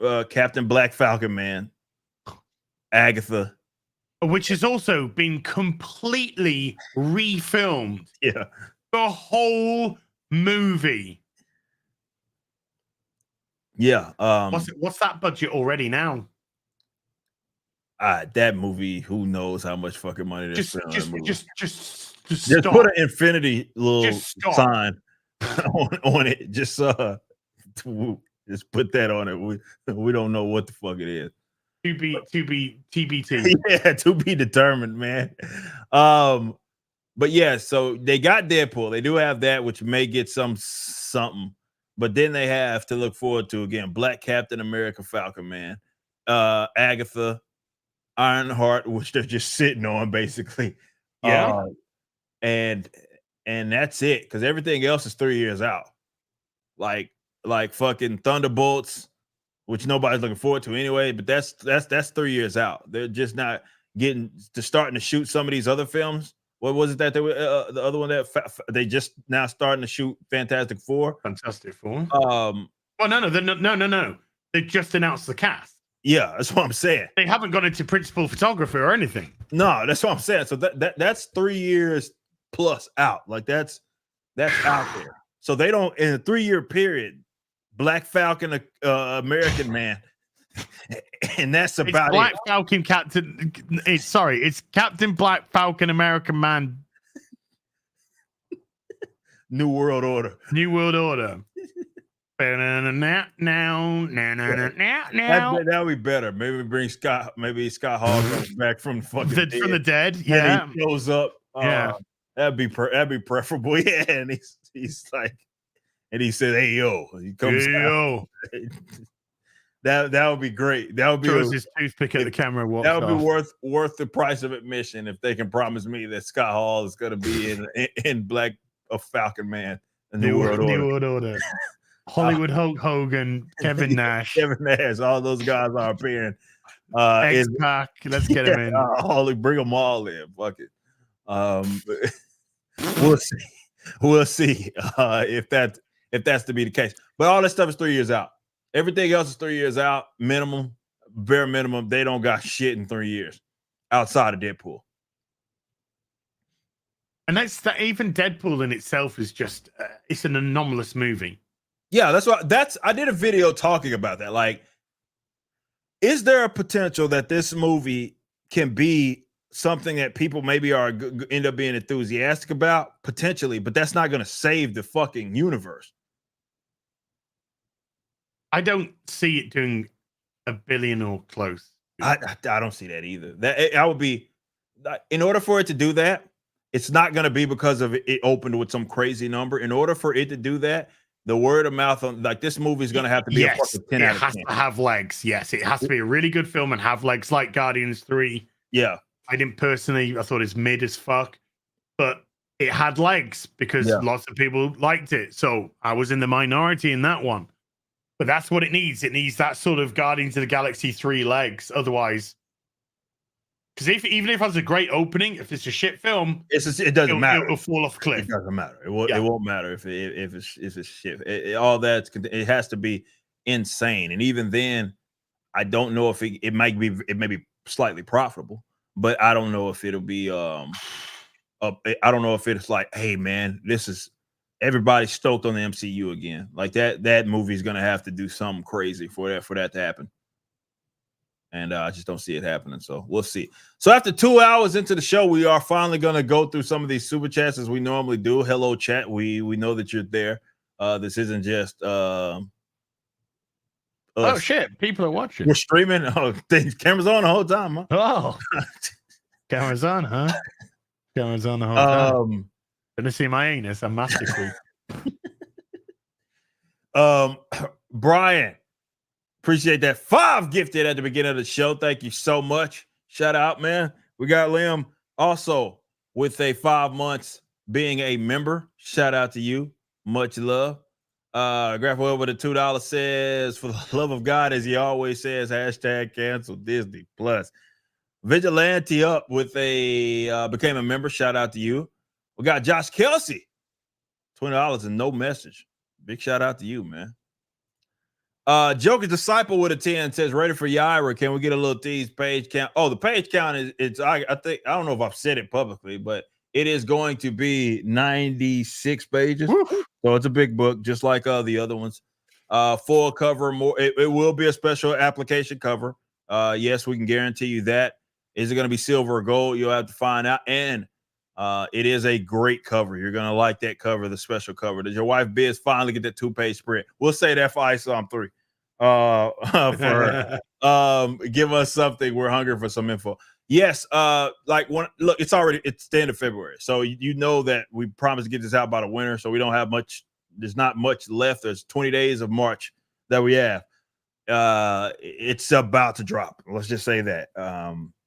Black Falcon, man, Agatha. which has also been completely refilmed. Yeah. The whole movie. Yeah. What's that budget already now? That movie, who knows how much fucking money they spent on that movie. Just Put an infinity little Just stop. sign on it. Just put that on it. We don't know what the fuck it is. To be TBT. Yeah, to be determined, man. But yeah, so they got Deadpool. They do have that, which may get something. But then they have to look forward to again Black Captain America, Falcon Man, Agatha, Ironheart, which they're just sitting on basically. Yeah. And that's it, because everything else is 3 years out. Like fucking Thunderbolts, which nobody's looking forward to anyway, but that's 3 years out. They're just not starting to shoot some of these other films. What was it that they were the other one that they just now starting to shoot Fantastic Four? Fantastic Four. No. They just announced the cast. Yeah, that's what I'm saying. They haven't gone into principal photography or anything. No, that's what I'm saying. So that's 3 years plus out. Like that's out there. So they don't, in a 3 year period, Black Falcon, American Man, and that's about it's Black it. Falcon Captain. It's Captain Black Falcon American Man. New World Order. New World Order. Now. That would be better. Maybe bring Scott. Maybe Scott Hall comes back from the fucking dead. From the dead. Yeah, and he shows up. Yeah, that'd be preferable. Yeah, and he's like, and he said, "Hey yo," he comes. Hey, yo. That would be great. That would be throws his toothpick at the camera. That would be worth the price of admission if they can promise me that Scott Hall is going to be in Black Falcon Man, the New World Order. Hollywood Hulk Hogan, Kevin Nash. All those guys are appearing. X-Pac, let's get him in. Bring them all in. Fuck it. We'll see. We'll see if that's to be the case. But all this stuff is 3 years out. Everything else is 3 years out, minimum, bare minimum. They don't got shit in 3 years outside of Deadpool. And even Deadpool in itself is just it's an anomalous movie. Yeah, I did a video talking about that. Like, is there a potential that this movie can be something that people maybe end up being enthusiastic about? Potentially, but that's not going to save the fucking universe. I don't see it doing $1 billion or close. I don't see that either. I would be, in order for it to do that, it's not going to be because of it opened with some crazy number. In order for it to do that, the word of mouth on like this movie is going to have to be a fucking 10 out of 10. It has to have legs. Yes, it has to be a really good film and have legs, like Guardians 3. Yeah, I thought it's mid as fuck, but it had legs because lots of people liked it. So I was in the minority in that one. But that's what it needs. It needs that sort of Guardians of the Galaxy 3 legs. Otherwise, because even if it has a great opening, if it's a shit film, it doesn't matter. It'll fall off a cliff. It doesn't matter. It won't matter if it's shit. All that it has to be insane. And even then, I don't know if it may be slightly profitable, but I don't know if it'll be. I don't know if it's like, hey man, this is. Everybody's stoked on the MCU again. Like that movie is gonna have to do something crazy for that to happen. And I just don't see it happening. So we'll see. So after 2 hours into the show, we are finally gonna go through some of these super chats as we normally do. Hello, chat. We know that you're there. This isn't just Oh us. shit! People are watching. We're streaming. Oh, things cameras on the whole time, huh? Oh, camera's on, huh? Camera's on the whole time. Gonna see my anus. I'm master creep. Brian, appreciate that 5 gifted at the beginning of the show. Thank you so much. Shout out, man. We got Liam also with a 5 months being a member. Shout out to you. Much love. Grapple over the $2 says, for the love of God, as he always says, hashtag cancel Disney Plus. Vigilante up with a became a member. Shout out to you. We got Josh Kelsey, $20 and no message. Big shout out to you, man. Joker's Disciple with a 10 says, ready for Yaira. Can we get a little tease page count? Oh, the page count is I think I don't know if I've said it publicly, but it is going to be 96 pages. Woo. So it's a big book, just like the other ones. Full cover, more. It will be a special application cover. Yes, we can guarantee you that. Is it going to be silver or gold? You'll have to find out. And it is a great cover. You're going to like that cover, the special cover. Did your wife Biz finally get that 2-page spread? We'll say that for ISOM 3. For her. Give us something. We're hungry for some info. Yes, look, it's the end of February. So you know that we promised to get this out by the winter. So we don't have much. There's not much left. There's 20 days of March that we have. It's about to drop. Let's just say that.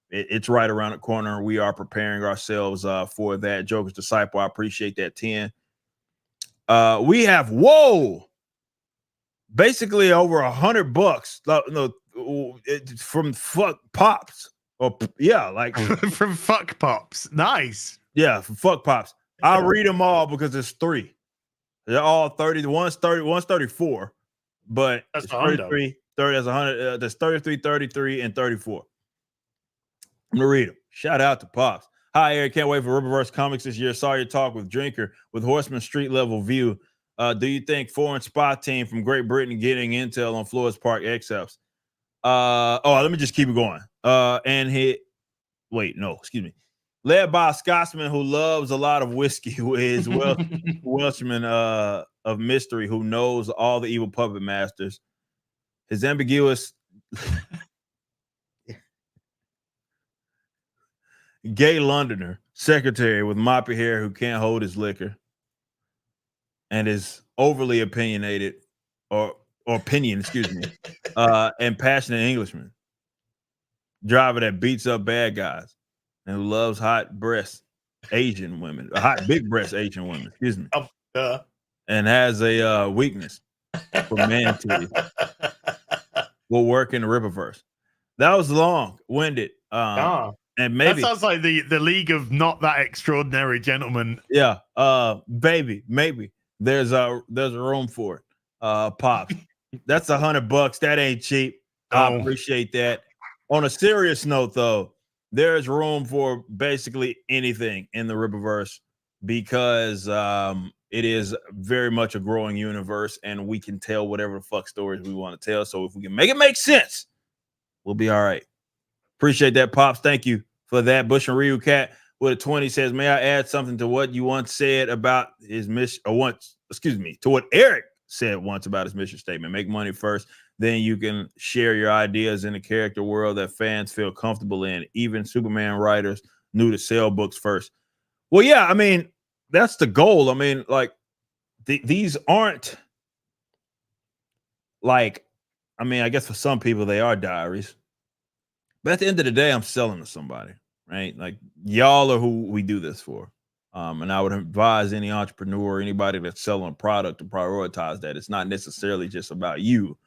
It's right around the corner. We are preparing ourselves for that. Joker's Disciple. I appreciate that 10. We have basically over $100 from Fuck Pops. Like from Fuck Pops. Nice. Yeah, from Fuck Pops. I'll read them all because there's 3. They're all 30. One's 34, but that's 33. 30. That's 100. That's 33, 33, and 34. I'm gonna read them. Shout out to Pops. Hi, Eric. Can't wait for Riververse Comics this year. Saw your talk with Drinker with Horseman Street Level View. Do you think foreign spy team from Great Britain getting intel on Flores Park accepts? Let me just keep it going. Led by a Scotsman who loves a lot of whiskey, who is Welshman of mystery, who knows all the evil puppet masters. His ambiguous gay Londoner secretary with moppy hair who can't hold his liquor and is overly opinionated or and passionate Englishman. Driver that beats up bad guys and who loves hot breast Asian women, hot big breast Asian women, and has a weakness for man titties. Will work in the Riververse. That was long-winded. And maybe that sounds like the League of Not That Extraordinary Gentlemen. Yeah, maybe there's a room for it. Pops, that's $100. That ain't cheap. I appreciate that. On a serious note, though, there's room for basically anything in the Riververse because it is very much a growing universe, and we can tell whatever the fuck stories we want to tell. So if we can make it make sense, we'll be all right. Appreciate that, Pops. Thank you for that. Bush and Ryu Cat with a 20 says, may I add something to what you once said about his mission, to what Eric said once about his mission statement. Make money first, then you can share your ideas in the character world that fans feel comfortable in. Even Superman writers knew to sell books first. Well, yeah, I mean, that's the goal. I mean, like, these aren't like, I mean, I guess for some people they are diaries. But at the end of the day, I'm selling to somebody, right? Like, y'all are who we do this for. And I would advise any entrepreneur, anybody that's selling a product to prioritize that. It's not necessarily just about you.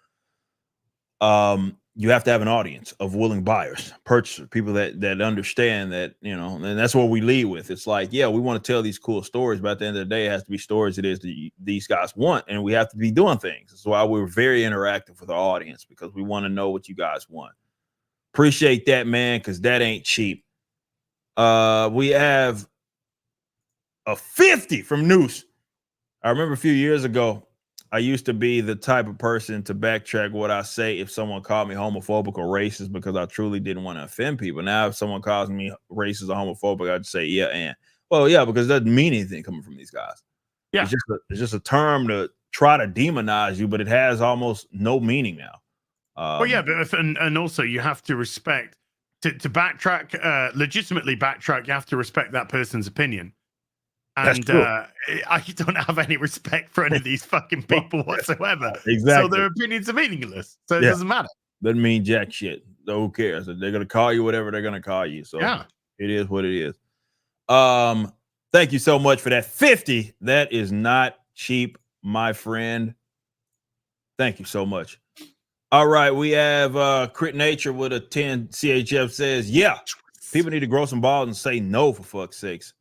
You have to have an audience of willing buyers, purchasers, people that understand that, you know, and that's what we lead with. It's like, yeah, we want to tell these cool stories, but at the end of the day, it has to be stories that these guys want, and we have to be doing things. That's why we're very interactive with our audience, because we want to know what you guys want. Appreciate that, man, because that ain't cheap. We have a 50 from Noose. I remember a few years ago, I used to be the type of person to backtrack what I say if someone called me homophobic or racist, because I truly didn't want to offend people. Now, if someone calls me racist or homophobic, I'd say, yeah, because it doesn't mean anything coming from these guys. Yeah, it's just a term to try to demonize you, but it has almost no meaning now. Well, yeah, but and also you have to respect to backtrack, legitimately backtrack. You have to respect that person's opinion. That's And true. I don't have any respect for any of these fucking people whatsoever. Exactly. So their opinions are meaningless. So it Yeah. doesn't matter. Doesn't mean jack shit. So who cares? They're gonna call you whatever they're gonna call you. So Yeah. it is what it is. Thank you so much for that. 50. That is not cheap, my friend. Thank you so much. All right, we have Crit Nature with a 10. CHF says, yeah, people need to grow some balls and say no for fuck's sakes.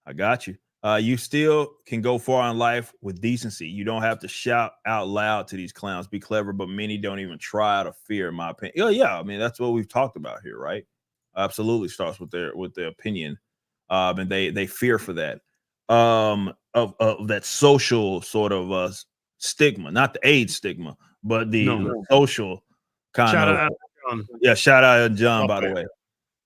I got you. You still can go far in life with decency. You don't have to shout out loud to these clowns. Be clever, but many don't even try out of fear, in my opinion. Yeah. I mean, that's what we've talked about here, right? Absolutely starts with their opinion. And they fear for that. Of that social sort of stigma, not the AIDS stigma, but the social kind Shout of out John. yeah, shout out to John, Love by the it. way.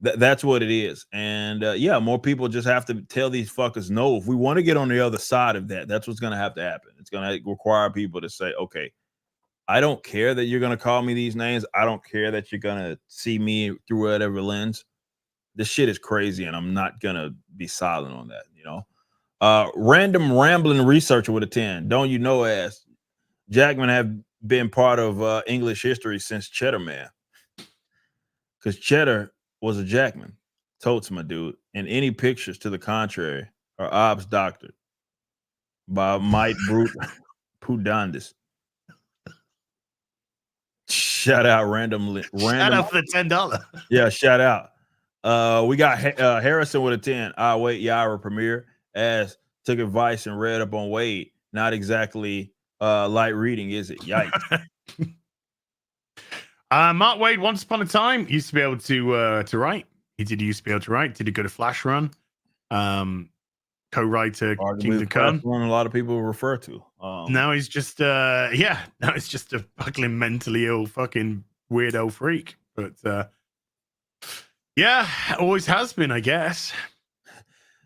That's what it is. And yeah, more people just have to tell these fuckers no. If we want to get on the other side of that, that's what's going to have to happen. It's going to require people to say, okay, I don't care that you're going to call me these names. I don't care that you're going to see me through whatever lens. This shit is crazy, and I'm not going to be silent on that, you know? Random rambling researcher with a 10. Don't you know, ass Jackman have been part of English history since Cheddar Man. Because Cheddar was a Jackman. Totes, my dude. And any pictures to the contrary are obs doctored by Might Brute Pudandis. Shout out randomly. Shout out for the $10. Yeah, shout out. We got Harrison with a 10. Wait, Yara premiere as took advice and read up on Wade. Not exactly light reading, is it? Yikes. Mark Wade, once upon a time, used to be able to write. He did used to be able to write. Did a good at Flash Run. Co-writer Kingdom Come. One a lot of people refer to. Now he's just now he's just a fucking mentally ill fucking weirdo freak. But yeah, always has been, I guess.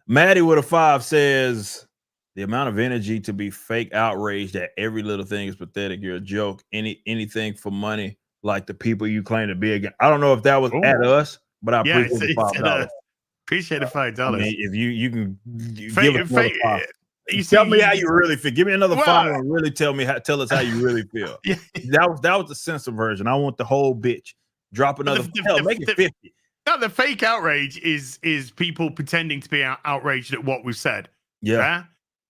Maddie with a 5 says the amount of energy to be fake outraged at every little thing is pathetic. You're a joke. Anything for money, like the people you claim to be again. I don't know if that was at us, but I appreciate the $5. Appreciate the $5. I mean, if you can give us another 5. Tell me how you really feel. Give me another 5 and really tell us how you really feel. Yeah. That was the censored version. I want the whole bitch. Drop another make it 50. No, the fake outrage is people pretending to be outraged at what we've said. Yeah.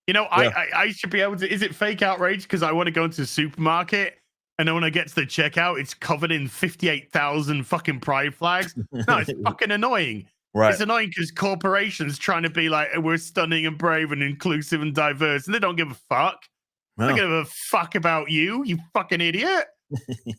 You know, I should be able to. Is it fake outrage because I want to go into the supermarket and then when I get to the checkout, it's covered in 58,000 fucking pride flags? No, it's fucking annoying. Right. It's annoying because corporations trying to be like, we're stunning and brave and inclusive and diverse, and they don't give a fuck. They don't give a fuck about you fucking idiot.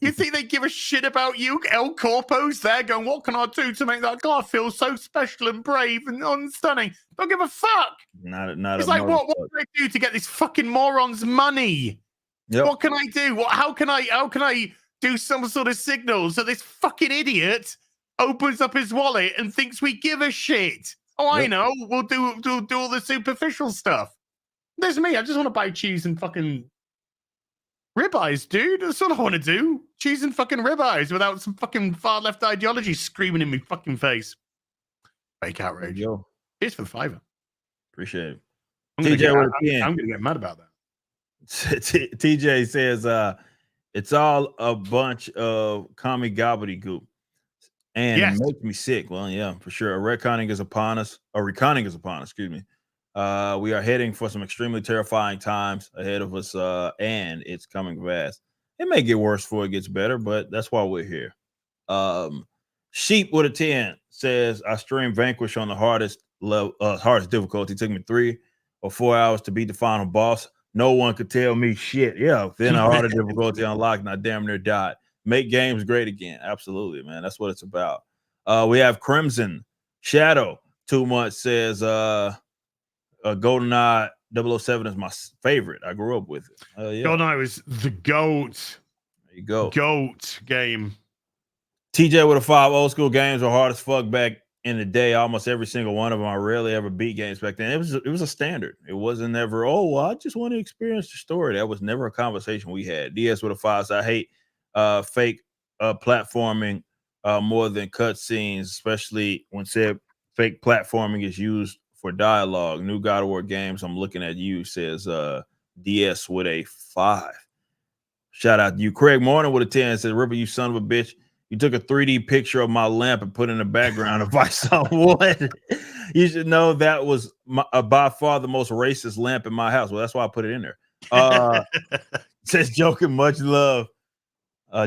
You think they give a shit about you? El Corpo's there going, what can I do to make that guy feel so special and brave and stunning? Don't give a fuck. Not it's like, what can I do to get this fucking moron's money? Yep. What can I do? How can I do some sort of signal so this fucking idiot opens up his wallet and thinks we give a shit? Oh, I know. We'll do all the superficial stuff. There's me. I just want to buy cheese and fucking ribeyes, dude. That's all I want to do. Cheese and fucking ribeyes without some fucking far left ideology screaming in my fucking face. Fake outrage. Yo. Here's for the $5. Appreciate it. I'm gonna get mad about that. TJ says it's all a bunch of commie gobbledygook. And it makes me sick. Well, yeah, for sure. Reckoning is upon us, excuse me. We are heading for some extremely terrifying times ahead of us, and it's coming fast. It may get worse before it gets better, but that's why we're here. Sheep with a 10 says I streamed Vanquish on the hardest difficulty. It took me 3 or 4 hours to beat the final boss. No one could tell me shit. Yeah, then a harder difficulty unlocked, and I damn near died. Make games great again. Absolutely, man. That's what it's about. We have Crimson Shadow. 2 months says GoldenEye 007 is my favorite. I grew up with it. Yeah. GoldenEye was the GOAT. There you go. GOAT game. TJ with a 5. Old school games were hard as fuck back in the day. Almost every single one of them. I rarely ever beat games back then. It was a standard. It wasn't ever, I just want to experience the story. That was never a conversation we had. DS with a 5. So I hate fake platforming more than cutscenes, especially when said fake platforming is used for dialogue. New God of War games, I'm looking at you, says DS with a 5. Shout out to you. Craig Morning with a 10 says, Ripper, you son of a bitch. You took a 3D picture of my lamp and put in the background of I saw wood. You should know that was by far the most racist lamp in my house. Well, that's why I put it in there. Says joking, much love.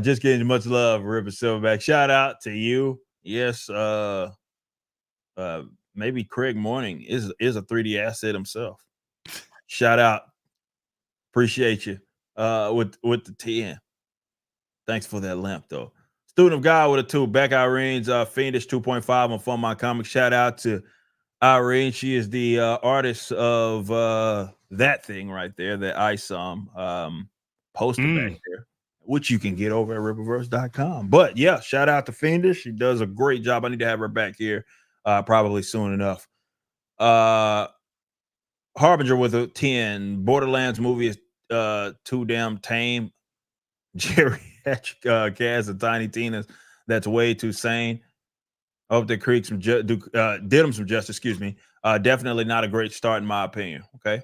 Just getting much love, Ripper Silverback. Shout out to you. Yes, maybe Craig Morning is a 3D asset himself. Shout out. Appreciate you. With the 10. Thanks for that lamp, though. Student of God with a 2. Back Irene's Fiendish 2.5 on Fun My Comics. Shout out to Irene. She is the artist of that thing right there, that ISOM poster back there, which you can get over at Ripperverse.com. But yeah, shout out to Fiendish. She does a great job. I need to have her back here probably soon enough. Harbinger with a 10. Borderlands movie is too damn tame. Geriatric cast of Tiny Tina's that's way too sane. I hope they create some did them some justice. Excuse me. Definitely not a great start in my opinion. Okay,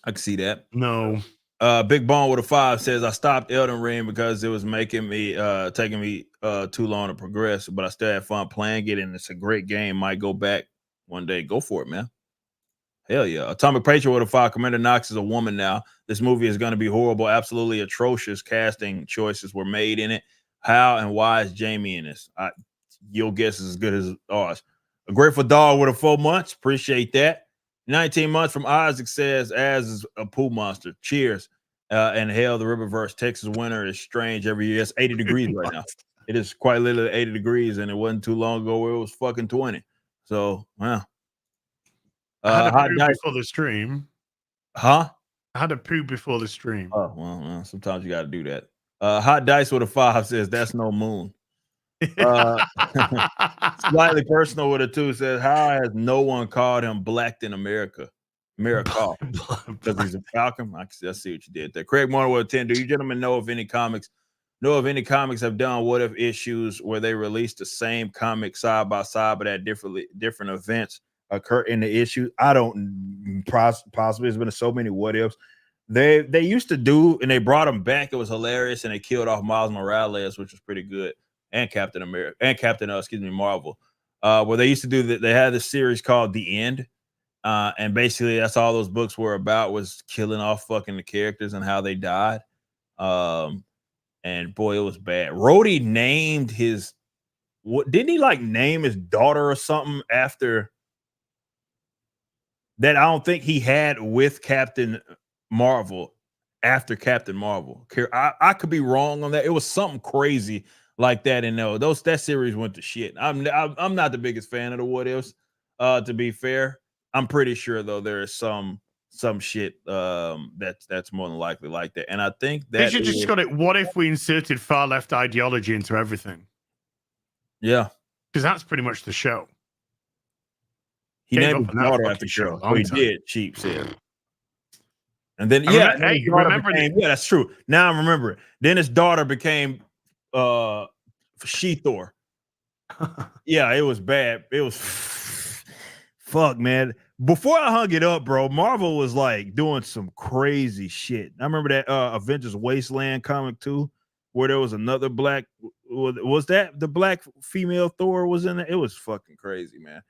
I can see that. No. Big Bone with a 5 says I stopped Elden Ring because it was making me taking me too long to progress, but I still had fun playing it, and it's a great game. Might go back one day. Go for it, man. Hell yeah. Atomic Patriot with a 5. Commander Knox is a woman now. This movie is going to be horrible. Absolutely atrocious casting choices were made in it. How and why is Jamie in this? Your guess is as good as ours. A Grateful Dog with a 4 months. Appreciate that. 19 months from Isaac says, as is a pool monster. Cheers. And hell, the Riververse Texas winter is strange every year. It's 80 degrees right now. It is quite literally 80 degrees, and it wasn't too long ago where it was fucking 20. So, wow. I had a Hot poo Dice. before the stream. Huh? I had a poo before the stream. Oh, well, sometimes you got to do that. Hot Dice with a 5 says, that's no moon. Slightly personal with a 2 says, how has no one called him Blacked in America? Because he's a Falcon. I see what you did there. Craig Moore with a 10. Do you gentlemen know if any comics have done what if issues where they released the same comic side by side but at different events occur in the issue? I don't possibly. There's been so many what ifs. They used to do, and they brought them back. It was hilarious, and they killed off Miles Morales, which was pretty good, and Captain America and Marvel. Where they used to do that, they had this series called The End, and basically that's all those books were about, was killing off fucking the characters and how they died. And boy, it was bad. Rhodey named his didn't he like name his daughter or something after that? I don't think he had with Captain Marvel after Captain Marvel. I could be wrong on that. It was something crazy like that. And no, that series went to shit. I'm not the biggest fan of the what ifs. To be fair, I'm pretty sure though there is some shit that's more than likely like that. And I think that they should just got it. What if we inserted far left ideology into everything? Yeah, because that's pretty much the show. He named his daughter after show. Oh, he did. Cheap said. And then that's true. Now I remember it. Then his daughter became She-Thor. Yeah, it was bad. It was fuck, man. Before I hung it up, bro, Marvel was like doing some crazy shit. I remember that Avengers Wasteland comic too, where there was another black. Was that the black female Thor was in it? It was fucking crazy, man.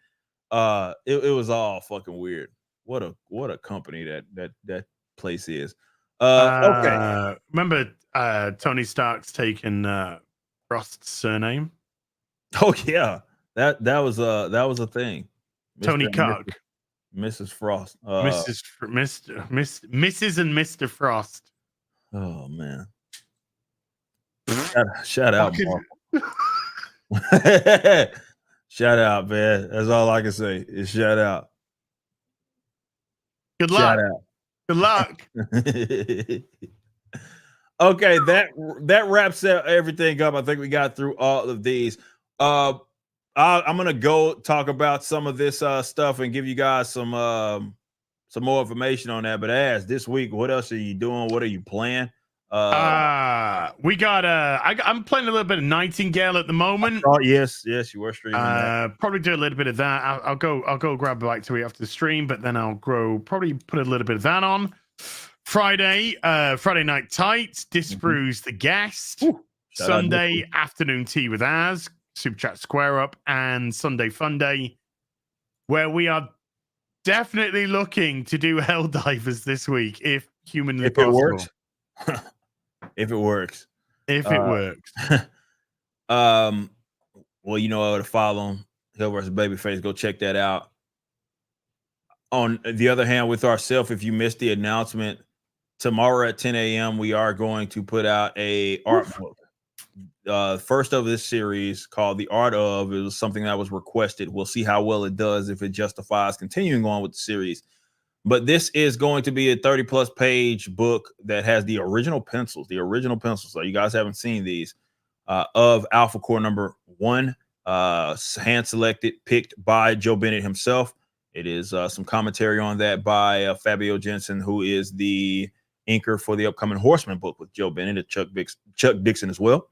It was all fucking weird. What a company that place is. Okay. Remember Tony Stark's taking Frost's surname? Oh yeah, that was a thing. Tony Cock, Mrs. Frost, Mrs. and Mr. Frost. Oh man, shout out, shout out, man. That's all I can say is shout out. Good luck. Shout out. Good luck. Okay, that wraps everything up. I think we got through all of these. I'm gonna go talk about some of this stuff and give you guys some more information on that. But this week, what else are you doing? What are you playing? We got I'm playing a little bit of Nightingale at the moment. Oh yes, you were streaming that. Probably do a little bit of that. I'll go grab a bite to eat after the stream, but then I'll probably put a little bit of that on. Friday night tights, disproves the guest. Ooh, Sunday afternoon tea with Az, Super Chat Square Up, and Sunday Fun Day, where we are definitely looking to do Helldivers this week if humanly possible. Works. If it works. If it works. Well, you know how to follow him. Hill versus Babyface. Go check that out. On the other hand, with ourselves, if you missed the announcement, tomorrow at 10 a.m., we are going to put out a art book. First of this series called The Art Of. It was something that was requested. We'll see how well it does, if it justifies continuing on with the series. But this is going to be a 30-plus page book that has the original pencils. So you guys haven't seen these, of Alpha Core number 1, hand-selected, picked by Joe Bennett himself. It is some commentary on that by Fabio Jensen, who is the inker for the upcoming Horseman book with Joe Bennett and Chuck Dixon as well.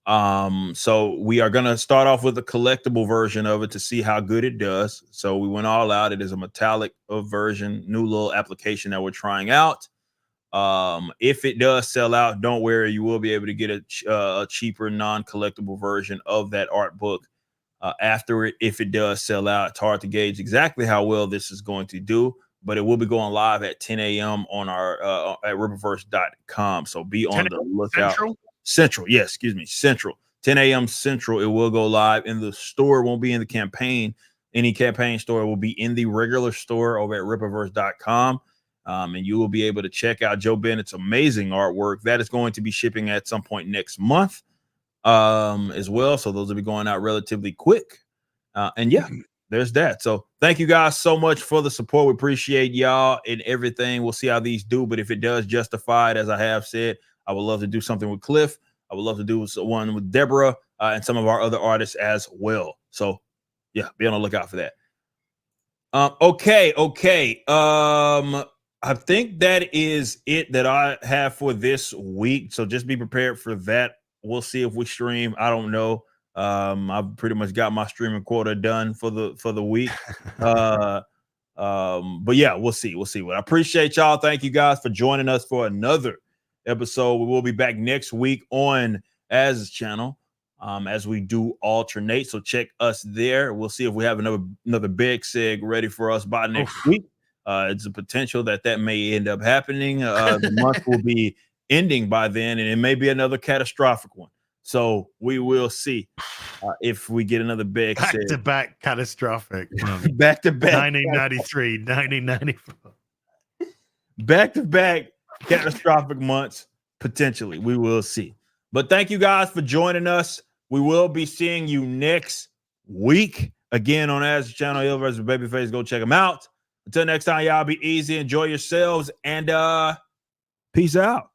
So we are going to start off with a collectible version of it to see how good it does. So we went all out. It is a metallic version, new little application that we're trying out. If it does sell out, don't worry, you will be able to get a cheaper non-collectible version of that art book after it. If it does sell out, it's hard to gauge exactly how well this is going to do, but it will be going live at 10 a.m. on our at rippaverse.com. So be on the lookout. Central, 10 a.m. Central. It will go live in the store. It won't be in the campaign. Any campaign store. It will be in the regular store over at rippaverse.com. And you will be able to check out Joe Bennett's amazing artwork. That is going to be shipping at some point next month as well. So those will be going out relatively quick. And yeah, there's that. So thank you guys so much for the support. We appreciate y'all and everything. We'll see how these do. But if it does justify it, as I have said, I would love to do something with Cliff. I would love to do one with Deborah and some of our other artists as well. So yeah, be on the lookout for that. Okay. I think that is it that I have for this week. So just be prepared for that. We'll see if we stream. I don't know. I've pretty much got my streaming quota done for the week. But yeah, we'll see. Well, I appreciate y'all. Thank you guys for joining us for another episode. We will be back next week on Az's channel as we do alternate. So check us there. We'll see if we have another big seg ready for us by next week. It's a potential that may end up happening. The month will be ending by then, and it may be another catastrophic one. So we will see if we get another big back-to-back catastrophic. Back-to-back 1993, 1994. Back-to-back catastrophic months, potentially. We will see. But thank you guys for joining us. We will be seeing you next week again on Az's channel, Hill versus Babyface. Go check them out. Until next time, y'all be easy, enjoy yourselves, and peace out.